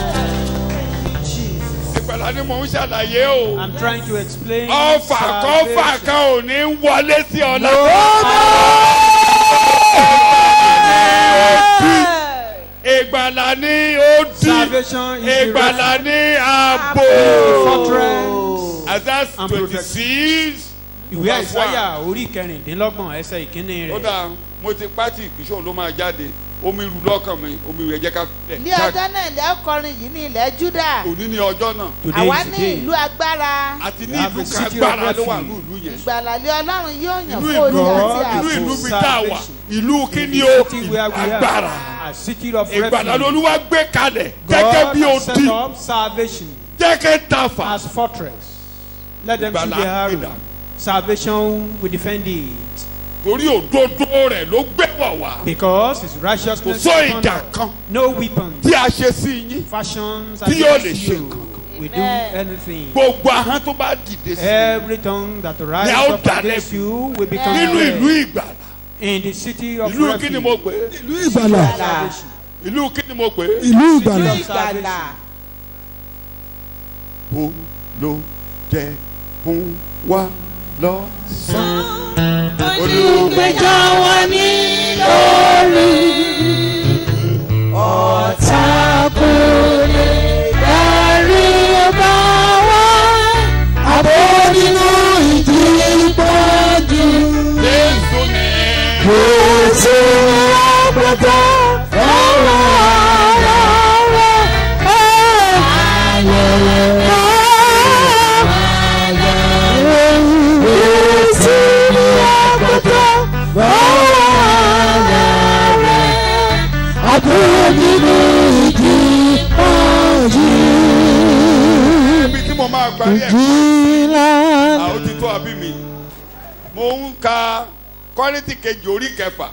Ìgbàlà ni mò ń ṣàlàyé o. I'm trying to explain. Ọfà kọ́fà kan ò ní wọlé sí ọ̀la. Ìgbàlà ni odi. Ìgbàlà ni ààbò. Isaiah 26. Ìwé Àìsáyà orí kẹrìndínlọ́gbọ̀n ẹsẹ̀ ìkíní rẹ̀. Ó dáa, mo ti pátì ìkíṣọ́ ló máa jáde. Omi ru lọ́kàn mi, omi rẹ̀ jẹ́ ká fẹ́. Ní ọjọ́ náà ilẹ̀ ọkọrin yìí ní ilẹ̀ Júdà. Òní ni ọjọ́ náà. Àwa ní ìlú agbára. Àti ní ìlú kan agbára ló wà ní ìlú yẹn. Ìgbàlà lé Ọlọ́run yóò yàn Ìlú fún orí àti ààbò. ìlú ìlú bí tá a wà. Ìlú kíni o? Agbára. Ìgbàlà lolúwa gbé kalẹ̀ gẹ́gẹ́ bí odi. Gẹ́gẹ́ tàfà. As fortress. Let them see the arrow. Salvation will defend it. Torí òdodo rẹ̀ ló gbé wọ̀ wá. Because his righteousness kò sọ ìjà kan. No weapon. Tí a ṣe sí yín. Fashions tí yóò lè ṣe nǹkan. We do anything. Gbogbo ahọ́n tó bá dìde sí. Every tongue that rises up against you will become nínú ìlú ìgbàlà. In the city of refuge. Ìlú kí ni mo pè é? Ìlú ìgbàlà. Ìlú kí ni mo pè é? Ìlú ìgbàlà. Bó ló jẹ fún wa lọ́sàn-án. Olùgbèjà wa ní lórí. Ọ̀tá kò lè darí ọba wa. Àbò nínú ìdí ìpọ́jù. Jésù ni. Jésù ni àpótí ọ̀rọ̀ rẹ̀. Ayẹyẹ. Ibi tí mo máa parí ẹ̀. Àwọn ti tó àbí mi. Mo ń ka Kọ́ríńtì kejì orí kẹfà.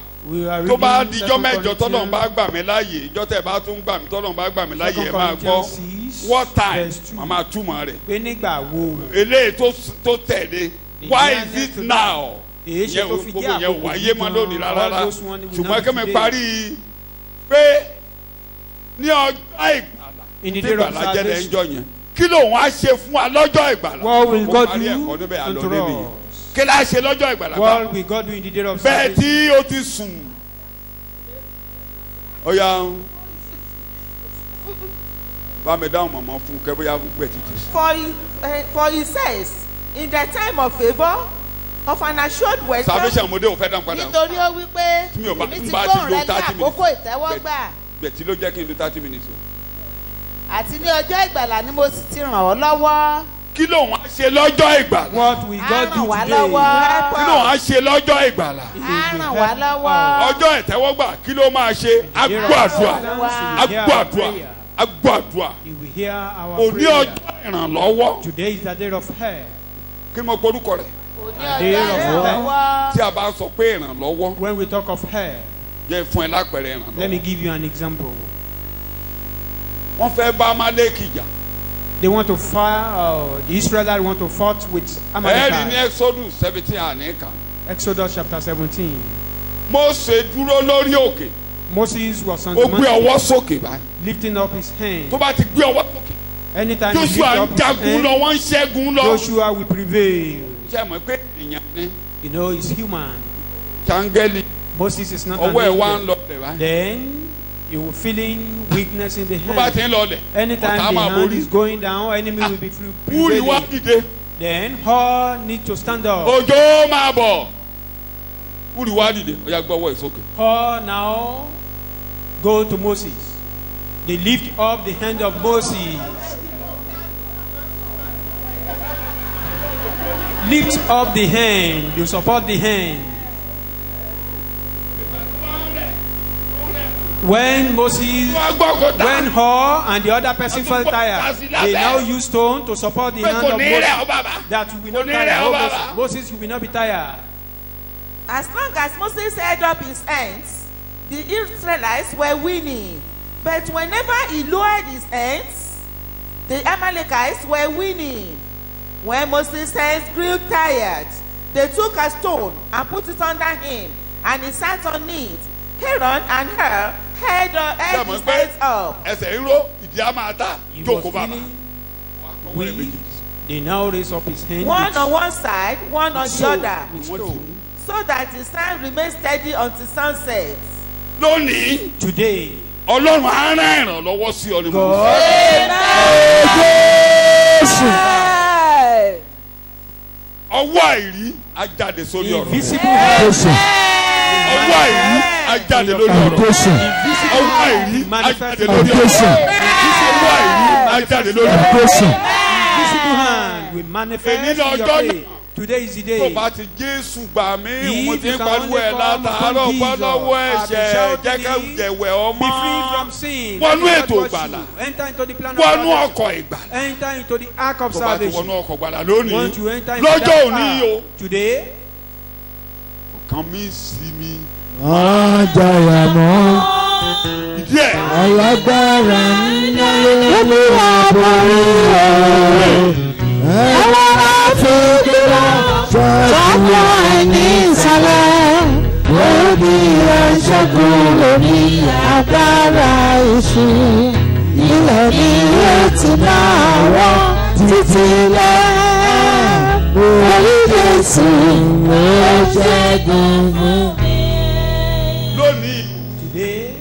Tó bá dijọ́ mẹ́jọ tọ́lọ̀ ń bá gbà mí láàyè, ìjọ́ tẹ̀ bá tún gbà mí tọ́lọ̀ ń bá gbà mí láàyè ẹ̀ máa gbọ́. What time? Màmá túmọ̀ rẹ̀. Pé nígbà wo? Eléyìí tó tẹ̀lé. Why is it now? Ìyẹn gbogbo yẹn wáyé mọ́ lónìí rárá. Ṣùgbọ́n kí mi parí pé ní ọjọ́ ìgbàlà tí ìgbàlà jẹ́ lẹ́jọ́ yẹn. Kí ló wọ́n á ṣe fún wa lọ́jọ́ ìgbàlà? What will God do unto us? Kí ló á ṣe lọ́jọ́ ìgbàlà? What will God do in the day of bẹ́ẹ̀ tí o ti sùn. Ọ̀ya bá mi dáhùn mọ̀mọ́ fún kẹ́ bóyá gbẹ̀ títí. For he says, in the time of favour of an assured welcome. Salvation mo dé o fẹ́ dáhùn padà. Nítorí ó wí pé èmi ti gbóhùn rẹ ní àkókò ìtẹ́wọ́gbà. Bẹ̀tí ló jẹ́ kí n lo 30 minutes o. Àti ní ọjọ́ ìgbàlà ni mo sì ti ràn ọ́ lọ́wọ́. Kí ló wọ́n á ṣe lọ́jọ́ ìgbàlà? What will God do today? Kí ló wọ́n á ṣe lọ́jọ́ ìgbàlà? Á ràn wá lọ́wọ́. Ọjọ́ ìtẹ́wọ́gbà kí ló máa ṣe? Agbó-àdúà. Agbó-àdúà. Agbó-àdúà. Òní ọjọ́ ìrànlọ́wọ́. Today is the day of help. Kí ni mo porúkọ rẹ̀? Day of help. Tí a bá sọ pé ìrànlọ́wọ́. When we talk of help. Jẹ́ fún ẹ lápẹẹrẹ ìrànlọ́wọ́. Let me give you an example. Wọ́n fẹ́ bá Amaleki jà. They want to fight. The Israelites want to fight with Amalek. Ẹ̀rí ní Exodus 17 àníkà. Exodus chapter 17. Mósè dúró lórí òkè. Moses was on the mountain. Ó gbé ọwọ́ sókè báyìí. Lifting up his hand. Tó bá ti gbé ọwọ́ sókè. Anytime he lift up his hand, wọ́n ń ṣẹ́gun lọ. Joshua will prevail. Ṣé mọ̀ pé èèyàn ni? You know, he's human. Ṣáńgẹ́lì. Moses is not an angel. Then you feeling weakness in the hand. Anytime the hand is going down, enemy will be prevailing. Then all need to stand up. Òjò máa bọ̀. Wúri wá dìde, ó yá gbọ́wọ́ ìsókè. All now go to Moses. They lift up the hand of Moses. Lift up the hand. You support the hand. When Moses, when Hor and the other person felt tired, they now used stone to support the hand of Moses, that you will not tire. Moses, you will not be tired. As long as Moses held up his hands, the Israelites were winning. But whenever he lowered his hands, the Amalekites were winning. When Moses' hands grew tired, they took a stone and put it under him, and he sat on it. Aaron and Hur held his hands up. He was feeling weak. They now raised up his hands. One on one side, one on the other, so that his hand remained steady until sunset. Today, Ọlọ́run á rán ìrànlọ́wọ́ sí ọ ní mo sọ. Ọwọ́ àìrí á jáde sórí ọ̀rọ̀. Ọwọ́ àìrí á jáde lórí ọ̀rọ̀. Ọwọ́ àìrí á jáde lórí ọ̀rọ̀. Ọwọ́ àìrí á jáde lórí ọ̀rọ̀. Invisible hand will manifest in your faith. Today is the day. Tó bá ti Jésù gbà mí, mo ti ń pariwo ẹ̀ látàárọ̀ bọ́ lọ́wọ́ ẹ̀ṣẹ̀ jẹ́kẹ́ jẹ̀wẹ̀ ọmọ. Be free from sin. Wọnú ètò ìgbàlà. Enter into the plan of Wọnú salvation. ọkọ̀ ìgbàlà. Enter into the ark of Tó bá ti salvation. wọnú ọkọ̀ ìgbàlà lónìí. Want to enter into Lọ́jọ́ that òní ark. o. Today. Ọkàn mi sí mi. Àjàyà mọ́. Ìdí ẹ̀. Alágbára ńlá lórí àbúrò rẹ̀. Ẹ̀wọ̀n àfẹ́dúrà ṣọ́kọ̀ ẹni ìsàlẹ̀. Lórí ẹ̀ṣẹ́gun lórí agbára ìṣe. Ilẹ̀ ní ètí náà wọ́ títí lẹ́. Orí Jésù ló ṣẹ́gun fún mi. Lónìí. Today.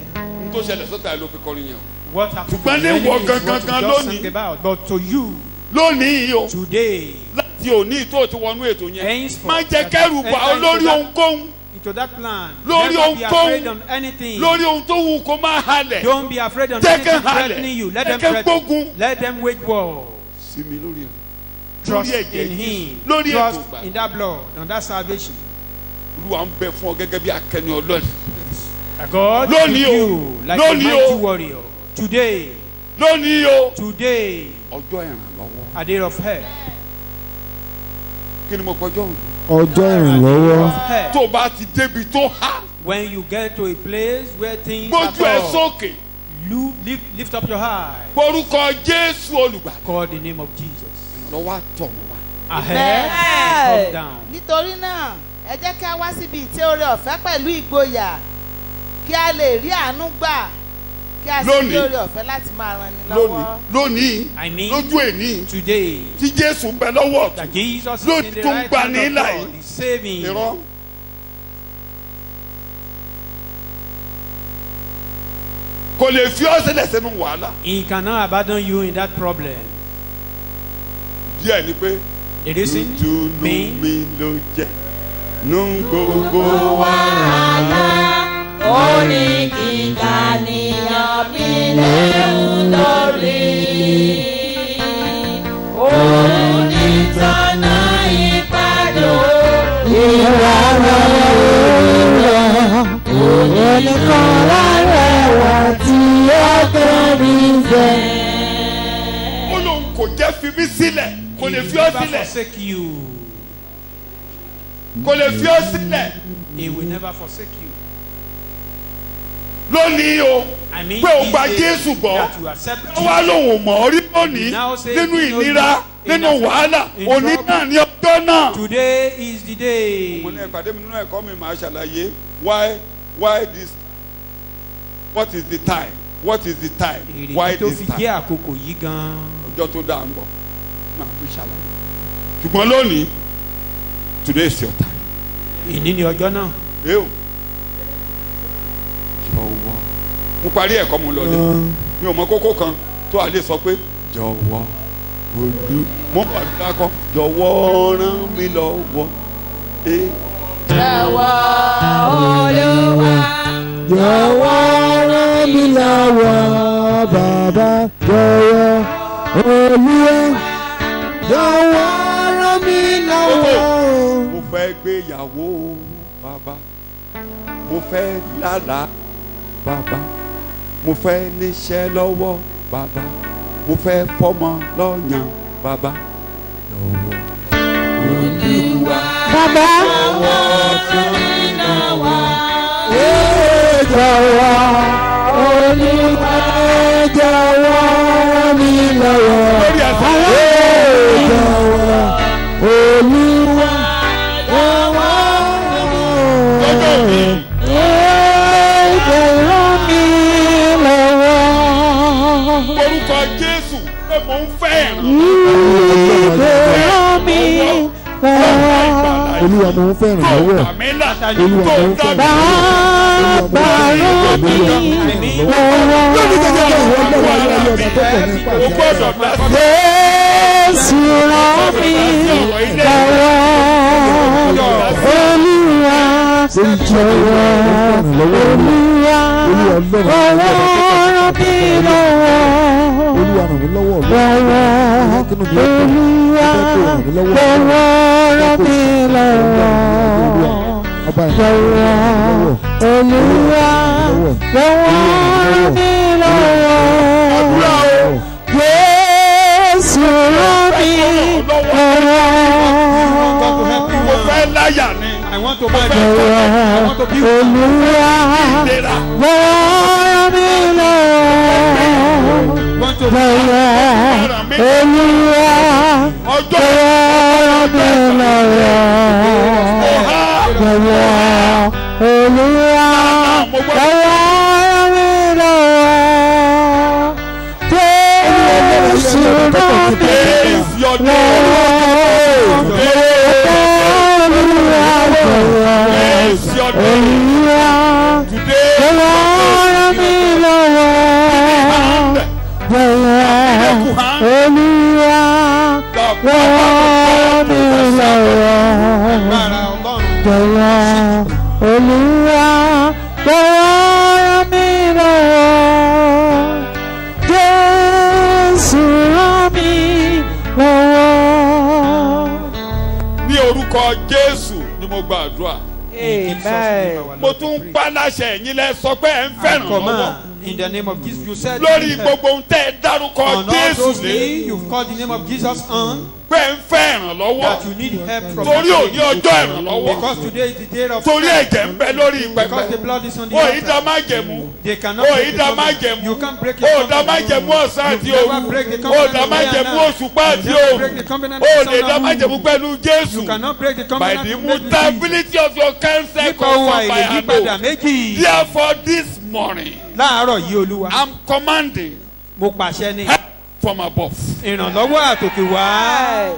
Tó ṣẹlẹ̀ sọ́tà ló fi kọrin yẹn o. What happened? Ṣùgbọ́n ní wọ gangan lónìí. But to you. Lónìí o. Today. Láti òní tó ti wọnú ètò yẹn. Henceforth. Má jẹ́ kẹ́rù bà ọ́ lórí ohunkóhun. Into that plan. Lórí Never be afraid ohunkóhun. of anything. Lórí ohun tó wù kó máa halẹ̀. Don't be afraid of Jẹ́ anything kẹ́ halẹ̀. threatening you. Let them Jẹ́ kẹ́ threaten. gbógun. Let them wage war. Sí mi lórí ẹ̀. Trust Lórí ẹ̀jẹ̀ in Him. lórí ètò Trust ìgbà. in that blood, on that salvation. Olúwa ń bẹ fún ọ gẹ́gẹ́ bí akẹni Ọlọ́run. God is with Lónìí o. you like a Lónìí mighty o. warrior. Today. Lónìí o. Today. Ọjọ́ ìrànlọ́wọ́. A day of help. Kí ni mo pọjọ́ òní? Ọjọ́ ìrànlọ́wọ́. Of help. Tó bá ti débi tó há. When you get to a place where things are Gbójú ẹ tough, sókè. lift up your eye. Orúkọ Jésù olùgbàlà. Call the name of Jesus. Ìrànlọ́wọ́ àtọ̀run wá. Ahead, come down. Nítorí náà ẹ jẹ́ kí a wá síbi ìtẹ́ oore ọ̀fẹ́ pẹ̀lú ìgboyà kí a lè rí àánú gbà kí a sì rí oore ọ̀fẹ́ láti máa ran ni lọ́wọ́. Lónìí lójú èní Today. tí Jésù ń bẹ lọ́wọ́ That Jesus ló is in the tún right gbà hand ní of láì. God. He's saving. Irọ́. Kò lè fi ọ́ sílẹ̀ sínú wàhálà. He cannot abandon you in that problem. Díẹ̀ ni pé. The reason being. Mi ló jẹ́ nú gbogbo wàhálà ó ní ìdánìyàn mi lẹ́rù lórí. Òun ní tọ́nà ìpàdé ìwà lọ́wọ́. Òun ní kọ́lá rẹwà tí ó kẹ́rì fẹ́. Ó lóun kò jẹ́ fi mí sílẹ̀. Kò lè fi ọ́ He will never sílẹ̀. forsake you. Kò lè fi ọ́ sílẹ̀. He will never forsake you. Lónìí o. I mean, Pé o this gba day Jésù gbọ́. that you accept Ó wá lóun ò mọ̀ ọ́ rí lónìí. Now say Nínú you know ìnira, you in nínú wàhálà, in òní trouble. náà ní ọjọ́ náà. Today is the day. Mo ní ìpàdé mi nínú ẹ̀kọ́ mi máa ṣàlàyé why this, what is the time, what is the time, why Èrè tó this fi time. jẹ́ àkókò yìí gan-an. Ọjọ́ tó dáa ń bọ̀ máa fi ṣàlàyé. Ṣùgbọ́n lónìí, today is your time. Ìní ni ọjọ́ náà. Eo. Jọ̀wọ́. Mo parí ẹ̀kọ́ mo lọ dé. Mi ò mọ kókó kan tó a lè sọ pé jọ̀wọ́ olú. Mo bá mi dákọ́. Jọ̀wọ́ ràn mí lọ́wọ́. Jọ̀wọ́ Olúwa. Jọ̀wọ́ ràn mí lọ́wọ́ bàbá. Jọ̀wọ́ Olúwa. Jọ̀wọ́ ràn mí lọ́wọ́. Mo fẹ́ gbéyàwó bàbá. Mo fẹ́ lálàá bàbá. mo fẹ́ níṣẹ́ lọ́wọ́ bàbá mo fẹ́ fọ́mọ lọ́yàn bàbá lọ́wọ́ Olúwa bàbá lọ́wọ́ fún mi lọ́wọ́ jọ̀wọ́ Olúwa jọ̀wọ́ mi lọ́wọ́ jọ̀wọ́ Olúwa jọ̀wọ́ mi lọ́wọ́. Orúkọ Jésù pé mò ń fẹ́ Olúwa mo ń fẹ́ ìrànlọ́wọ́ ẹ̀. Olúwa mo ń fẹ́ Jésù ràn mí lọ́wọ́. Olúwa jọ̀wọ́ Olúwa ràn mí lọ́wọ́. Olúwa ràn mí lọ́wọ́. Olúwa ràn mí lọ́wọ́. Jésù ràn mí lọ́wọ́. mo fẹ́ láyà ni. I want to buy this. I want to build. Olúwa ràn mí lọ́wọ́. Want to Olúwa ràn mí lọ́wọ́. Olúwa ràn mí lọ́wọ́. Jésù ràn mí Jésù ni mo gbàdúrà. Amen. Mo tún pa láṣẹ ẹ̀yin lẹ sọ pé ẹ ń fẹ́ràn lọ́wọ́. In the name of Jesus, you said. Lórí gbogbo ohun tẹ́ ẹ dárúkọ Jésù lé. You've called the name of Jesus on. Pé ẹ ń fẹ́ràn lọ́wọ́. That you need help from. Torí òní ọjọ́ ìrànlọ́wọ́. Because today is the day of. Torí ẹ̀jẹ̀ ń bẹ lórí pẹpẹ. Because the blood is on the altar. altar. Ó ìdá májẹ̀mú. They cannot Ó break the ìdá covenant. májẹ̀mú. You can't break the Ó covenant. ìdá májẹ̀mú ọ̀sán àti You never òru. break the Ó covenant ìdá of májẹ̀mú night. òṣùpá àti You never òru. break the covenant Ó of sun lè dá and májẹ̀mú moon. pẹ̀lú Jésù. You cannot break the By covenant the of Jesus. immutability of your counsel Nípa ohun confirmed by àìlèyípadà Ado. méjì. Therefore this morning Láàárọ̀ yìí Olúwa. I'm commanding Mo pàṣẹ ní. help from above. Ìrànlọ́wọ́ àtòkè wá.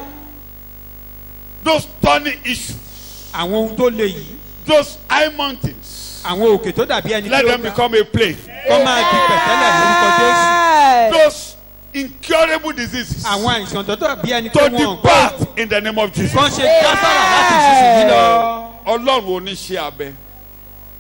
Those thorny issues, Àwọn ohun tó le yìí. those high mountains, Àwọn òkè tó dàbí ẹni let tí ó them ga. become a plain. Kọ́ máa di pẹ̀tẹ́lẹ̀ lórúkọ Jésù. Those incurable diseases Àwọn àìsàn tó dàbí ẹni to tó wọ̀n. depart in the name of Jesus. Kàn ṣe gáfárà láti ìsinsìnyí lọ. Ọlọ́run oníṣẹ́ abẹ.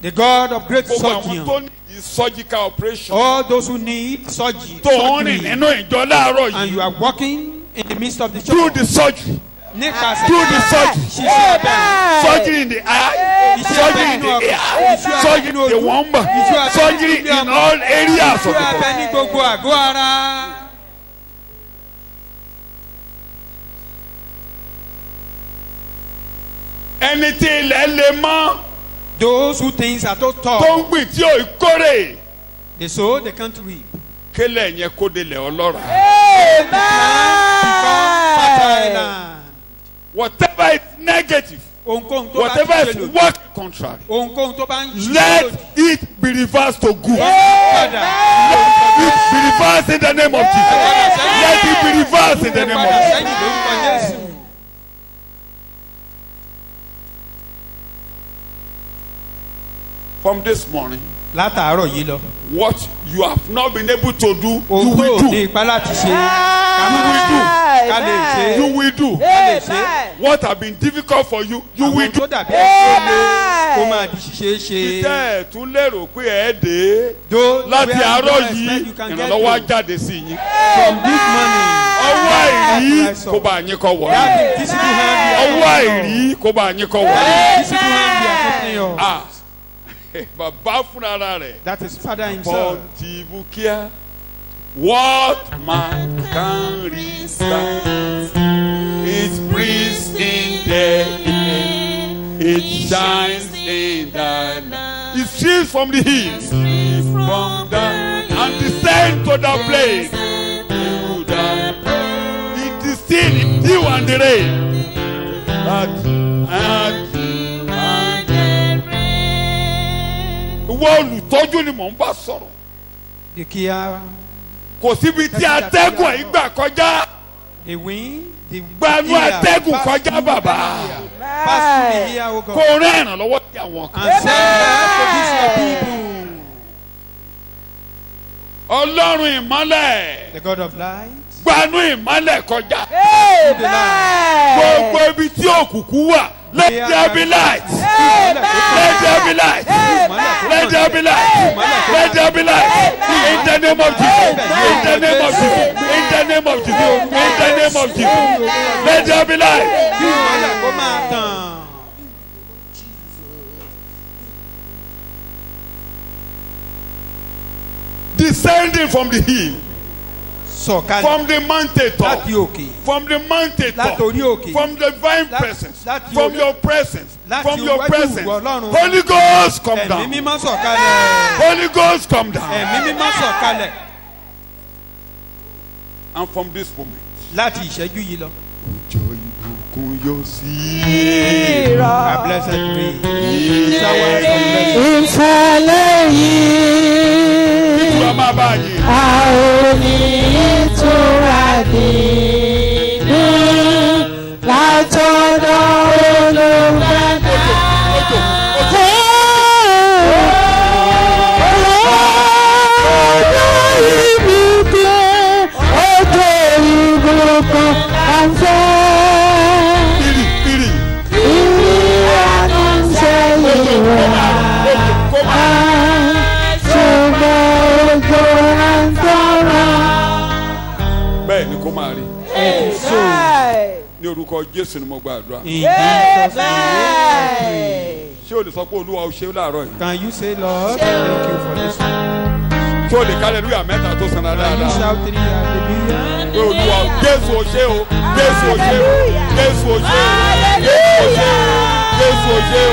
The God of great Gbogbo àwọn surgeon. tó ní surgical operation. All those who need surgery. Tó ń rìn nínú ìjọ láàárọ̀ And you yìí. are walking in the midst of the Do church. the surgery. Nípasẹ̀. Do the surgery. Ṣiṣẹ́ abẹ́. Surgery in the eye. Surgery in the ear. Surgery in the womb. Surgery in all areas of the Ṣiṣẹ́ abẹ́ body. ní gbogbo àgọ́ ara. Ẹni tí ilẹ̀ le mọ́. Those who things are so Tó tall. ń gbìn tí ò kórè. They sow, they can't reap. Kélé yẹn kó delẹ̀ ọlọ́ràá. Fertile land. Whatever is negative. Ohunkóhun tó bá Whatever ti is ṣe lòdì. work contrary. Ohunkóhun tó bá ń ṣe Let lòdì. it be reversed to good. Padà. It be reversed in the name of Jesus. Let it be reversed in the name of Padà Jesus. sẹ́yìn lórúkọ Jésù. From this morning, Látàárọ̀ yìí lọ. what you have not been able to do, you Ohun will tó ní do. ipá láti ṣe. Ká má do. ká lè ṣe. You will do. Amen. What have been difficult for you, you will Àwọn do. tó dàbí ẹ̀kọ́ lé kó máa di ṣíṣe ṣe. Tẹ́ ẹ̀ tún lérò pé ẹ̀ dé Though láti where you àárọ̀ don't yìí expect you can get ìrànlọ́wọ́ á to. jáde sí yín. From this morning. Ọwọ́ àìrí kó bá yín kọ́ wọ̀. That invisible hand be Ọwọ́ accompanying àìrí kó bá yín kọ́ wọ̀. That invisible hand be accompanying us. Ah, That is Father himself. What man can resist? It breathes in the air. It shines in the night. It streams from the hills, from the and descends to the place. It is still in dew and the rain. Olùtọ́jú ni mò ń bá sọ̀rọ̀. Kò síbi tí atẹ́gùn yìí gbà kọjá. Gbanú atẹ́gùn kọjá bàbá. Kò rẹ́ ìrànlọ́wọ́ sí àwọn kan. Ọlọ́run ìmọ́lẹ̀. The God of light. Gbanú ìmọ́lẹ̀ kọjá. Gbogbo ibi tí òkùnkùn wà. Let there be light. Let there be light. Let there be light. Let there be light. In the name of Jesus. In the name of Jesus. In the name of Jesus. In the name of Jesus. Let there be light. Descending from the hill. From the mountain top, from the mountain top, from the divine presence, from your presence, from your presence. Holy Ghost come down. Holy Ghost come down. And from this moment, a blessed rain. ní orúkọ Jésù ni mo gbàdúrà. Ṣé o lè sọ pé Olúwa o ṣe láàárọ̀ yìí? Can you say, Lord, thank you for this one? Ṣé o lè ká hallelujah mẹ́ta tó sanra dáadáa? Can you shout 3 hallelujah? Pé Olúwa Jésù o ṣe o, Jésù o ṣe o, Jésù o ṣe o, Jésù o ṣe o.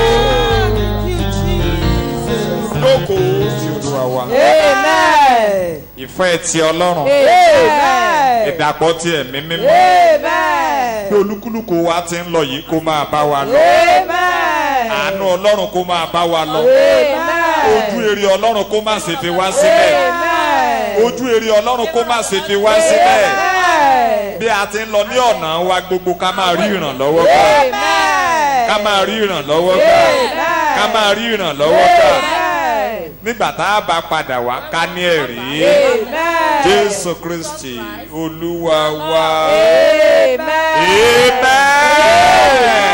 Lóko sí Olúwa wa. Amen. Ìfẹ́ ti Ọlọ́run. Amen. Ìdàpọ̀ ti ẹ̀mí mímọ́. Amen. Bí olúkúlùkù wa ti ń lọ yìí kó máa bá wa lọ. Amen. Àánú Ọlọ́run kó máa bá wa lọ. Amen. Ojú rere Ọlọ́run kó má ṣe fi wá sílẹ̀. Amen. Ojú rere Ọlọ́run kó má ṣe fi wá sílẹ̀. Amen. Bí a ti ń lọ ní ọ̀nà wa gbogbo ká máa rí ìrànlọ́wọ́ gbà. Amen. Ká máa rí ìrànlọ́wọ́ gbà. Ká máa rí ìrànlọ́wọ́ gbà. Nígbà tá a bá padà wá ká ní ẹ̀rí. Jésù Kristi Olúwa wa. Amen. Amen.